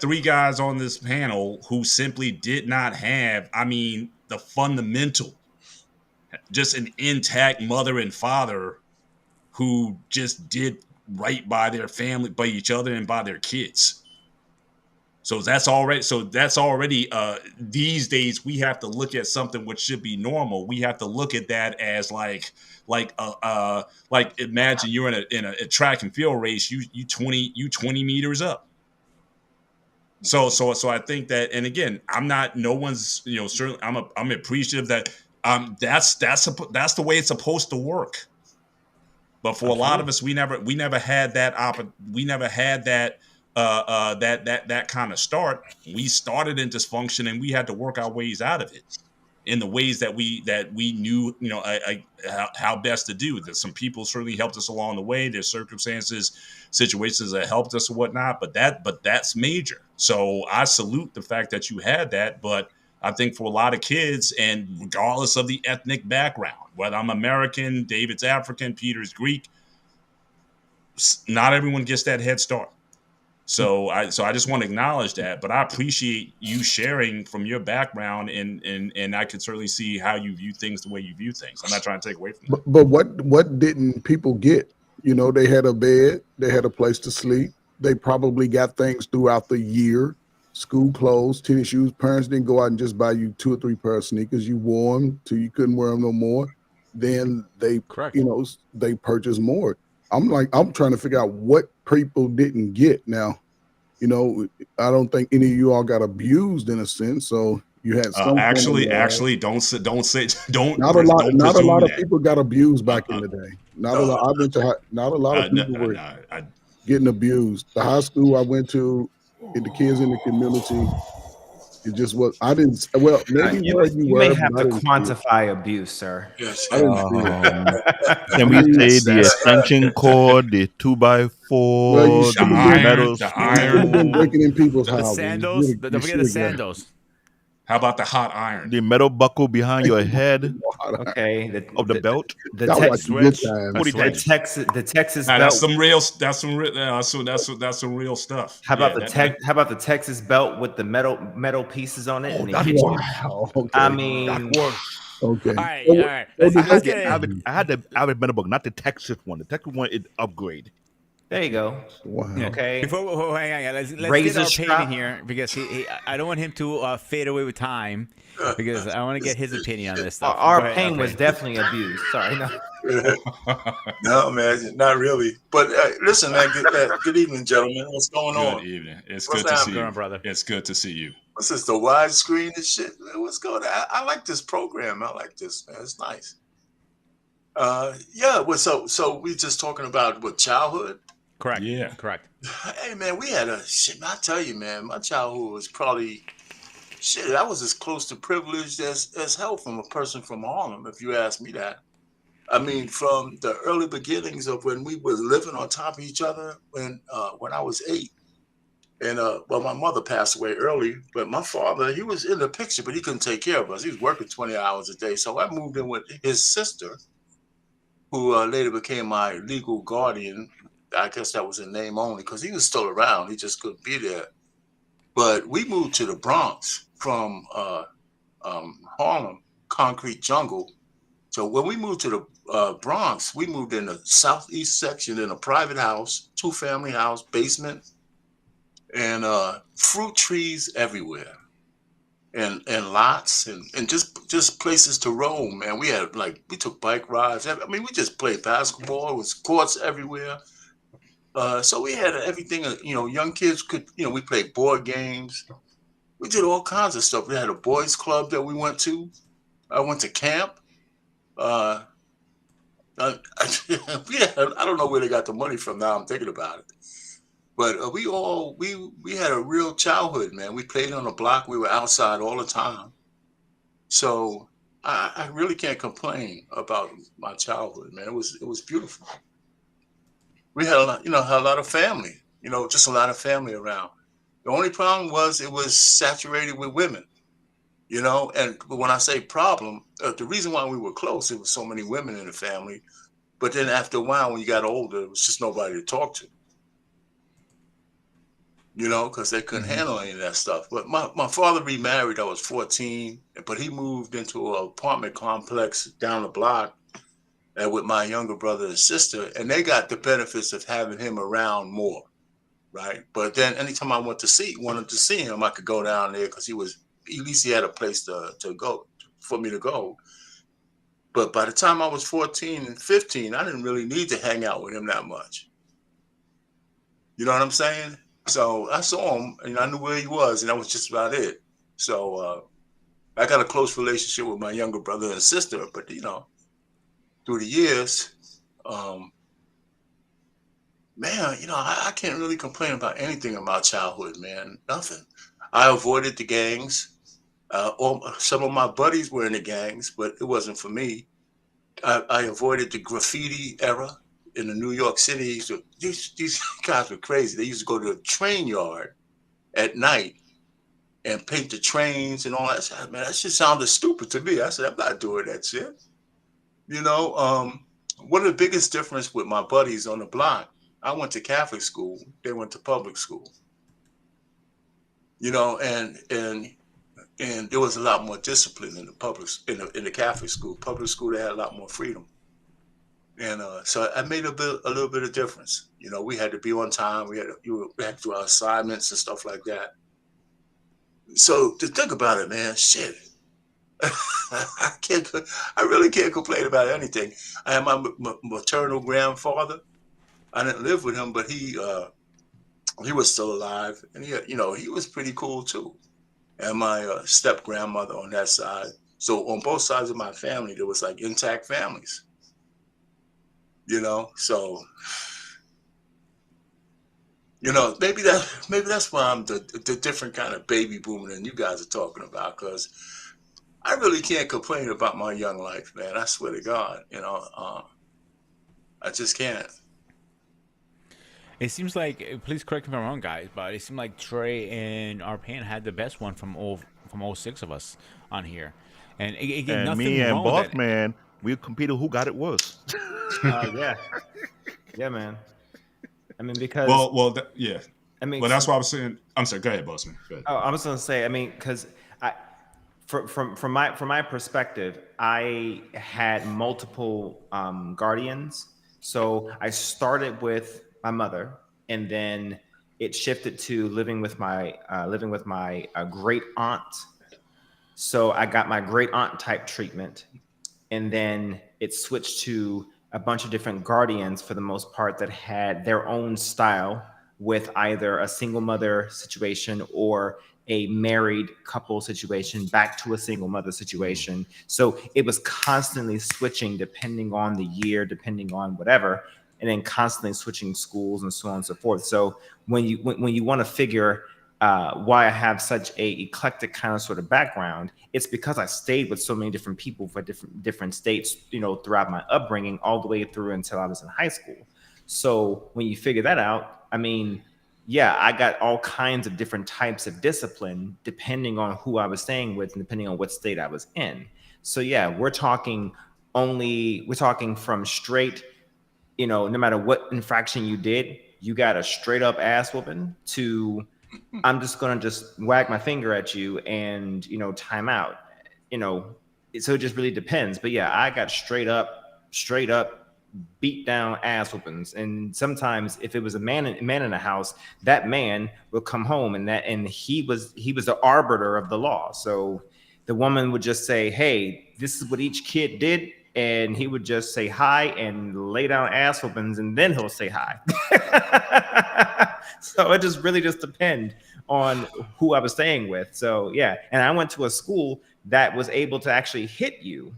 3 guys on this panel who simply did not have, the fundamental, just an intact mother and father who just did right by their family, by each other, and by their kids. So that's already these days we have to look at something which should be normal. We have to look at that as like imagine you're in a track and field race. You 20 meters up. So I think that, and again, I'm not. No one's certainly. I'm appreciative that that's the way it's supposed to work. But for a lot of us, we never had that we never had that that kind of start. We started in dysfunction, and we had to work our ways out of it in the ways that we knew, how best to do. That some people certainly helped us along the way. There's circumstances, situations that helped us or whatnot, but that's major. So I salute the fact that you had that, but I think for a lot of kids, and regardless of the ethnic background, whether I'm American, David's African, Peter's Greek, not everyone gets that head start. So I just want to acknowledge that, but I appreciate you sharing from your background, and I can certainly see how you view things the way you view things. I'm not trying to take away from that. But what didn't people get? They had a bed, they had a place to sleep. They probably got things throughout the year. School clothes, tennis shoes. Parents didn't go out and just buy you 2 or 3 pair of sneakers. You wore them till you couldn't wear them no more. Then they, Correct. They purchased more. I'm trying to figure out what people didn't get. Now, I don't think any of you all got abused in a sense. So you had some. Actually, don't say. Not a lot of people got abused back in the day. Not a lot. Not a lot of people were getting abused. The high school I went to, and the kids in the community, it just was. I didn't. Well, maybe where you were. May have to quantify abuse, sir. Yes. I didn't see it. Can we say the extension cord, the 2x4, Well, you should the have metal been spoon, breaking in people's The houses. sandals. Don't forget the sandals. How about the hot iron? the metal buckle behind your head Okay. of the belt? The That was a good switch. time. What do you think? the Texas Now, belt. that's some real stuff. How about Yeah, how about the Texas belt with the metal pieces on it? Oh, and that's it hit you? Wow. Okay. I mean, Okay. All right. Let's get it. I had the average metal buckle, not the Texas one. The Texas one is upgrade. there you go. Wow. Okay. Before, hang on. Let's Razor get our strap. opinion here because I don't want him to fade away with time because I want to get his opinion on this stuff. Go Our ahead, pain was Arpane. definitely abused. Sorry, no. No, man, not really. But listen, man. Good evening, gentlemen. What's going on? Good evening. It's What's good to see happening? you, Go on, brother. It's good to see you. What's this? The widescreen and shit. What's going on? I like this program. I like this, man. It's nice. Yeah. Well, so we just talking about what childhood. Correct. Yeah. Correct. Hey, man, we had a shit. I tell you, man, my childhood was probably shit. I was as close to privileged as hell from a person from Harlem, if you ask me that. I mean, from the early beginnings of when we were living on top of each other when I was 8. And well, my mother passed away early, but my father, he was in the picture, but he couldn't take care of us. He was working 20 hours a day. So I moved in with his sister, who later became my legal guardian. I guess that was a name only because he was still around. He just couldn't be there. But we moved to the Bronx from Harlem, concrete jungle. So when we moved to the Bronx, we moved in the southeast section in a private house, 2-family house, basement, and fruit trees everywhere. and lots and just places to roam, man. We took bike rides. I mean, we just played basketball. It was courts everywhere. So we had everything. Young kids could. We played board games. We did all kinds of stuff. We had a boys' club that we went to. I went to camp. Uh, I, I don't know where they got the money from. Now I'm thinking about it. But we had a real childhood, man. We played on the block. We were outside all the time. So I really can't complain about my childhood, man. It was beautiful. We had a lot, had a lot of family, just a lot of family around. The only problem was it was saturated with women, and when I say problem, the reason why we were close, it was so many women in the family. But then after a while, when you got older, it was just nobody to talk to, because they couldn't handle any of that stuff. But my father remarried, I was 14, but he moved into an apartment complex down the block and with my younger brother and sister, and they got the benefits of having him around more, right? But then anytime I wanted to see him, I could go down there because at least he had a place to go for me to go. But by the time I was 14 and 15, I didn't really need to hang out with him that much. You know what I'm saying? So I saw him and I knew where he was, and that was just about it. So I got a close relationship with my younger brother and sister, but through the years, man, I can't really complain about anything in my childhood, man. Nothing. I avoided the gangs. Some of my buddies were in the gangs, but it wasn't for me. I avoided the graffiti era in the New York City. So these guys were crazy. They used to go to the train yard at night and paint the trains and all that. Man, that shit sounded stupid to me. I said, I'm not doing that shit. One of the biggest difference with my buddies on the block, I went to Catholic school. They went to public school. And there was a lot more discipline in the Catholic school. Public school, they had a lot more freedom. And so I made a little bit of difference. We had to be on time. We had to do our assignments and stuff like that. So to think about it, man, shit. I really can't complain about anything. I had my maternal grandfather. I didn't live with him, but he was still alive, and he was pretty cool too. And my step grandmother on that side. So on both sides of my family, there was like intact families. So maybe that's why I'm the different kind of baby boomer than you guys are talking about, because I really can't complain about my young life, man. I swear to God, I just can't. It seems like, please correct me if I'm wrong, guys, but it seemed like Trey and Arpan had the best one from all six of us on here, and again, And nothing me and wrong with Boss that. Man, we competed who got it worse. Yeah, yeah, man. I mean, because yeah. I mean, Well, that's why I was saying. I'm sorry. Go ahead, Bossman. Go ahead. oh, I was gonna say, I mean, because from my perspective, I had multiple guardians. So I started with my mother, and then it shifted to living with my great aunt. So I got my great aunt type treatment, and then it switched to a bunch of different guardians for the most part that had their own style, with either a single mother situation or a married couple situation back to a single mother situation. So it was constantly switching depending on the year, depending on whatever, and then constantly switching schools and so on and so forth. So when you want to figure why I have such a eclectic kind of sort of background, it's because I stayed with so many different people for different states, throughout my upbringing, all the way through until I was in high school. So when you figure that out, I mean, yeah, I got all kinds of different types of discipline depending on who I was staying with and depending on what state I was in. So yeah, we're talking from straight, no matter what infraction you did, you got a straight up ass whooping, to I'm just gonna just wag my finger at you and time out. So it just really depends. But yeah, I got straight up beat down ass whoopings. And sometimes if it was a man in the house, that man would come home and he was the arbiter of the law. So the woman would just say, hey, this is what each kid did, and he would just say hi and lay down ass whoopings, and then he'll say hi. So it just really just depend on who I was staying with. So yeah, and I went to a school that was able to actually hit you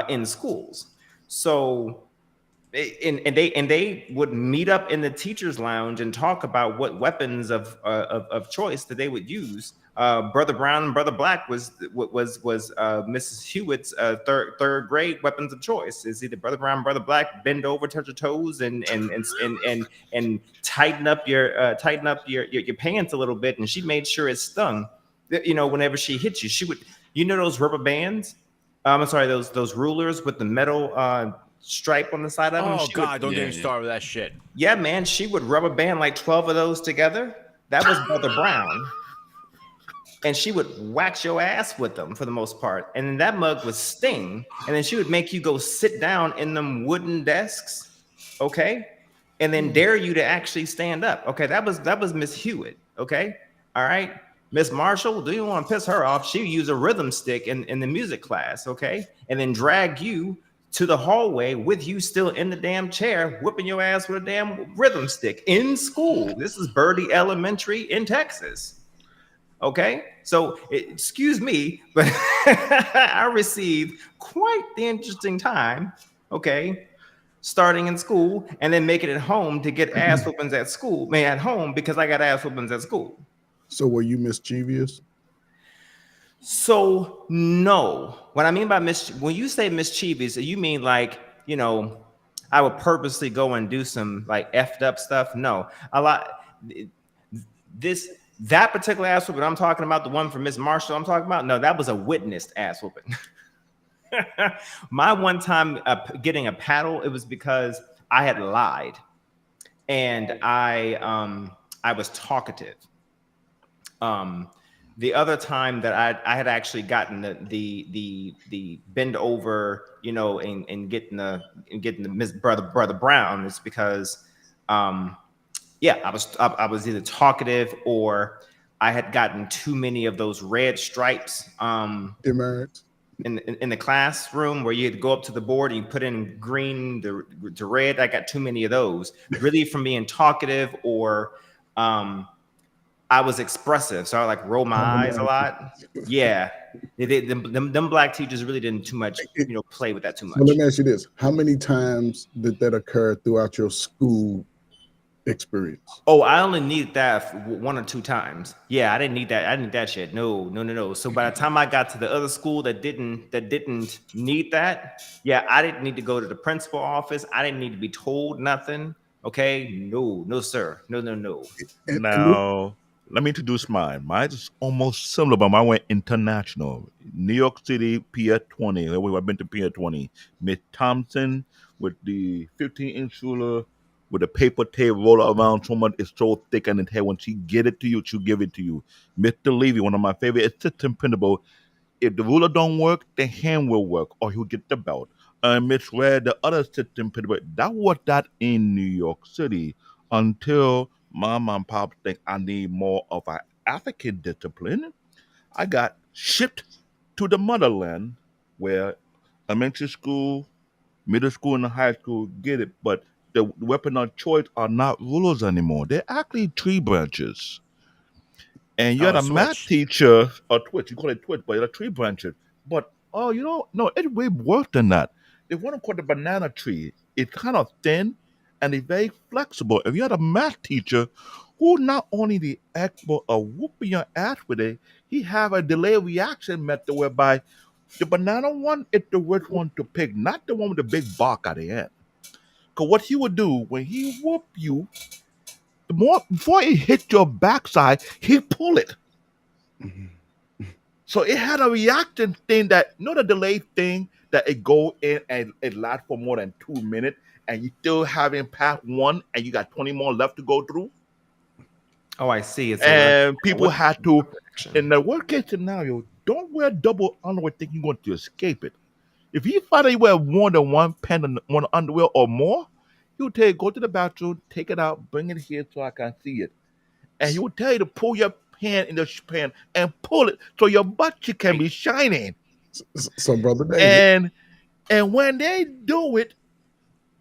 in schools. So and they would meet up in the teachers' lounge and talk about what weapons of choice that they would use. Brother Brown and Brother Black was Mrs. Hewitt's third grade weapons of choice. Is either Brother Brown, Brother Black, bend over, touch your toes, and tighten up your pants a little bit. And she made sure it stung. You know, whenever she hit you, she would. You know those rubber bands? I'm sorry, those rulers with the metal stripe on the side of them. Oh God, don't Yeah, get me started with that shit. Yeah, man, she would rubber band like 12 of those together. That was Brother Brown. And she would wax your ass with them for the most part. And then that mug would sting. And then she would make you go sit down in them wooden desks. Okay. And then dare you to actually stand up. Okay. That was Miss Hewitt. Okay. All right. Miss Marshall, do you want to piss her off? She would use a rhythm stick in the music class. Okay. And then drag you to the hallway with you still in the damn chair, whipping your ass with a damn rhythm stick in school. This is Birdie Elementary in Texas. Okay, so excuse me, but I received quite the interesting time. Okay, starting in school and then making it home to get ass whoopings at school. Man, at home because I got ass whoopings at school. So were you mischievous? So no, what I mean by when you say mischievous, you mean like, you know, I would purposely go and do some like effed up stuff. No, a lot. That particular ass whooping I'm talking about, the one from Miss Marshall I'm talking about, no, that was a witnessed ass whooping. My one time getting a paddle, it was because I had lied, and I was talkative. The other time that I had actually gotten the bend over, you know, and getting the Miss Brother Brown is because yeah, I was either talkative or I had gotten too many of those red stripes Demerits? in the classroom where you had to go up to the board and you put in green to red. I got too many of those, really, from being talkative or I was expressive, so I like roll my eyes a lot. Yeah, them black teachers really didn't too much, you know, play with that too much. Well, let me ask you this: how many times did that occur throughout your school experience? Oh, I only need that one or two times. Yeah, I didn't need that. I didn't need that shit. No. So by the time I got to the other school that didn't need that, yeah, I didn't need to go to the principal office. I didn't need to be told nothing. Okay, no, sir, no. And Now, let me introduce mine. Mine is almost similar, but mine went international. New York City, Pier 20. I've been to Pier 20. Miss Thompson with the 15-inch ruler with a paper tape roll around so much it's so thick in the head. When she get it to you, she'll give it to you. Mr. Levy, one of my favorite assistant principal. If the ruler don't work, the hand will work, or he'll get the belt. Miss Red, the other assistant principal, that was that in New York City until mom and pop think I need more of an African discipline. I got shipped to the motherland where elementary school, middle school, and high school get it, but the weapon of choice are not rulers anymore. They're actually tree branches. And you Oh, had a a math switch. teacher, or Twitch, you call it Twitch, but you're a tree branches. But, oh, no, it's way worse than that. They want to call the banana tree. It's kind of thin and it's very flexible. If you had a math teacher who not only the expert of whooping your ass with it, he have a delay reaction method whereby the banana one is the worst one to pick, not the one with the big bark at the end. Because what he would do when he whoop you, the more before it hit your backside, he pull it. So it had a reaction thing that, the delay thing that it go in and it lasts for more than 2 minutes and you still having passed one and you got 20 more left to go through. Oh, I see. It's And people had to, reaction. in the worst case scenario, don't wear double underwear thinking you're going to escape it. If he find out you wear more than one pant and one underwear or more, he'll tell you go to the bathroom, take it out, bring it here so I can see it, and he will tell you to pull your pant in the pan and pull it so your butt cheek can be shining. So, Brother David, And when they do it,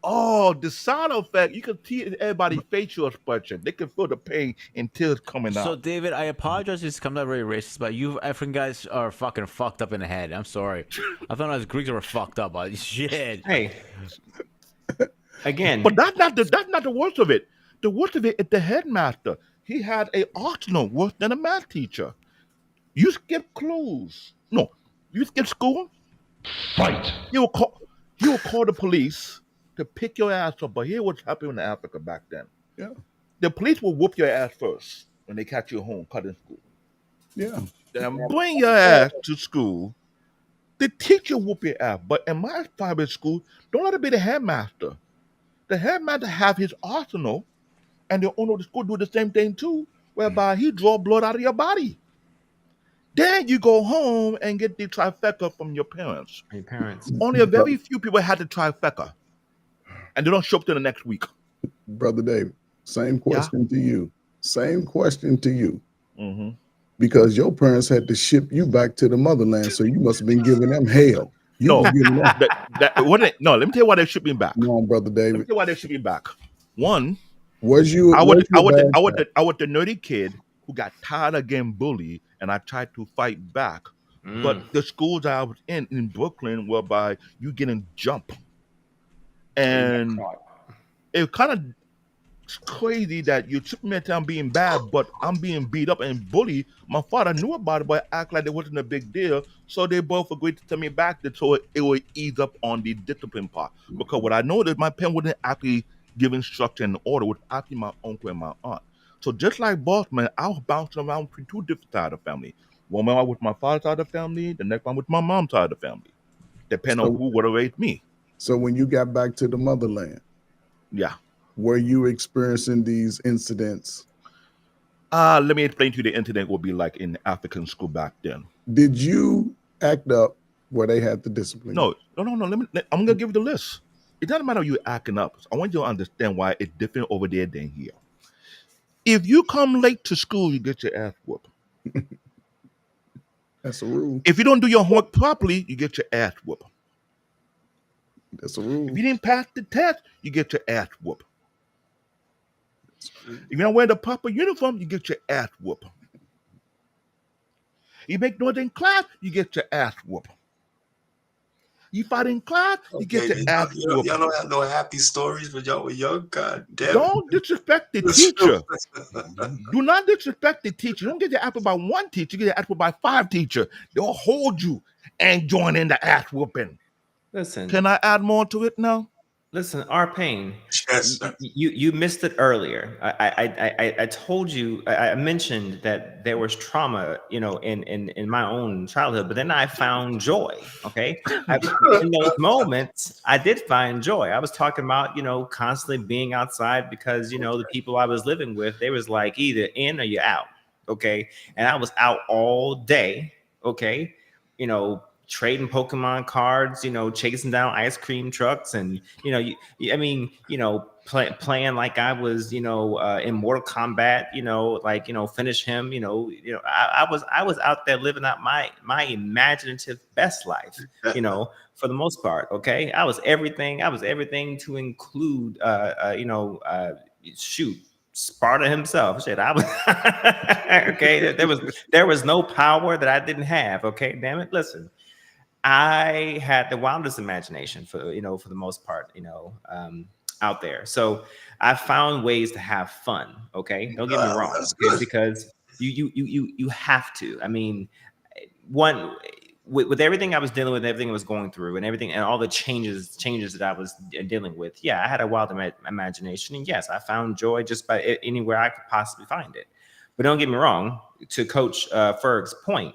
oh, the sound effect, you can see everybody's facial expression. They can feel the pain and tears coming So, out. David, I apologize if this comes out very racist, but you African guys are fucking fucked up in the head. I'm sorry. I thought us Greeks were fucked up, but shit. Hey, again, But that's not the worst of it. The worst of it is the headmaster. He had a arsenal worse than a math teacher. You skip clues. No, you skip school. Fight! You will call the police to pick your ass up. But here what's happening in Africa back then. yeah, The police will whoop your ass first when they catch you home cutting school. yeah. Then bring your ass to school. The teacher whoop your ass. But in my private school, don't let it be the headmaster. The headmaster have his arsenal, and the owner of the school do the same thing too, whereby he draw blood out of your body. Then you go home and get the trifecta from your parents. your parents. Only a very few people had the trifecta, and they don't show up till the next week. Brother David, same Yeah. question to you. Same question to you. Mm-hmm. Because your parents had to ship you back to the motherland, so you must have been giving them hell. You No, was giving them. no. Let me tell you why they shipped me back. Come on, Brother Let me David. tell you why they shipped me back. One, Was you? I was was you a bad child? I was the nerdy kid who got tired of getting bullied, and I tried to fight back. But the schools I was in Brooklyn, whereby you getting jumped, and it kind of crazy that you took me at time being bad, but I'm being beat up and bullied. My father knew about it, but act like it wasn't a big deal. So they both agreed to tell me back that so it would ease up on the discipline part. Because what I know is my parents wouldn't actually give instruction and order, it was actually my uncle and my aunt. So just like boss man, I was bouncing around between two different sides of the family. One man with my father's side of the family, the next one with my mom's side of the family. Depending on So, who would have raised me. so when you got back to the motherland, Yeah. were you experiencing these incidents? Let me explain to you the incident would be like in African school back then. Did you act up where they had to discipline you? No. I'm gonna give you the list. It doesn't matter you acting up. I want you to understand why it's different over there than here. If you come late to school, you get your ass whooped. That's a rule. If you don't do your homework properly, you get your ass whooped. That's a rule. If you didn't pass the test, you get your ass whooped. If you don't wear the proper uniform, you get your ass whooped. You make noise in class, you get your ass whooped. You fight in class, you get your ass whooped. Y'all don't have no happy stories when y'all were young. God damn it. Don't disrespect the teacher. Do not disrespect the teacher. Don't get your ass whooped by one teacher, you get your ass whooped by 5 teachers. They'll hold you and join in the ass whooping. Listen, Can I add more to it now? listen, our pain. Yes, sir. You missed it earlier. I told you, I mentioned that there was trauma, in my own childhood, but then I found joy. Okay, in those moments, I did find joy. I was talking about, constantly being outside because the people I was living with, they was like either in or you're out. Okay, and I was out all day. Okay, trading Pokemon cards, chasing down ice cream trucks, and playing like I was, in Mortal Kombat, finish him. I was out there living out my imaginative best life, for the most part. Okay, I was everything to include, shoot. Sparta himself. Shit, I was okay. There was no power that I didn't have. Okay, damn it. Listen. I had the wildest imagination for the most part, out there. So I found ways to have fun. Okay, don't get me wrong, because you have to. I mean, one with everything I was dealing with, everything I was going through, and everything, and all the changes that I was dealing with. Yeah, I had a wild imagination, and yes, I found joy just by anywhere I could possibly find it. But don't get me wrong. To Coach Ferg's point,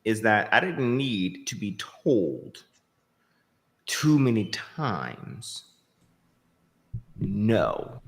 is that I didn't need to be told too many times. No,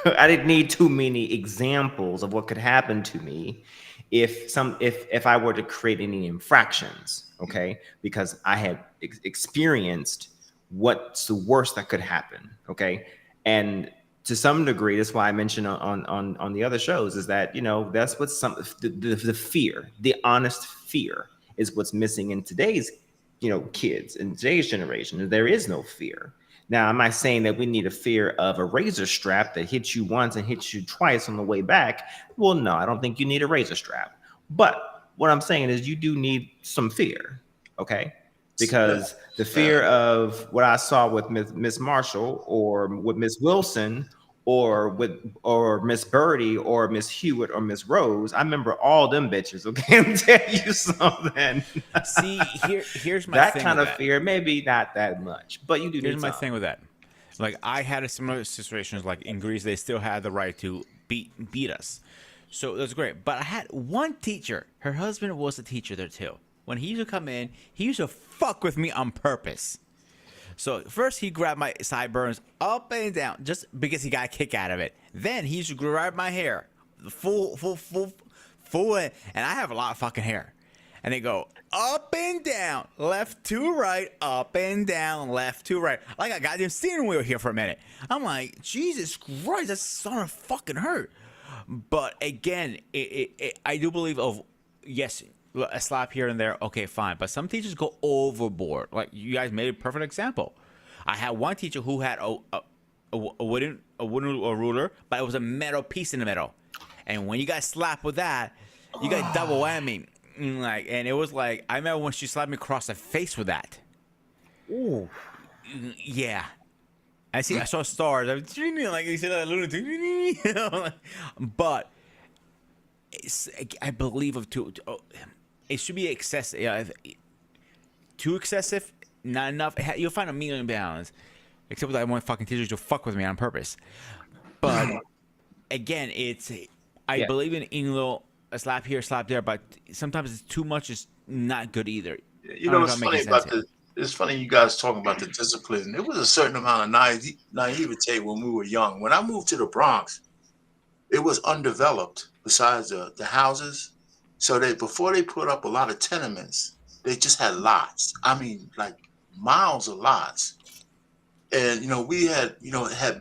I didn't need too many examples of what could happen to me if I were to create any infractions. okay? Because I had experienced what's the worst that could happen, okay? And to some degree, that's why I mentioned on the other shows is that, you know, that's what the fear, the honest fear is what's missing in today's, you know, kids in today's generation. There is no fear. Now, am I saying that we need a fear of a razor strap that hits you once and hits you twice on the way back? Well, no, I don't think you need a razor strap. But what I'm saying is you do need some fear, okay? Because the fear of what I saw with Miss Marshall or with Miss Wilson or Miss Birdie or Miss Hewitt or Miss Rose, I remember all them bitches. Okay, I'm telling you something. See, here's my That thing kind with of that. fear, maybe not that much, but you do Here's need my some. thing with that. Like I had a similar situations. Like in Greece, they still had the right to beat us, so that's great. But I had one teacher. Her husband was a teacher there too. When he used to come in, he used to fuck with me on purpose. So first he grabbed my sideburns up and down just because he got a kick out of it. Then he used to grab my hair, full, and I have a lot of fucking hair. And they go up and down, left to right, up and down, left to right. Like a goddamn steering wheel here for a minute. I'm like, Jesus Christ, that's starting to fucking hurt. But again, I do believe yes, a slap here and there, okay, fine. But some teachers go overboard. Like you guys made a perfect example. I had one teacher who had a wooden ruler, but it was a metal piece in the middle. And when you got slapped with that, you got double whammy. Like, and it was like I remember when she slapped me across the face with that. Ooh. Yeah. I saw stars. Like you said, but I believe it should be excessive. Too excessive, not enough. You'll find a medium balance. Except that I want fucking teachers to fuck with me on purpose. But again, I believe in little a slap here, slap there, but sometimes it's too much is not good either. You know, it's funny about it's funny you guys talking about the discipline. There was a certain amount of naivete when we were young. When I moved to the Bronx, it was undeveloped besides the houses. So before they put up a lot of tenements, they just had lots. I mean, like miles of lots. And we had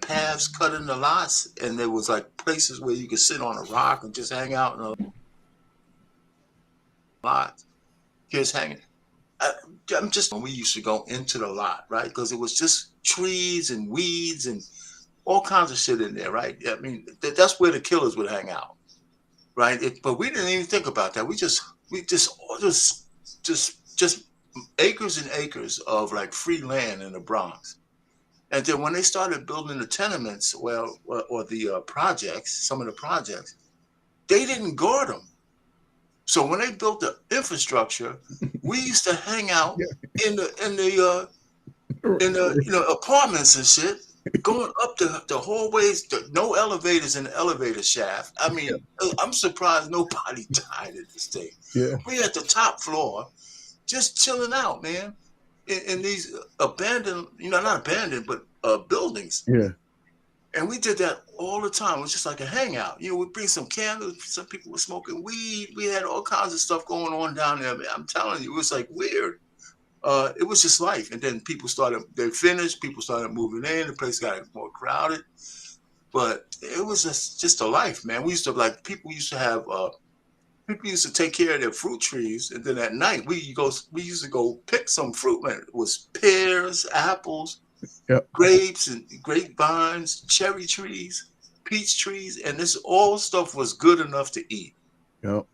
paths cut in the lots, and there was like places where you could sit on a rock and just hang out in a lot. Kids hanging. I'm just when we used to go into the lot, right? Because it was just trees and weeds and all kinds of shit in there, right? I mean, that's where the killers would hang out, right? But we didn't even think about that. We just acres and acres of like free land in the Bronx. And then when they started building the tenements, or the projects, some of the projects, they didn't guard them. So when they built the infrastructure, we used to hang out in the apartments and shit, going up the hallways, no elevators in the elevator shaft. I mean, I'm surprised nobody died in this thing. Yeah. We at the top floor, just chilling out, man, in these abandoned, not abandoned, but buildings. Yeah. And we did that all the time. It was just like a hangout. We'd bring some candles. Some people were smoking weed. We had all kinds of stuff going on down there. I'm telling you, it was like weird. It was just life. And then people started moving in. The place got more crowded. But it was just a life, man. People used to take care of their fruit trees. And then at night, we used to go pick some fruit, man. It was pears, apples, grapes and grapevines, cherry trees, peach trees, and this all stuff was good enough to eat. Yep.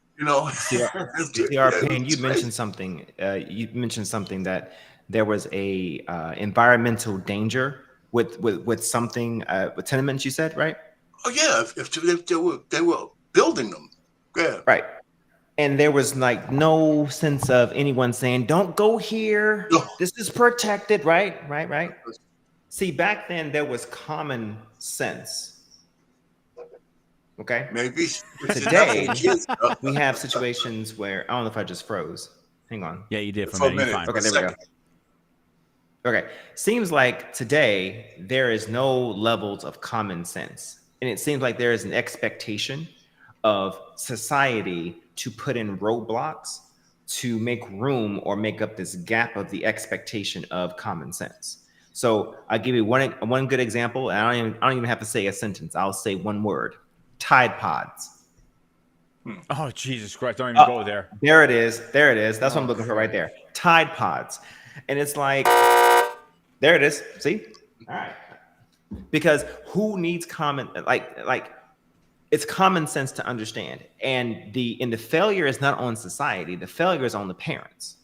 Payne, you mentioned something. You mentioned something that there was a environmental danger with something with tenements. You said, right? Oh yeah, if they were building them, yeah, right. And there was like no sense of anyone saying, "Don't go here. No. This is protected." Right. See, back then there was common sense. Okay. Maybe today we have situations where I don't know if I just froze. Hang on. Yeah, you did for a minute. Okay, there we go. Okay. Seems like today there is no levels of common sense. And it seems like there is an expectation of society to put in roadblocks to make room or make up this gap of the expectation of common sense. So I'll give you one good example, and I don't even have to say a sentence. I'll say one word: Tide Pods. Oh, Jesus Christ! Don't even go there. There it is. There it is. That's what I'm looking for right there. Tide Pods, and it's like, there it is. See? All right. Because who needs common like it's common sense to understand, and the failure is not on society. The failure is on the parents.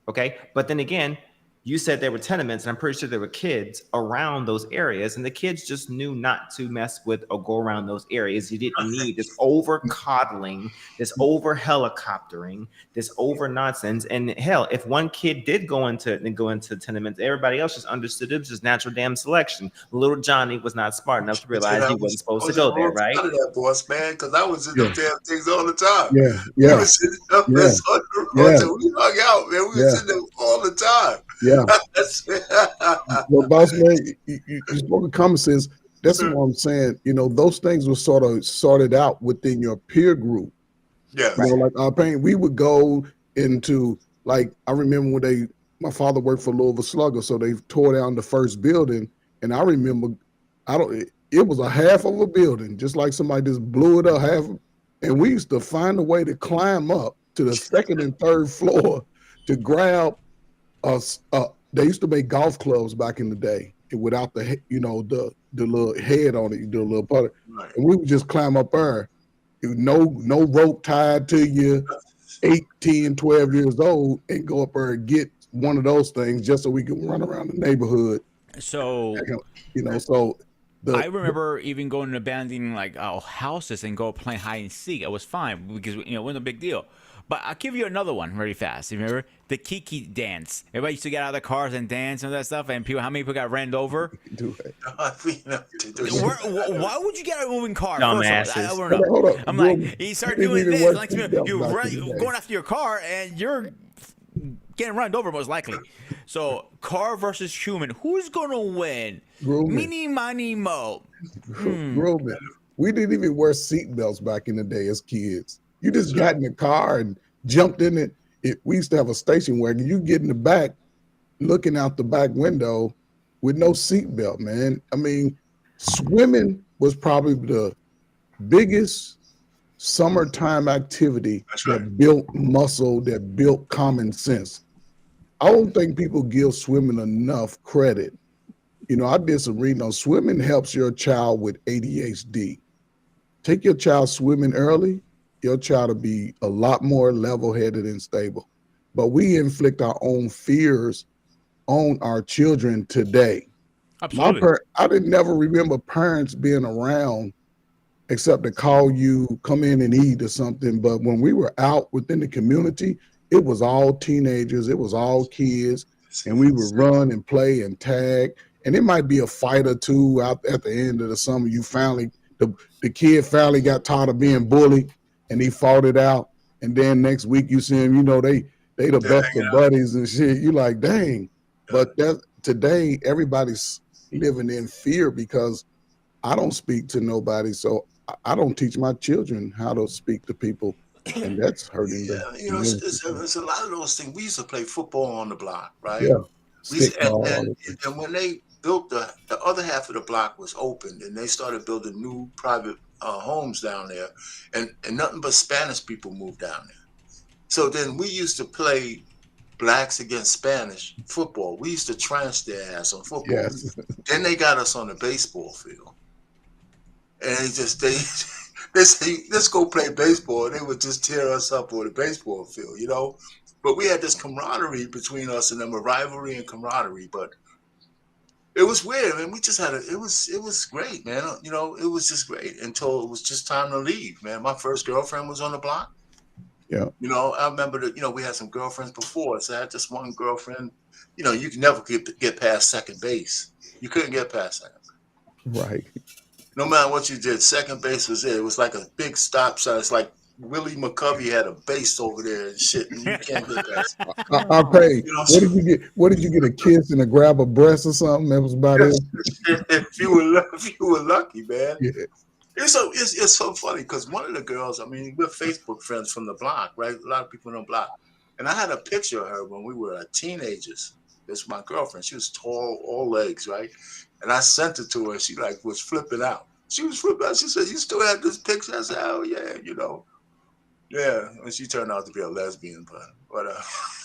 Okay, but then again, you said there were tenements, and I'm pretty sure there were kids around those areas, and the kids just knew not to mess with or go around those areas. You didn't need this over coddling, this over helicoptering, this over nonsense. And hell, if one kid did go into tenements, everybody else just understood it was just natural damn selection. Little Johnny was not smart enough to realize he wasn't supposed to go there, right? Out of that, boss man, because I was in them damn things all the time. Yeah, We yeah, were sitting up there on the road, yeah. so we hung out, man. We were sitting there all the time. Yeah. That's Well, boss man, you spoke of common sense. That's what I'm saying. You know, those things were sort of sorted out within your peer group. yeah. You know, like our parents, we would go into, like, I remember when my father worked for Louisville Slugger, so they tore down the first building, and I remember, it was a half of a building, just like somebody just blew it up half, and we used to find a way to climb up to the second and third floor to grab us. They used to make golf clubs back in the day without the little head on it, the little putter, Right. and we would just climb up there. No rope tied to you, 8, 10, 12 years old, and go up there and get one of those things just so we can run around the neighborhood. So I remember even going to abandoning like houses and go playing hide and seek. It was fine because it wasn't a big deal. But I'll give you another one very fast. You remember the Kiki dance? Everybody used to get out of their cars and dance and all that stuff. And how many people got ran over? Why would you get out of a moving car? Dumbasses. I don't know. Hold up. I'm like, you start doing this, like you're going after your car and you're getting run over most likely. So car versus human, who's gonna win? Meeny, miny, mo. Grooming. We didn't even wear seatbelts back in the day as kids. You just got in the car and jumped in it. We used to have a station wagon. You get in the back, looking out the back window with no seatbelt, man. I mean, swimming was probably the biggest summertime activity that built muscle, that built common sense. I don't think people give swimming enough credit. You know, I did some reading on swimming helps your child with ADHD. Take your child swimming early, your child will be a lot more level-headed and stable. But we inflict our own fears on our children today. Absolutely. I didn't never remember parents being around except to call you, come in and eat or something. But when we were out within the community, it was all teenagers, it was all kids, and we would run and play and tag. And it might be a fight or two out at the end of the summer. You finally, the kid finally got tired of being bullied and he fought it out. And then next week you see him, they the best of buddies and shit. You like, dang. But today everybody's living in fear because I don't speak to nobody. So I don't teach my children how to speak to people. And that's hurting them. It's a lot of those things. We used to play football on the block, right? Yeah. And when they built the other half of the block was open, and they started building new private homes down there, and nothing but Spanish people moved down there. So then we used to play blacks against Spanish football. We used to trench their ass on football. Yes. Then they got us on the baseball field, and they say, let's go play baseball. And they would just tear us up on the baseball field, But we had this camaraderie between us and them, a rivalry and camaraderie. But it was weird, man. We just had it was great, man. It was just great until it was just time to leave, man. My first girlfriend was on the block. Yeah. I remember that, we had some girlfriends before. So I had just one girlfriend. You could never get past second base. You couldn't get past second. Right. No matter what you did, second base was it. It was like a big stop sign. It's like Willie McCovey had a base over there and shit, and you can't get past it. I'll pay. What did you get? A kiss and a grab a breast or something? That was about it. If you were lucky, man. Yeah. It's so funny because one of the girls, we're Facebook friends from the block, right? A lot of people on the block. And I had a picture of her when we were teenagers. This was my girlfriend. She was tall, all legs, right? And I sent it to her. She like was flipping out. She was flipping out. She said, "You still have this picture?" I said, "Oh yeah, you know." Yeah, and she turned out to be a lesbian, but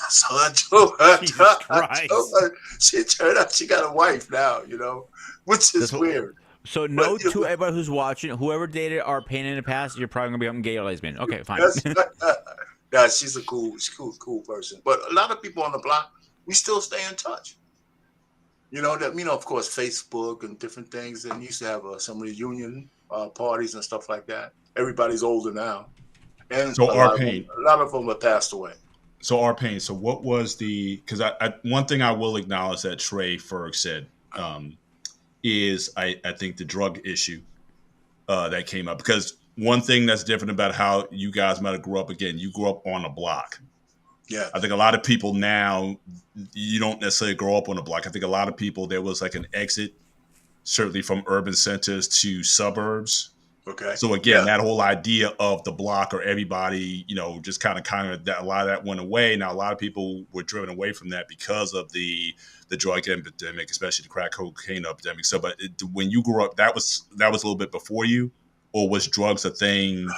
so I told her, Jesus I told Christ. her, she turned out she got a wife now, you know, which is That's what, weird. so But note to everybody who's watching, whoever dated our pain in the past, you're probably gonna become gay or lesbian. Okay, fine. that's yeah, she's a cool person. But a lot of people on the block, we still stay in touch. You know that of course, Facebook and different things. And used to have some reunion parties and stuff like that. Everybody's older now, and So a our lot of them, pain. have passed away. So our pain. So what was the? Because one thing I will acknowledge that Trey Ferg said is I think the drug issue that came up, because one thing that's different about how you guys might have grew up, again, you grew up on a block. Yeah, I think a lot of people now, you don't necessarily grow up on a block. I think a lot of people, there was like an exit, certainly from urban centers to suburbs. okay, So again, yeah. that whole idea of the block or everybody, just kind of that, a lot of that went away. Now a lot of people were driven away from that because of the drug epidemic, especially the crack cocaine epidemic. So, but when you grew up, that was a little bit before you, or was drugs a thing?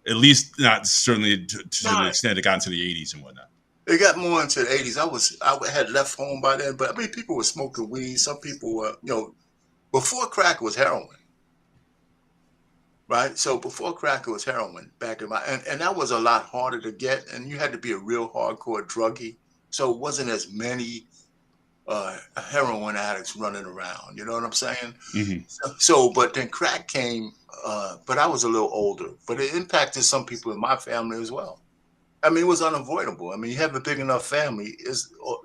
At least not certainly to the No, extent it got into the 80s and whatnot. it got more into the 80s. I had left home by then, but I mean, people were smoking weed. Some people were, before crack was heroin, right? So before crack it was heroin back in and that was a lot harder to get, and you had to be a real hardcore druggie. So it wasn't as many heroin addicts running around. You know what I'm saying? Mm-hmm. But then crack came, but I was a little older, but it impacted some people in my family as well. I mean, it was unavoidable. I mean, you have a big enough family,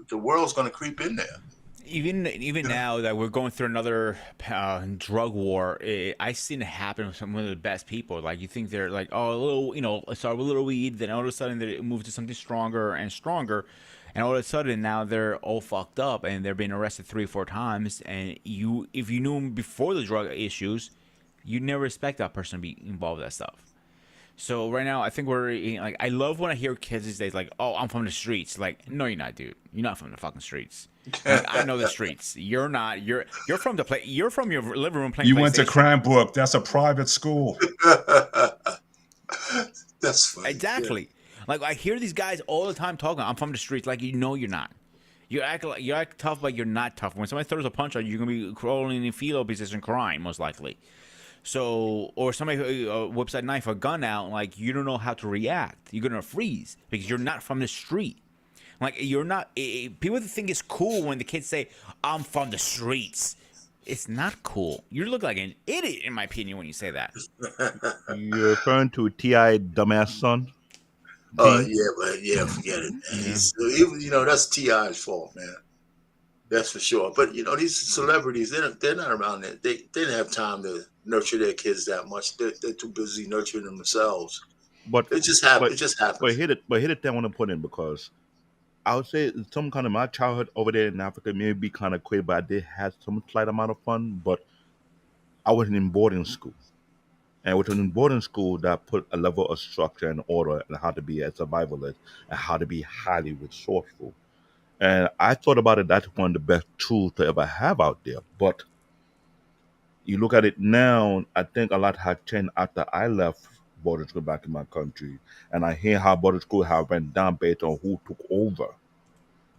the world's going to creep in there. Even now that we're going through another drug war, I've seen it happen with some of the best people. Like you think they're like, oh, a little, start with a little weed, then all of a sudden they move to something stronger and stronger, and all of a sudden now they're all fucked up and they're being arrested 3 or 4 times. And if you knew them before the drug issues, you'd never expect that person to be involved with that stuff. So right now, I think we're like, I love when I hear kids these days like, "Oh, I'm from the streets." Like, no, you're not, dude. You're not from the fucking streets. Like, I know the streets. You're not. You're from the play. You're from your living room playing. You went to PlayStation. Cranbrook. That's a private school. That's funny. Exactly. Yeah. Like I hear these guys all the time talking. I'm from the streets. Like you're not. You act tough, but you're not tough. When somebody throws a punch on you, you're gonna be crawling in fetal position, crying most likely. So, or somebody whips a knife or gun out, like you don't know how to react. You're gonna freeze because you're not from the street. Like you're not. People think it's cool when the kids say, "I'm from the streets." It's not cool. You look like an idiot, in my opinion, when you say that. You're referring to T.I. dumbass son? Yeah, forget it, man. That's T.I.'s fault, man. That's for sure. But these celebrities, they're not around there. They didn't have time to nurture their kids that much. They're too busy nurturing themselves. But It just happens. but It just happens. here the thing I want to put in, because I would say some kind of my childhood over there in Africa may be kind of crazy, but I did have some slight amount of fun. But I was in boarding school, and it was in boarding school that put a level of structure and order and how to be a survivalist and how to be highly resourceful. And I thought about it, that's one of the best tools to ever have out there. But you look at it now, I think a lot has changed after I left boarding school back in my country. And I hear how boarding school have went down based on who took over.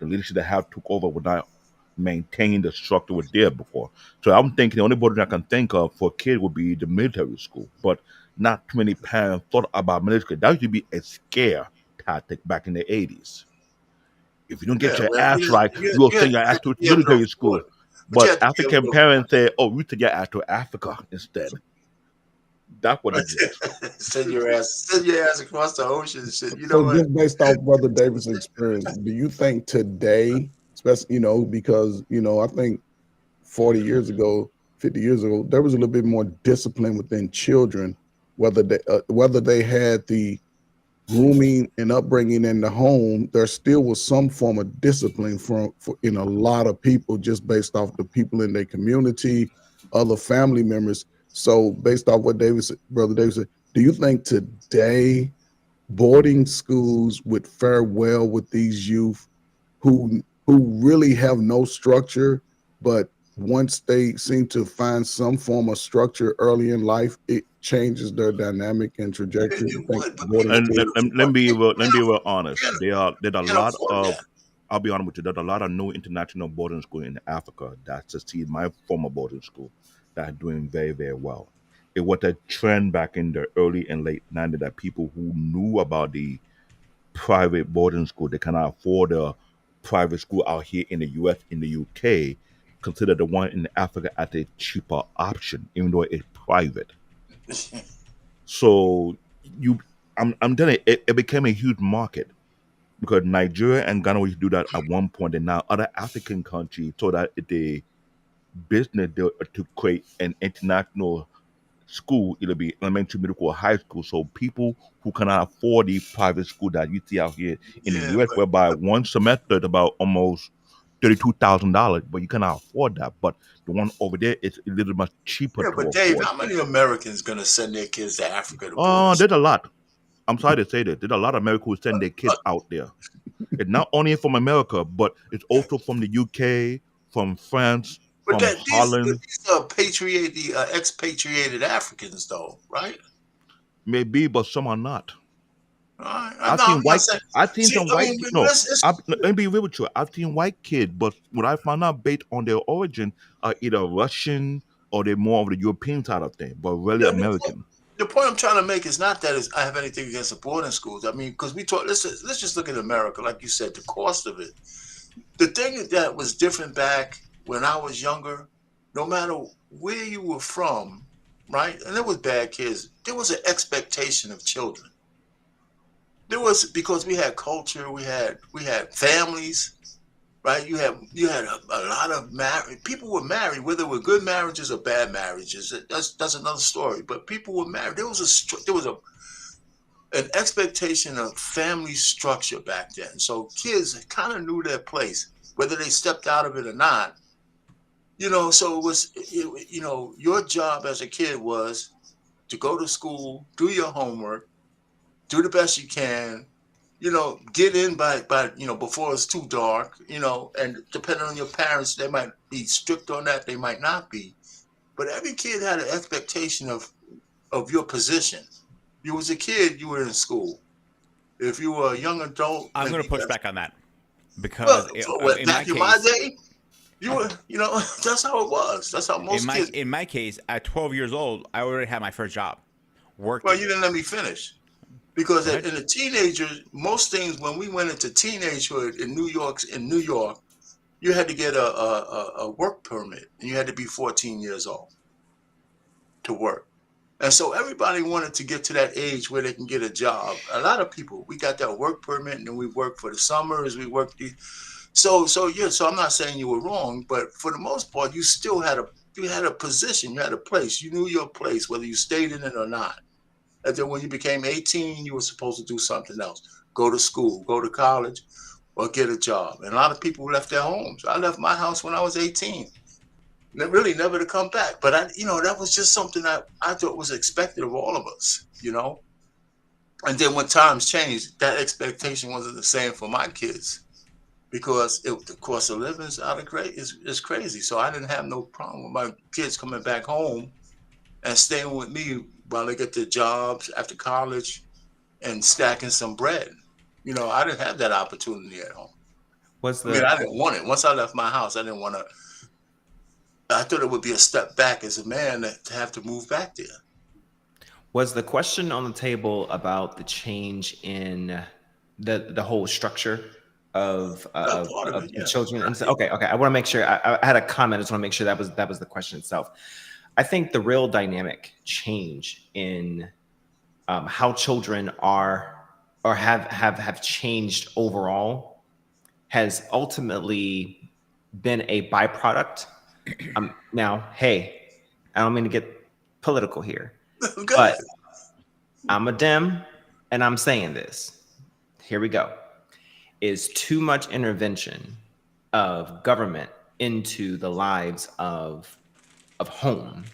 The leadership that have took over would not maintain the structure was there before. So I'm thinking the only boarding I can think of for kids would be the military school. But not too many parents thought about military school. That used to be a scare tactic back in the 80s. If you don't get Yeah, your well, ass right, you'll you send had your to ass to be able to military afford school. it. But you But have to be able African to parents say, "Oh, we send your ass to Africa instead." That's what it was. send your ass across the ocean and shit. You know So what? just based off Brother Davis' experience, do you think today, especially, because, I think 40 years ago, 50 years ago, there was a little bit more discipline within children, whether they had the grooming and upbringing in the home, there still was some form of discipline in a lot of people, just based off the people in their community, other family members. So based off what Brother Davis said, do you think today boarding schools would fare well with these youth who really have no structure, but once they seem to find some form of structure early in life, it changes their dynamic and trajectory. I It think would, but boarding people And schools. let me be real, let me be real can't, honest. There's a can't lot afford of, that. I'll be honest with you, there's a lot of new international boarding school in Africa that succeed my former boarding school that are doing very, very well. It was a trend back in the early and late 90s that people who knew about the private boarding school, they cannot afford a private school out here in the US, in the UK, consider the one in Africa as a cheaper option, even though it's private. So you, I'm telling you, it became a huge market because Nigeria and Ghana used to do that at one point, and now other African countries so that it's a business to create an international school, it'll be elementary, middle school, or high school. So people who cannot afford the private school that you see out here in the Yeah, US, whereby one semester is about almost $32,000, but you cannot afford that. But the one over there is a little much cheaper to but Dave, afford. how many Americans gonna send their kids to Africa to boarding There's school? a lot. I'm sorry to say this. There's a lot of Americans who send their Uh, kids out there. It's not only from America, but it's also from the UK, from France, But from but Holland, these are expatriated Africans, though, right? maybe, but some are not. All right. I've No, seen I'm not white. saying. I've seen See, some I white. mean, No, let it's me be real with you. I've seen white kids, but what I found out based on their origin are either Russian or they're more of the European side of things, but really American. the point I'm trying to make is not that I have anything against the boarding schools. I mean, because we talk. Let's just look at America, like you said, the cost of it. The thing that was different back when I was younger, no matter where you were from, right? And there was bad kids. There was an expectation of children. There was because we had culture, we had families, right? You had a lot of married people were married, whether it were good marriages or bad marriages. That's another story. But people were married. There was an expectation of family structure back then. So kids kind of knew their place, whether they stepped out of it or not. So your job as a kid was to go to school, do your homework, do the best you can, get in by before it's too dark, and depending on your parents, they might be strict on that, they might not be. But every kid had an expectation of your position. You was a kid, you were in school. If you were a young adult, I'm maybe going to push that's back on that well, because so what, in my back in my case, day, you were, that's how it was. That's how in most my kids. in my case, at 12 years old, I already had my first job Well, working. you didn't let me finish. Because Go ahead. in the teenagers, most things when we went into teenagehood in New York, you had to get a work permit, and you had to be 14 years old to work. And so everybody wanted to get to that age where they can get a job. A lot of people, we got that work permit, and then we worked for the summers. We worked so yeah. So I'm not saying you were wrong, but for the most part, you had a position, you had a place, you knew your place, whether you stayed in it or not. And then when you became 18, you were supposed to do something else. Go to school, go to college, or get a job. And a lot of people left their homes. I left my house when I was 18. Really never to come back. But that was just something I thought was expected of all of us. And then when times changed, that expectation wasn't the same for my kids because the cost of living is out of is crazy. So I didn't have no problem with my kids coming back home and staying with me while they get their jobs after college and stacking some bread. I didn't have that opportunity at home. Was I mean, the I didn't want it. Once I left my house, I didn't want to. I thought it would be a step back as a man to have to move back there. was the question on the table about the change in the whole structure of Part of of, it, of yeah. children? And so, okay, I want to make sure I had a comment. I just want to make sure that was the question itself. I think the real dynamic change in how children are or have changed overall has ultimately been a byproduct. Now, hey, I don't mean to get political here, Go but ahead. I'm a Dem, and I'm saying this. Here we go. Is too much intervention of government into the lives of home,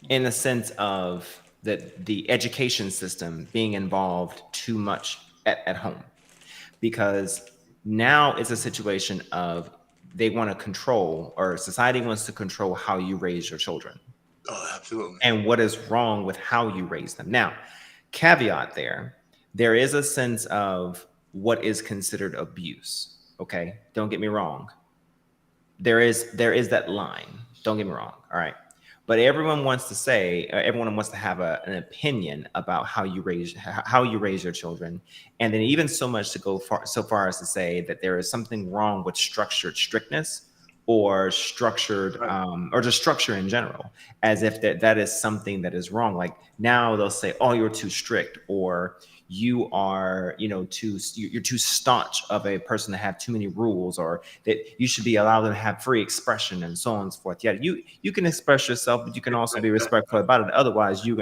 in the sense of the education system being involved too much at home, because now it's a situation of they want to control, or society wants to control how you raise your children Oh, absolutely. and what is wrong with how you raise them. Now, caveat there is a sense of what is considered abuse. Okay, don't get me wrong. There is that line. Don't get me wrong. All right. But everyone wants to say, everyone wants to have an opinion about how you raise your children, and then even so much to go so far as to say that there is something wrong with structured strictness, or structured or just structure in general, as if that is something that is wrong. Like now they'll say, oh, you're too strict, or you are, you're too staunch of a person to have too many rules, or that you should be allowed to have free expression, and so on and so forth. Yeah, you can express yourself, but you can also be respectful about it. Otherwise, you're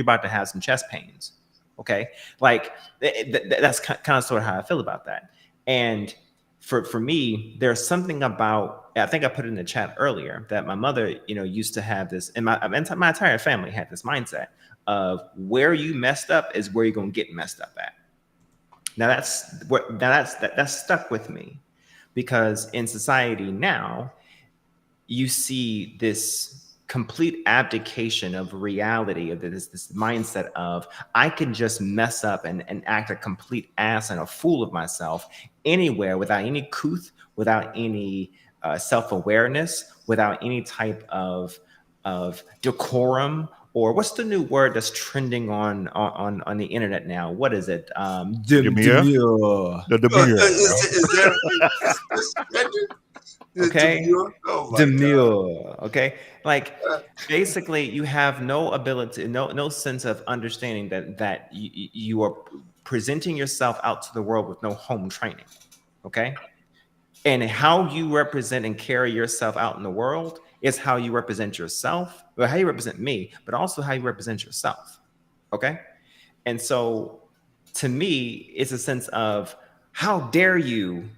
about to have some chest pains. Okay, like that's kind of sort of how I feel about that. And for me, there's something about, I think I put it in the chat earlier, that my mother, used to have this, and my entire family had this mindset of where you messed up is where you're gonna get messed up at. Now that's stuck with me, because in society now, you see this complete abdication of reality, of this mindset of I can just mess up and act a complete ass and a fool of myself anywhere, without any couth, without any self-awareness, without any type of decorum, or what's the new word that's trending on the internet now? What is it? Demure. The demure. Is there Okay. demure? Oh my God. Demure. Okay. Like basically you have no ability, no sense of understanding that you are presenting yourself out to the world with no home training. Okay. And how you represent and carry yourself out in the world is how you represent yourself, or how you represent me, but also how you represent yourself. Okay. And so to me, it's a sense of, how dare you,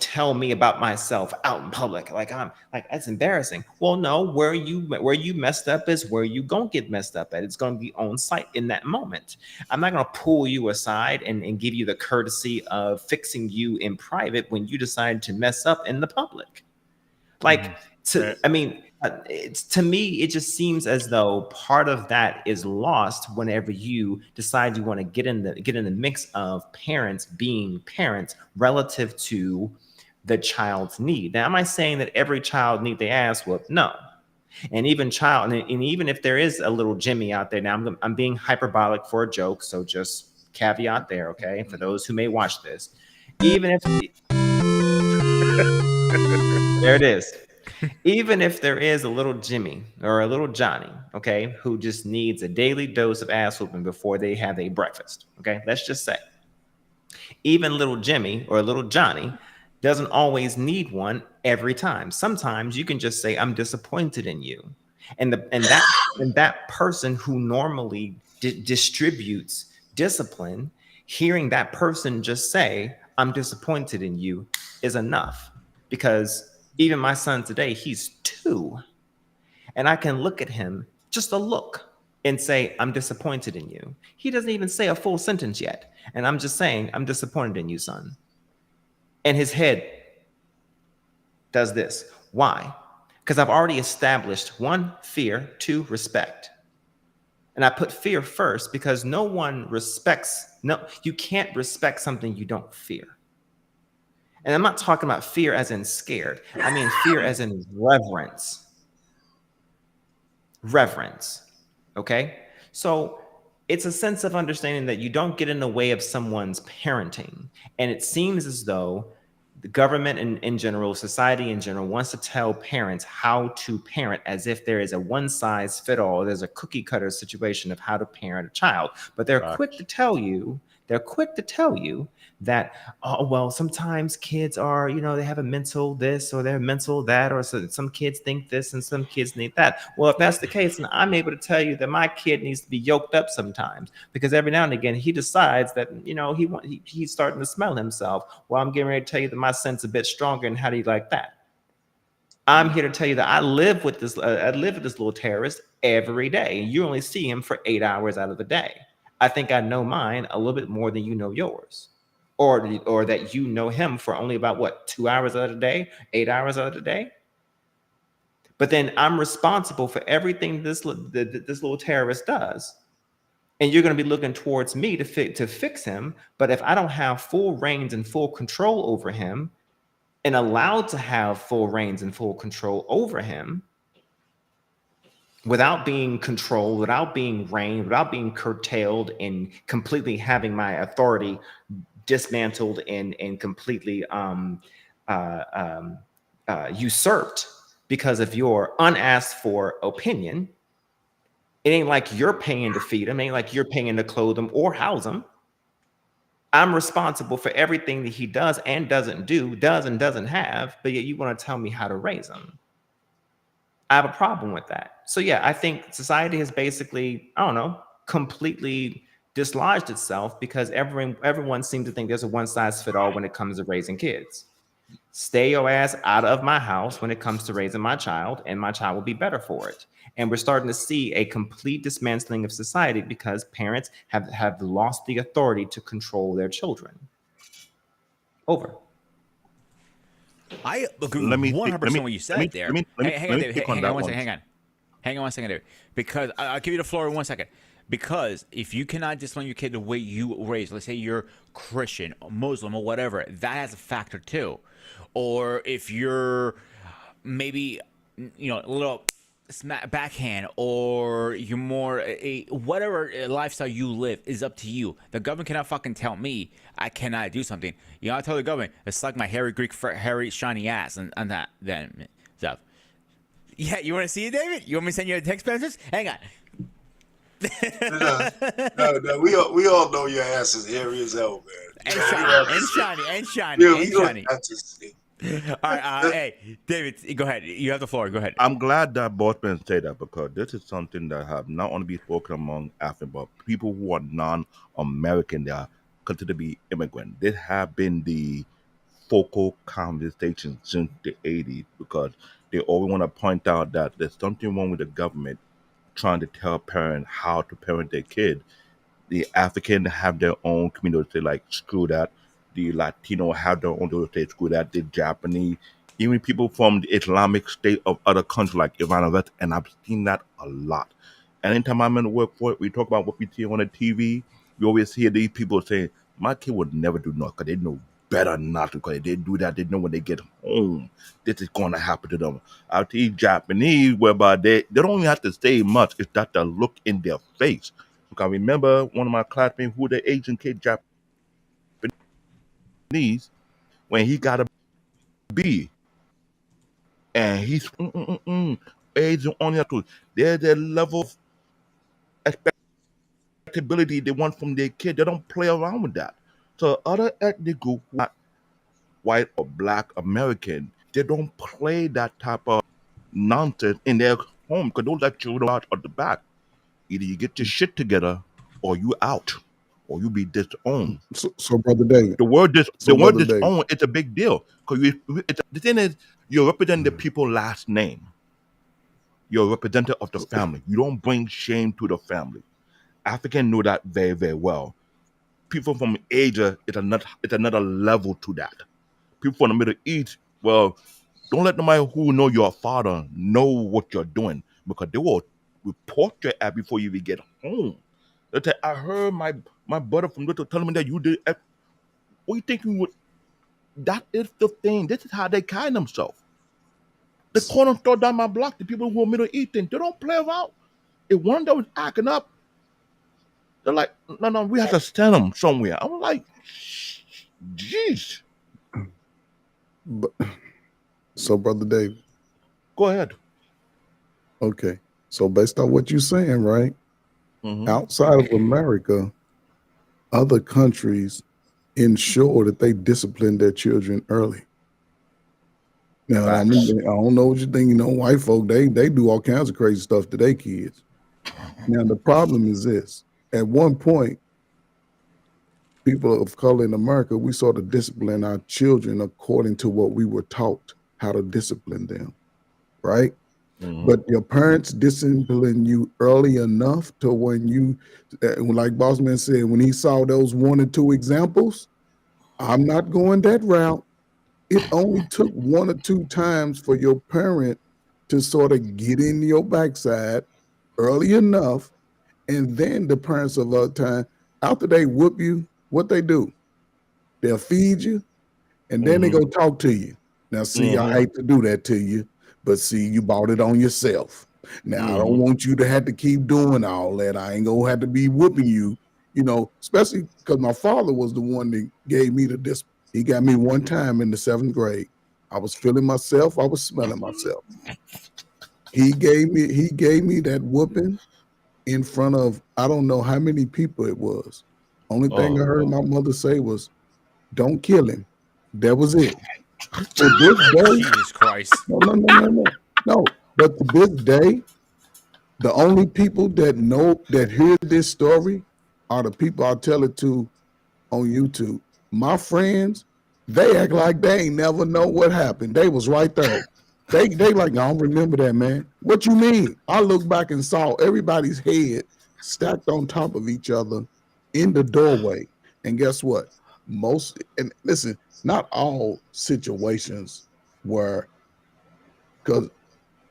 tell me about myself out in public? Like, I'm like, that's embarrassing. Well, no, where you messed up is where you gonna get messed up at. It's gonna be on site in that moment. I'm not gonna pull you aside and give you the courtesy of fixing you in private when you decide to mess up in the public. Like, to me, it just seems as though part of that is lost whenever you decide you want to get in the mix of parents being parents relative to the child's need. Now, am I saying that every child need their ass whooped? No. And even even if there is a little Jimmy out there, now I'm being hyperbolic for a joke, so just caveat there, okay? For those who may watch this, even if there it is. Even if there is a little Jimmy or a little Johnny, okay, who just needs a daily dose of ass whooping before they have a breakfast, okay, let's just say, even little Jimmy or little Johnny doesn't always need one every time. Sometimes you can just say, I'm disappointed in you. And that person who normally distributes discipline, hearing that person just say, I'm disappointed in you, is enough. Because even my son today, he's 2, and I can look at him, just a look, and say, I'm disappointed in you. He doesn't even say a full sentence yet. And I'm just saying, I'm disappointed in you, son. And his head does this. Why? Because I've already established 1, fear, 2, respect. And I put fear first because you can't respect something you don't fear. And I'm not talking about fear as in scared. I mean fear as in reverence. Reverence. Okay? So it's a sense of understanding that you don't get in the way of someone's parenting. And it seems as though the government in general, society in general, wants to tell parents how to parent as if there is a one-size-fits-all, there's a cookie-cutter situation of how to parent a child. But they're quick to tell you that, oh, well, sometimes kids are, they have a mental this or they're mental that, or so some kids think this and some kids need that. Well, if that's the case, then I'm able to tell you that my kid needs to be yoked up sometimes, because every now and again he decides that, he's starting to smell himself. Well, I'm getting ready to tell you that my scent's a bit stronger, and how do you like that? I'm here to tell you that I live with this little terrorist every day, and you only see him for 8 hours out of the day. I think I know mine a little bit more than you know yours, or that you know him for only about what, 2 hours out of the day, 8 hours out of the day. But then I'm responsible for everything this little terrorist does, and you're going to be looking towards me to fix him. But if I don't have full reins and full control over him, and allowed to have full reins and full control over him, without being controlled, without being reigned, without being curtailed, and completely having my authority dismantled and completely usurped because of your unasked for opinion. It ain't like you're paying to feed him, it ain't like you're paying to clothe him or house him. I'm responsible for everything that he does and doesn't do, does and doesn't have, but yet you want to tell me how to raise him. I have a problem with that. So yeah, I think society has basically, I don't know, completely dislodged itself because everyone seems to think there's a one size fit all when it comes to raising kids. Stay your ass out of my house when it comes to raising my child, and my child will be better for it. And we're starting to see a complete dismantling of society because parents have lost the authority to control their children. Over. I agree Let me 100% what you said there. Hang on, David. Hang on one second. Hang on 1 second, David. Because I'll give you the floor in 1 second. Because if you cannot discipline your kid the way you raise, let's say you're Christian, Muslim, or whatever, that has a factor too. Or if you're maybe, you know, a little backhand, or you're more whatever lifestyle you live is up to you. The government cannot fucking tell me I cannot do something. You know, I tell the government it's like my hairy Greek, hairy shiny ass, and that then stuff. Yeah, you want to see it, David? You want me to send you a text message? Hang on. No. We all know your ass is hairy as hell, man. And shiny. All right, hey, David, go ahead. You have the floor. Go ahead. I'm glad that both men say that because this is something that have not only been spoken among African, but people who are non-American, they are considered to be immigrant. This have been the focal conversation since the 80s because they always want to point out that there's something wrong with the government trying to tell parents how to parent their kid. The African have their own community, say like screw that. The Latino have their own community, say screw that. The Japanese, even people from the Islamic state of other countries like Iran, and I've seen that a lot. And anytime I'm in the workforce, we talk about what we see on the TV. We always hear these people saying, "My kid would never do nothing because they know better not to. Because they do that, they know when they get home, this is going to happen to them." I'll see Japanese, whereby they don't even have to say much. It's that the look in their face. Because I remember one of my classmates who the Asian kid Japanese when he got a B and he's Asian on that too. There's a level of expectability they want from their kid. They don't play around with that. So other ethnic group, not white or black American, they don't play that type of nonsense in their home because those are children out at the back. Either you get your shit together or you out or you be disowned. So Brother David. The word Brother David. disowned, it's a big deal. Because the thing is, you're representing the people's last name. You're a representative of the family. You don't bring shame to the family. Africans know that very, very well. People from Asia, it's another level to that. People from the Middle East, well, don't let nobody who know your father know what you're doing because they will report your ass before you even get home. They say, I heard my brother from Little telling me that you did. What do you think you would? That is the thing. This is how they kind themselves. The corner store down my block, the people who are Middle Eastern, they don't play around. If one that was acting up, they're like, no, we have to send them somewhere. I'm like, jeez. But, so, Brother David. Go ahead. Okay. So, based on what you're saying, right? Mm-hmm. Outside of America, other countries ensure that they discipline their children early. Now, I don't know what you think. You know, white folk, they do all kinds of crazy stuff to their kids. Now, the problem is this. At one point, people of color in America, we sort of discipline our children according to what we were taught how to discipline them. right? Hmm. But your parents discipline you early enough to when you, like Bossman said, when he saw those 1 or 2 examples, I'm not going that route. It only took 1 or 2 times for your parent to sort of get in your backside early enough. And then the parents of other time, after they whoop you, what they do? They'll feed you and then they Hmm. go talk to you. Now, see, I Hmm. hate to do that to you, but see, you bought it on yourself. Now, I don't Hmm. want you to have to keep doing all that. I ain't gonna have to be whooping you, especially because my father was the one that gave me the discipline. He got me one time in the 7th grade. I was feeling myself, I was smelling myself. He gave me that whooping in front of I don't know how many people it was. Only thing Oh I heard no. my mother say was, "Don't kill him." That was it. To this day, Jesus Christ. no, no, no, no, no, no. But to this day, the only people that know that hear this story are the people I tell it to on YouTube. My friends, they act like they ain't never know what happened. They was right there. They like, I don't remember that, man. What you mean? I looked back and saw everybody's head stacked on top of each other in the doorway. And guess what? Most and listen, not all situations were because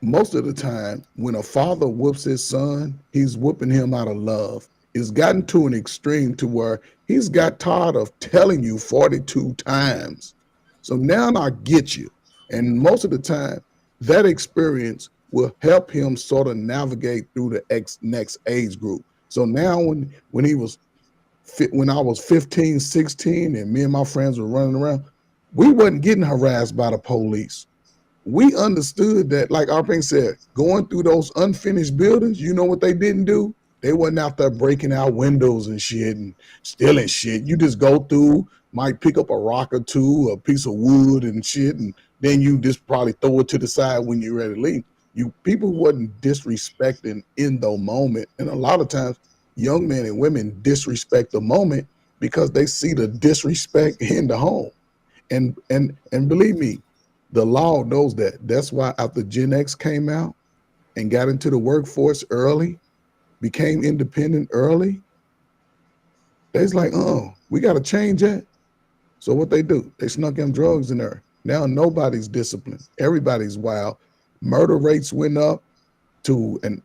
most of the time when a father whoops his son, he's whooping him out of love. It's gotten to an extreme to where he's got tired of telling you 42 times. So now I get you. And most of the time, that experience will help him sort of navigate through the next age group. So now when I was 15, 16, and me and my friends were running around, we wasn't getting harassed by the police. We understood that, like Arping said, going through those unfinished buildings, you know what they didn't do? They wasn't out there breaking out windows and shit and stealing shit. You just go through, might pick up a rock or two, a piece of wood and shit, and then you just probably throw it to the side when you're ready to leave. You people wasn't disrespecting in the moment. And a lot of times young men and women disrespect the moment because they see the disrespect in the home. And believe me, the law knows that. That's why after Gen X came out and got into the workforce early, became independent early, they's like, oh, we got to change that. So what they do? They snuck them drugs in there. Now nobody's disciplined. Everybody's wild. Murder rates went up and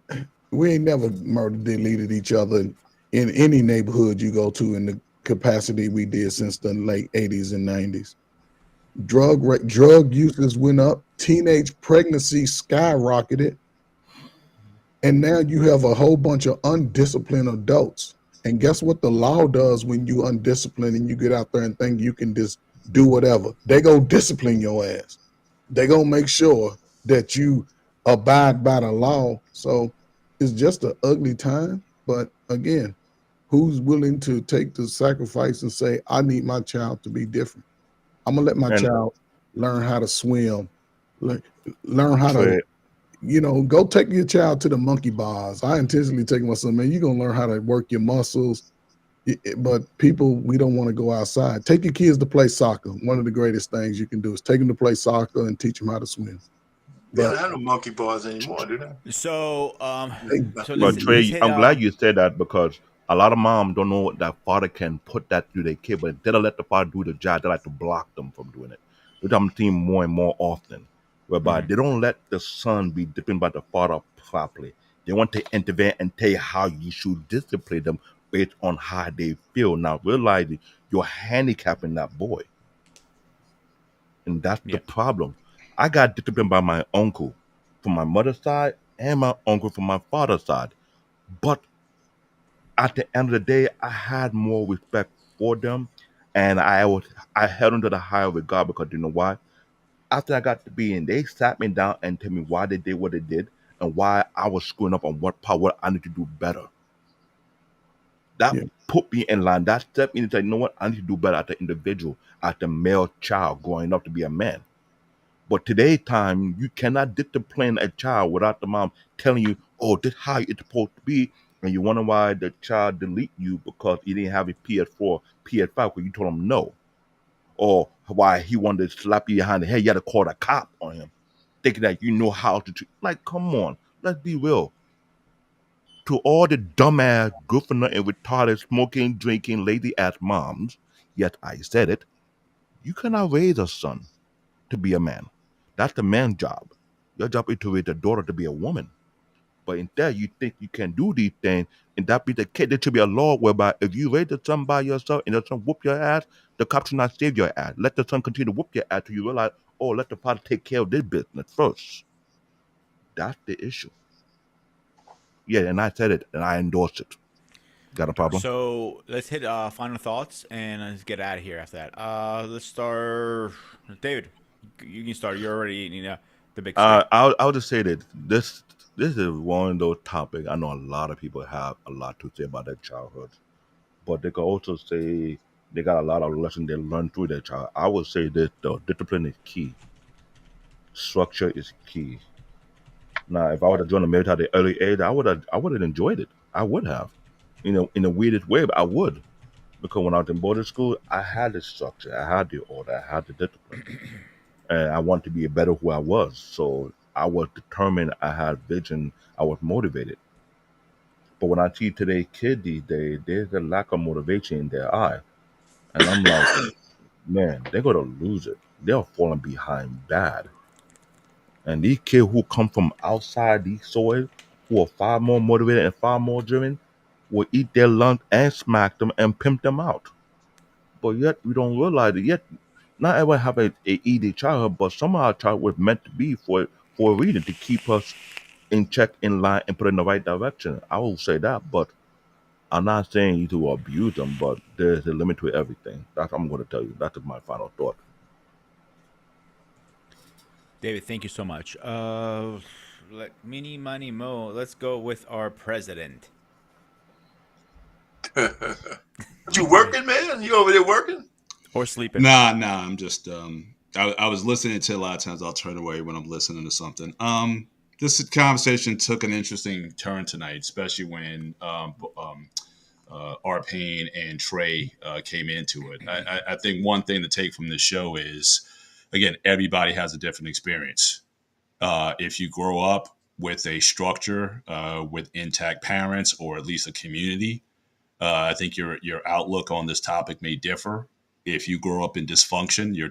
we ain't never murdered, deleted each other in any neighborhood you go to in the capacity we did since the late 80s and 90s. Drug uses went up, teenage pregnancy skyrocketed, and now you have a whole bunch of undisciplined adults. And guess what the law does when you undisciplined and you get out there and think you can just do whatever? They go discipline your ass. They gonna make sure that you abide by the law. So it's just an ugly time. But again, who's willing to take the sacrifice and say, I need my child to be different? I'm gonna let my And child learn how to swim, learn, learn how to, Trey, go take your child to the monkey bars. I intentionally take my son, man. You're gonna learn how to work your muscles. But people, we don't want to go outside. Take your kids to play soccer. One of the greatest things you can do is take them to play soccer and teach them how to swim. They But don't have no monkey bars anymore, do they? So, they, so but let's Trey, hit. I'm glad you said that because a lot of moms don't know that father can put that through their kid, but instead of let the father do the job, they like to block them from doing it. Which I'm seeing more and more often, whereby Mhm. they don't let the son be disciplined by the father properly. They want to intervene and tell you how you should discipline them based on how they feel. Now realizing you're handicapping that boy. And that's the Yeah. problem. I got disciplined by my uncle from my mother's side and my uncle from my father's side. But at the end of the day, I had more respect for them, and I held them to the higher regard because you know why? After I got to be in, they sat me down and tell me why they did what they did and why I was screwing up on what part what I need to do better. That yeah, put me in line. That set me to say, you know what? I need to do better as an individual, as a male child growing up to be a man. But today time, you cannot discipline a child without the mom telling you, "Oh, this how it's supposed to be," and you wonder why the child delete you because he didn't have a PS4, PS5 because you told him no, or why he wanted to slap you behind the head. You had to call the cop on him. thinking that you know how to treat. Like, come on, let's be real. To all the dumbass, good for nothing, retarded, smoking, drinking, lazy ass moms, yes, I said it. You cannot raise a son to be a man. That's the man's job. Your job is to raise a daughter to be a woman. But instead, you think you can do these things, and that be the case. There should be a law whereby if you raise the son by yourself and the son whoop your ass, the cops should not save your ass. Let the son continue to whoop your ass till you realize, oh, let the father take care of this business first. That's the issue. Yeah, and I said it, and I endorsed it. Got a problem? So let's hit final thoughts and let's get out of here after that. Let's start. David, you can start. You're already eating the big steak. I'll just say that this is one of those topics. I know a lot of people have a lot to say about their childhood, but they can also say they got a lot of lessons they learned through their child. I would say that though, discipline is key. Structure is key. Now, if I would have joined the military at the early age, I would have enjoyed it. I would have, in the weirdest way, but I would, because when I was in boarding school, I had the structure, I had the order, I had the discipline, and I wanted to be better who I was. So I was determined. I had vision. I was motivated. But when I see today's kid these days, there's a lack of motivation in their eye, and I'm like, man, they're gonna lose it. They're falling behind bad. And these kids who come from outside these soil, who are far more motivated and far more driven, will eat their lunch and smack them and pimp them out. But yet we don't realize it. Yet not everyone have a easy childhood, but some of our childhood was meant to be for a reason to keep us in check, in line, and put in the right direction. I will say that, but I'm not saying you to abuse them, but there's a limit to everything. That's what I'm going to tell you. That's my final thought. David, thank you so much. Like mini money mo. Let's go with our president. You working, man? You over there working? Or sleeping. Nah. I'm just I was listening to a lot of times. I'll turn away when I'm listening to something. This conversation took an interesting turn tonight, especially when R. Payne and Trey came into it. I think one thing to take from this show is, again, everybody has a different experience. If you grow up with a structure, with intact parents, or at least a community, I think your outlook on this topic may differ. If you grow up in dysfunction, your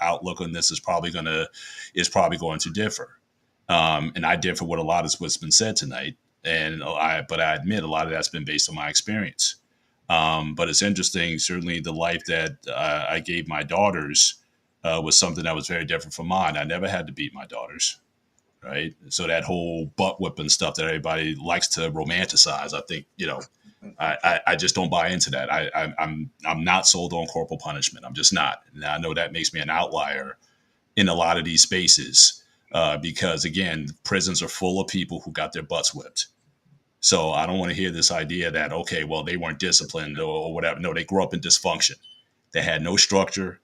outlook on this is probably going to differ. And I differ with a lot of what's been said tonight. But I admit a lot of that's been based on my experience. But it's interesting. Certainly, the life that I gave my daughters was something that was very different from mine. I never had to beat my daughters, right? So that whole butt whipping stuff that everybody likes to romanticize, I think, I just don't buy into that. I'm not sold on corporal punishment. I'm just not. Now I know that makes me an outlier in a lot of these spaces because again, prisons are full of people who got their butts whipped. So I don't want to hear this idea that okay, well they weren't disciplined or whatever. No, they grew up in dysfunction. They had no structure.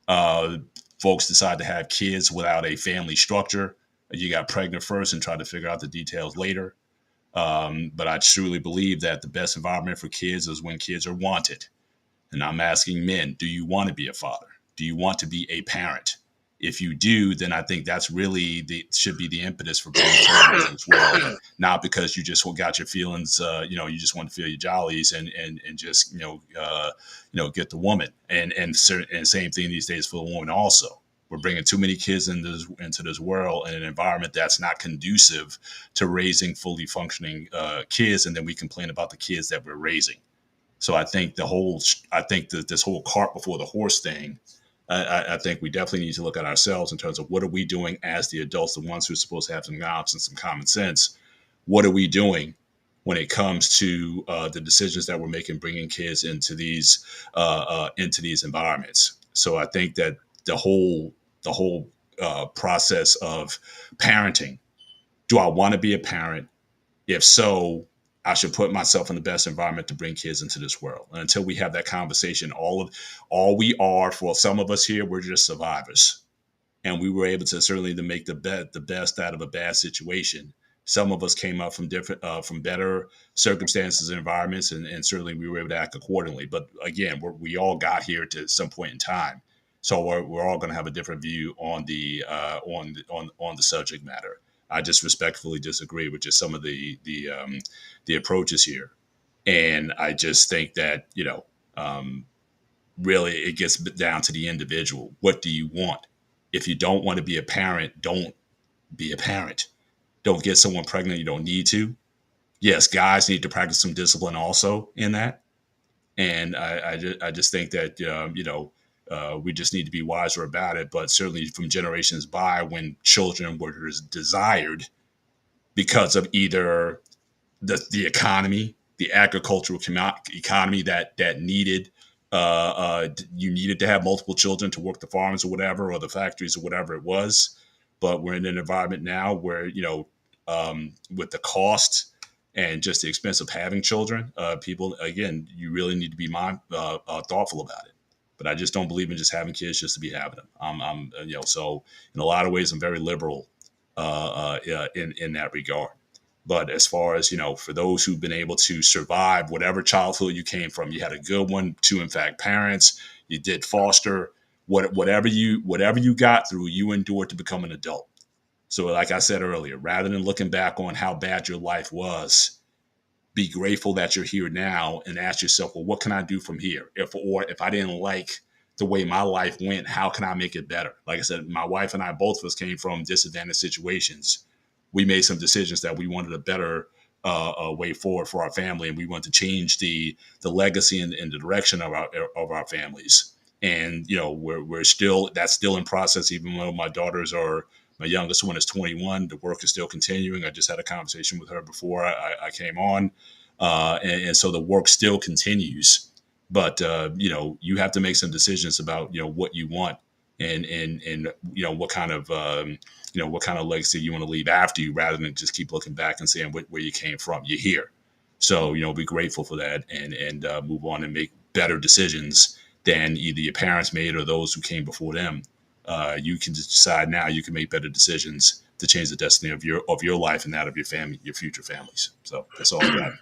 Uh, Folks decide to have kids without a family structure. You got pregnant first and try to figure out the details later. But I truly believe that the best environment for kids is when kids are wanted. And I'm asking men, do you want to be a father? Do you want to be a parent? If you do, then I think that's really should be the impetus for bringing children into this world, not because you just got your feelings, you just want to feel your jollies and just get the woman, and same thing these days for the woman also. We're bringing too many kids into this world in an environment that's not conducive to raising fully functioning kids, and then we complain about the kids that we're raising. So I think that this whole cart before the horse thing, I think we definitely need to look at ourselves in terms of what are we doing as the adults, the ones who are supposed to have some knowledge and some common sense. What are we doing when it comes to the decisions that we're making, bringing kids into these environments? So I think that the whole process of parenting. Do I want to be a parent? If so, I should put myself in the best environment to bring kids into this world. And until we have that conversation, all we are for some of us here, we're just survivors. And we were able to certainly to make the best out of a bad situation. Some of us came up from from better circumstances and environments, and certainly we were able to act accordingly. But again, we all got here to some point in time. So we're all going to have a different view on the on the subject matter. I just respectfully disagree with just some of the approaches here, and I just think that really it gets down to the individual. What do you want? If you don't want to be a parent, don't be a parent. Don't get someone pregnant you don't need to. Yes, guys need to practice some discipline also in that. And I just think that, we just need to be wiser about it. But certainly from generations by, when children were desired because of either the economy, the agricultural economy that needed you needed to have multiple children to work the farms or whatever, or the factories or whatever it was. But we're in an environment now where with the cost and just the expense of having children, people again, you really need to be thoughtful about it. But I just don't believe in just having kids just to be having them. So in a lot of ways, I'm very liberal in that regard. But as far as, for those who've been able to survive whatever childhood you came from, you had a good one, two, in fact, parents, you did foster, whatever you got through, you endured to become an adult. So like I said earlier, rather than looking back on how bad your life was, be grateful that you're here now and ask yourself, well, what can I do from here? If I didn't like the way my life went, how can I make it better? Like I said, my wife and I, both of us came from disadvantaged situations. We made some decisions that we wanted a better way forward for our family, and we wanted to change the legacy and the direction of our families. And we're still that's still in process. Even though my youngest one is 21, the work is still continuing. I just had a conversation with her before I came on, and so the work still continues. But you have to make some decisions about what you want and what kind of what kind of legacy you want to leave after you, rather than just keep looking back and saying where you came from. You're here, so be grateful for that and move on and make better decisions than either your parents made or those who came before them. You can decide now. You can make better decisions to change the destiny of your life and that of your family, your future families. So that's all I got.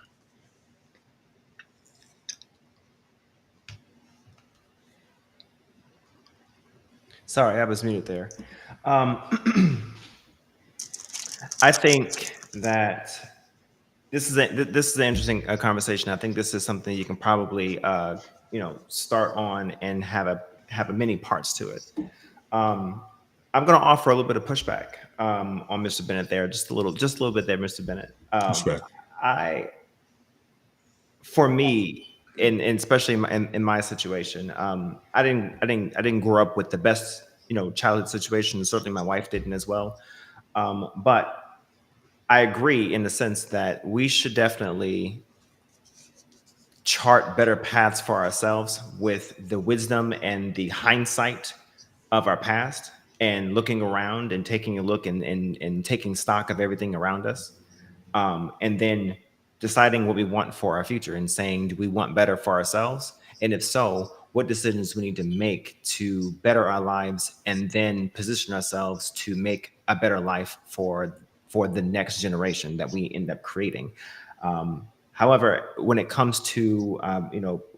Sorry, I was muted there. I think that this is an interesting conversation. I think this is something you can probably start on and have a many parts to it. I'm going to offer a little bit of pushback on Mr. Bennett there, just a little bit there, Mr. Bennett. Respect. For me, and especially in my situation, I didn't grow up with the best childhood situation, and certainly my wife didn't as well. But I agree in the sense that we should definitely chart better paths for ourselves with the wisdom and the hindsight of our past, and looking around and taking a look and taking stock of everything around us, and then deciding what we want for our future and saying, do we want better for ourselves? And if so, what decisions we need to make to better our lives, and then position ourselves to make a better life for the next generation that we end up creating. However, when it comes to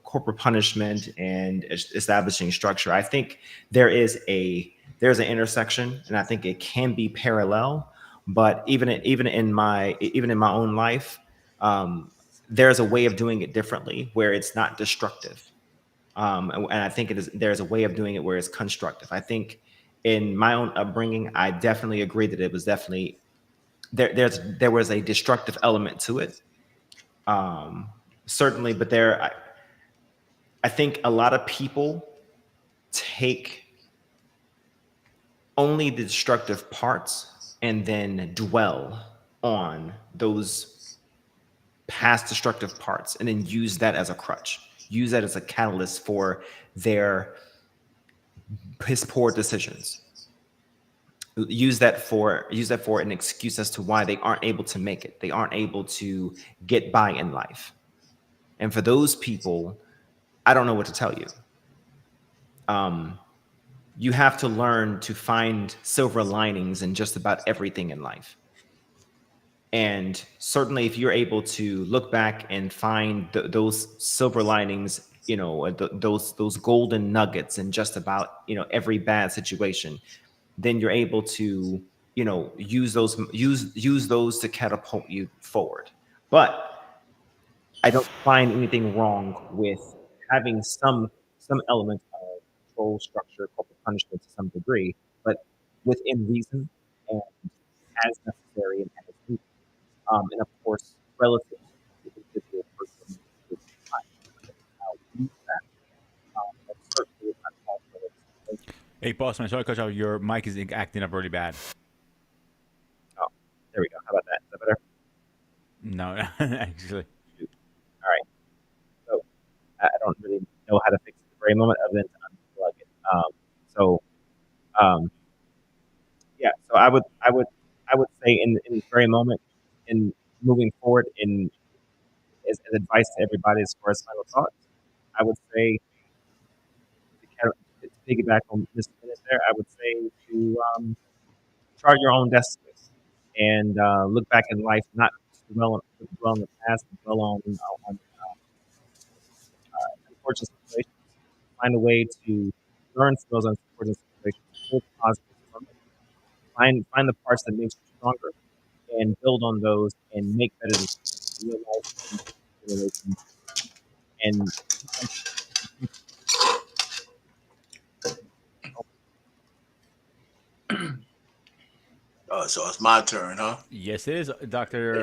corporate punishment and establishing structure, I think there's an intersection, and I think it can be parallel. But even in my own life, there's a way of doing it differently where it's not destructive. And I think there's a way of doing it where it's constructive. I think in my own upbringing, I definitely agree that it was definitely there was a destructive element to it. Certainly, but I think a lot of people take only the destructive parts and then dwell on those past destructive parts, and then use that as a crutch, use that as a catalyst for his poor decisions, use that for an excuse as to why they aren't able to make it, they aren't able to get by in life. And for those people, I don't know what to tell you. You have to learn to find silver linings in just about everything in life. And certainly if you're able to look back and find those silver linings those golden nuggets in just about every bad situation, then you're able to use those to catapult you forward. But I don't find anything wrong with having some element of control, structure, corporal punishment to some degree, but within reason and as necessary and as needed. And of course, relative to the individual person, how we use that. But certainly it's not called for this. Hey, boss man, sorry to cut you off. Your mic is acting up really bad. Oh, there we go. How about that? Is that better? No, actually. All right. So I don't really know how to fix it at the very moment other than to unplug it. Um, yeah. So I would say in the very moment, in moving forward, in as advice to everybody as far as final thoughts, I would say to piggyback on Mr. Bennett there, I would say to chart your own destiny and look back in life, not dwell in the past, but dwell on unfortunate situations. Find a way to learn from those unfortunate situations, pull positives from it. Find the parts that make you stronger, and build on those and make better decisions in your life and generations. And So it's my turn, huh? Yes, it is, Doctor.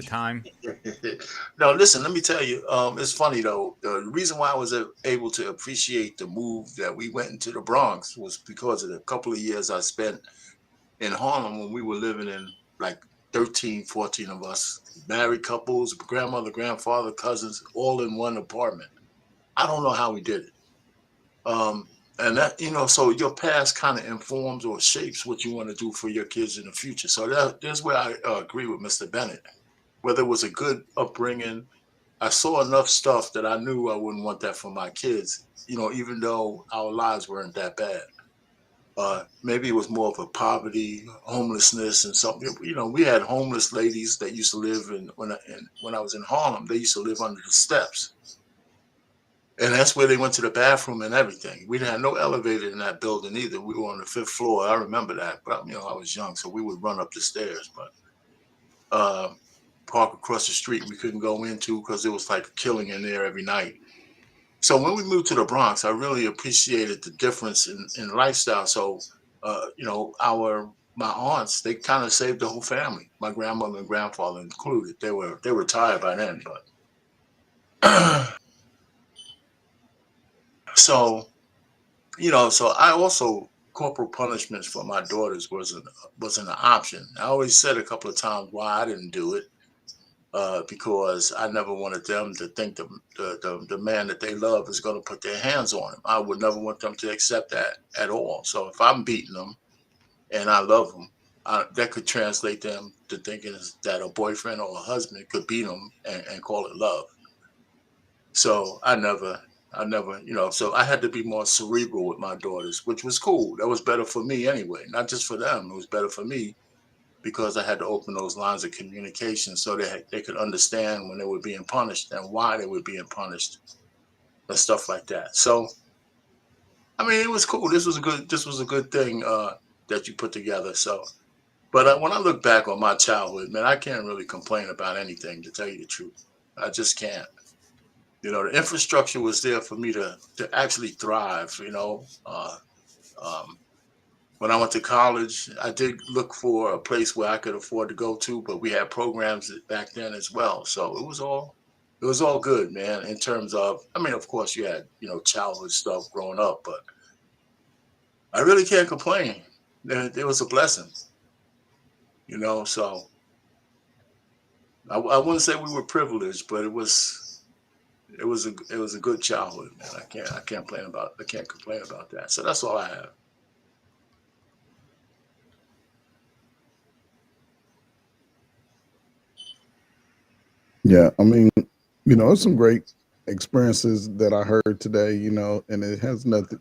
Time. No, listen, let me tell you. It's funny though. The reason why I was able to appreciate the move that we went into the Bronx was because of the couple of years I spent in Harlem when we were living in like 13, 14 of us, married couples, grandmother, grandfather, cousins, all in one apartment. I don't know how we did it. Um, and that, so your past kind of informs or shapes what you want to do for your kids in the future. So that's where I agree with Mr. Bennett. Whether it was a good upbringing, I saw enough stuff that I knew I wouldn't want that for my kids, even though our lives weren't that bad. Maybe it was more of a poverty, homelessness, and something. We had homeless ladies that used to live when I was in Harlem. They used to live under the steps, and that's where they went to the bathroom and everything. We didn't have no elevator in that building either. We were on the fifth floor. I remember that, but I was young, so we would run up the stairs. But uh, park across the street we couldn't go into because it was like killing in there every night. So when we moved to the Bronx, I really appreciated the difference in lifestyle. So, my aunts, they kind of saved the whole family, my grandmother and grandfather included. They were retired by then, but so so I also corporal punishments for my daughters wasn't an option. I always said a couple of times why I didn't do it. Because I never wanted them to think the man that they love is going to put their hands on them. I would never want them to accept that at all. So if I'm beating them and I love them, that could translate them to thinking that a boyfriend or a husband could beat them and call it love. So I never, so I had to be more cerebral with my daughters, which was cool. That was better for me anyway, not just for them. It was better for me because I had to open those lines of communication so they could understand when they were being punished and why they were being punished and stuff like that. So I mean, it was cool. This was a good thing that you put together. So, but when I look back on my childhood, man, I can't really complain about anything to tell you the truth. I just can't. The infrastructure was there for me to actually thrive. Um, when I went to college, I did look for a place where I could afford to go to, but we had programs back then as well. So it was all good, man, in terms of, I mean, of course you had, childhood stuff growing up, but I really can't complain. There was a blessing, so I wouldn't say we were privileged, but it was a good childhood, man. I can't complain about that. So that's all I have. Yeah, I mean, it's some great experiences that I heard today, and it has nothing,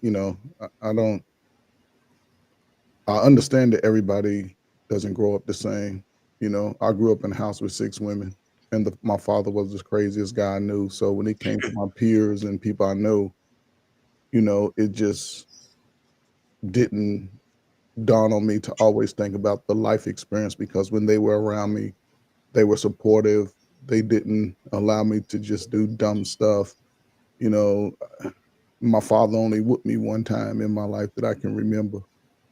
I don't, I understand that everybody doesn't grow up the same. I grew up in a house with 6 women. and my father was the craziest guy I knew. So when it came to my peers and people I knew, it just didn't dawn on me to always think about the life experience, because when they were around me, they were supportive. They didn't allow me to just do dumb stuff. You know, my father only whooped me one time in my life that I can remember.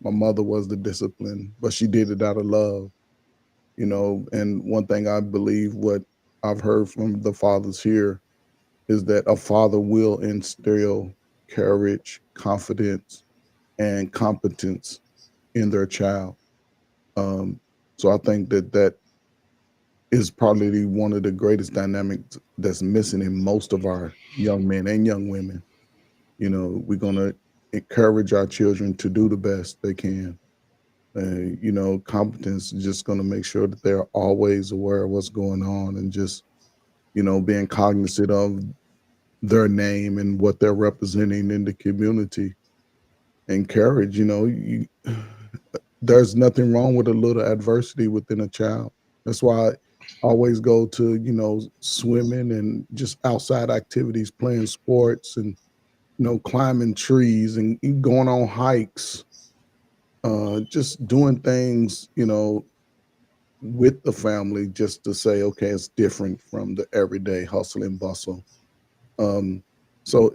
My mother was the discipline, but she did it out of love. And one thing I believe, what I've heard from the fathers here, is that a father will instill courage, confidence, and competence in their child. Um, so I think that is probably one of the greatest dynamics that's missing in most of our young men and young women. We're going to encourage our children to do the best they can. Competence is just going to make sure that they're always aware of what's going on, and just, being cognizant of their name and what they're representing in the community. And courage, there's nothing wrong with a little adversity within a child. That's why I always go to, swimming and just outside activities, playing sports, and, climbing trees and going on hikes, just doing things, with the family, just to say, okay, it's different from the everyday hustle and bustle. Um, so,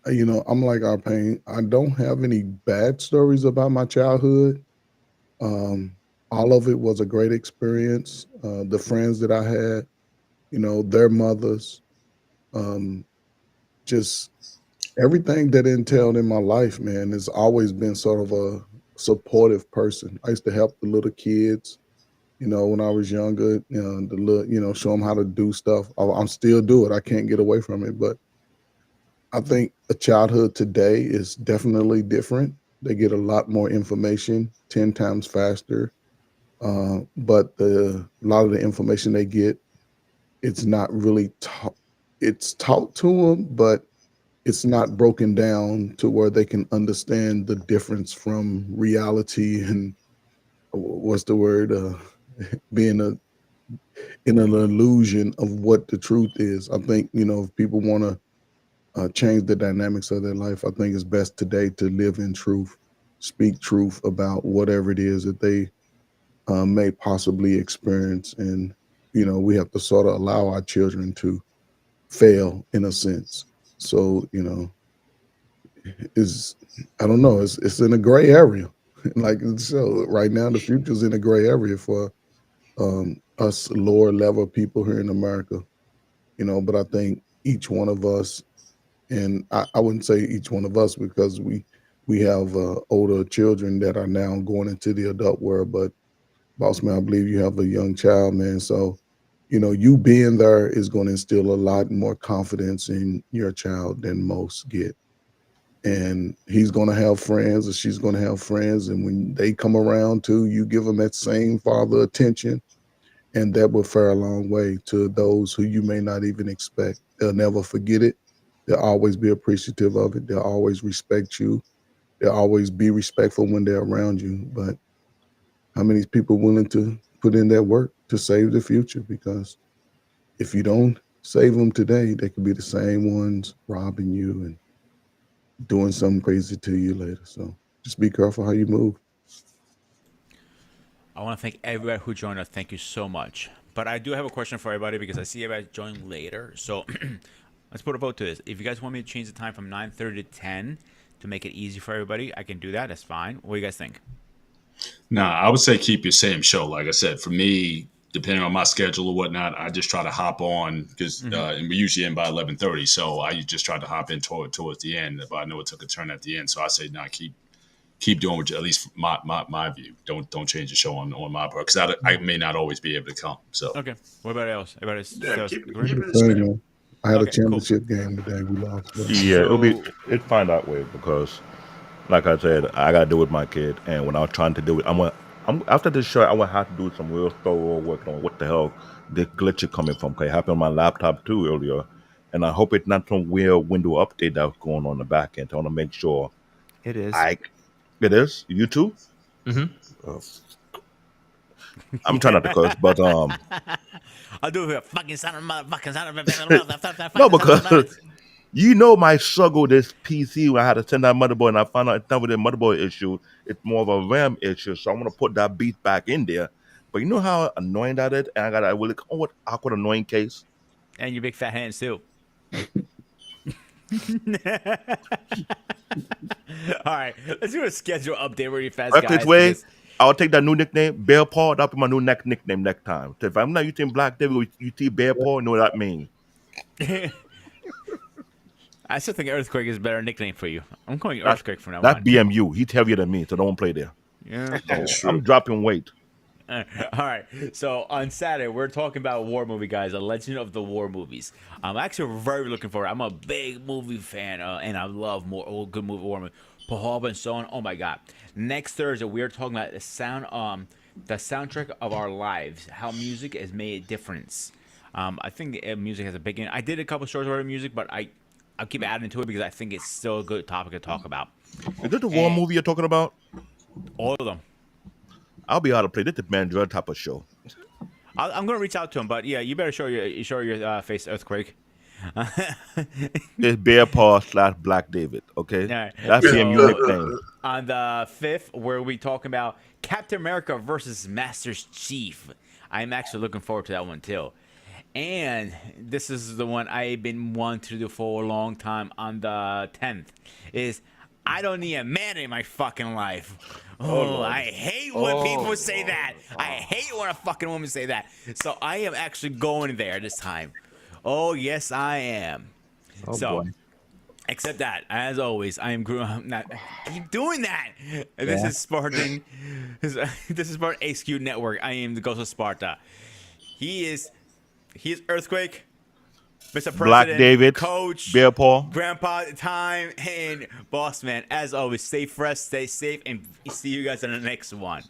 I'm like our pain. I don't have any bad stories about my childhood. Um, all of it was a great experience. The friends that I had, their mothers, um, just everything that entailed in my life, man, has always been sort of a supportive person. I used to help the little kids, when I was younger, the little, show them how to do stuff. I'm still do it. I can't get away from it. But I think a childhood today is definitely different. They get a lot more information, 10 times faster. But a lot of the information they get, it's not really taught. It's taught to them, but it's not broken down to where they can understand the difference from reality and what's the word, being in an illusion of what the truth is. I think, if people want to change the dynamics of their life, I think it's best today to live in truth, speak truth about whatever it is that they may possibly experience. And, we have to sort of allow our children to fail in a sense. So, is I don't know, it's in a gray area. Like, so right now the future's in a gray area for us lower level people here in America. But I think each one of us, and I wouldn't say each one of us, because we have older children that are now going into the adult world. But boss man, I believe you have a young child, man. So, you being there is going to instill a lot more confidence in your child than most get. And he's going to have friends, or she's going to have friends. And when they come around too, you give them that same father attention, and that will fare a long way to those who you may not even expect. They'll never forget it. They'll always be appreciative of it. They'll always respect you. They'll always be respectful when they're around you. But how many people willing to put in that work to save the future? Because if you don't save them today, they could be the same ones robbing you and doing something crazy to you later. So just be careful how you move. I want to thank everybody who joined us. Thank you so much. But I do have a question for everybody because I see everybody join later. So let's put a vote to this. If you guys want me to change the time from 9:30 to 10 to make it easy for everybody, I can do that. That's fine. What do you guys think? Nah, I would say keep your same show. Like I said, for me, depending on my schedule or whatnot, I just try to hop on because and we usually end by 11:30. So I just try to hop in towards the end. But I know it took a turn at the end, so I say, nah, keep doing what you, at least my view. Don't change the show on my part because I may not always be able to come. So Okay. What about else? Everybody Yeah, still keep agree? it the Same, same. man. I had a Okay, cool. championship game today. We lost, but Yeah, So it's fine that way because, like I said, I gotta do with my kid, and when I was trying to do it, I'm after this show, I will have to do some real thorough work on what the hell the glitch is coming from. 'Cause it happened on my laptop too earlier, and I hope it's not some weird window update that's going on in the back end. I want to make sure It is. I it is you too. Hmm. Uh, I'm trying not to curse, but I'll do it. Fucking son of a motherfucking son of a No, because you know my struggle with this PC when I had to send that motherboard and I found out it's not with the motherboard issue. It's more of a RAM issue. So I'm gonna put that beat back in there. But you know how annoying that is? And I got a really awkward annoying case. and your big fat hands too. All right, let's do a schedule update really fast, Right guys. this way, because- I'll take that new nickname, Bear Paw. That'll be my new nickname next time. So if I'm not using Black Devil, you see Bear Paw, you know what that means. I still think Earthquake is a better nickname for you. I'm calling you Earthquake from now That's on. BMU. He's heavier than me, so don't play there. Yeah. That's true. I'm dropping weight. All right. So on Saturday, we're talking about a war movie, guys. A Legend of the War movies. I'm actually very looking forward. I'm a big movie fan, and I love more good movie war movies. Pahab and so on. Oh my God. Next Thursday, we're talking about the soundtrack of our lives. How music has made a difference. I think music has a big. I did a couple shows about music, but I'll keep adding to it because I think it's still a good topic to talk about. Is this the war movie you're talking about? All of them. I'll be out of play. This is Mandrell type of show. I'm gonna reach out to him, but yeah, you better show your face, Earthquake. It's Bear Paw / Black David. Okay, Right. that's BMU nickname. On the 5th, where we talk about Captain America versus Master Chief. I'm actually looking forward to that one too. And this is the one I've been wanting to do for a long time. On the 10th, is I don't need a man in my fucking life. Oh, I hate when people say that. I hate when a fucking woman say that. So I am actually going there this time. Oh, yes, I am. Oh, so, boy. except that, as always, I am not keep doing that. This is Spartan. This is Spartan HQ Network. I am the Ghost of Sparta. He is Earthquake, Mr. President, Black David, Coach, Bear Paw. Grandpa Time, and Boss Man. As always, stay fresh, stay safe, and see you guys in the next one.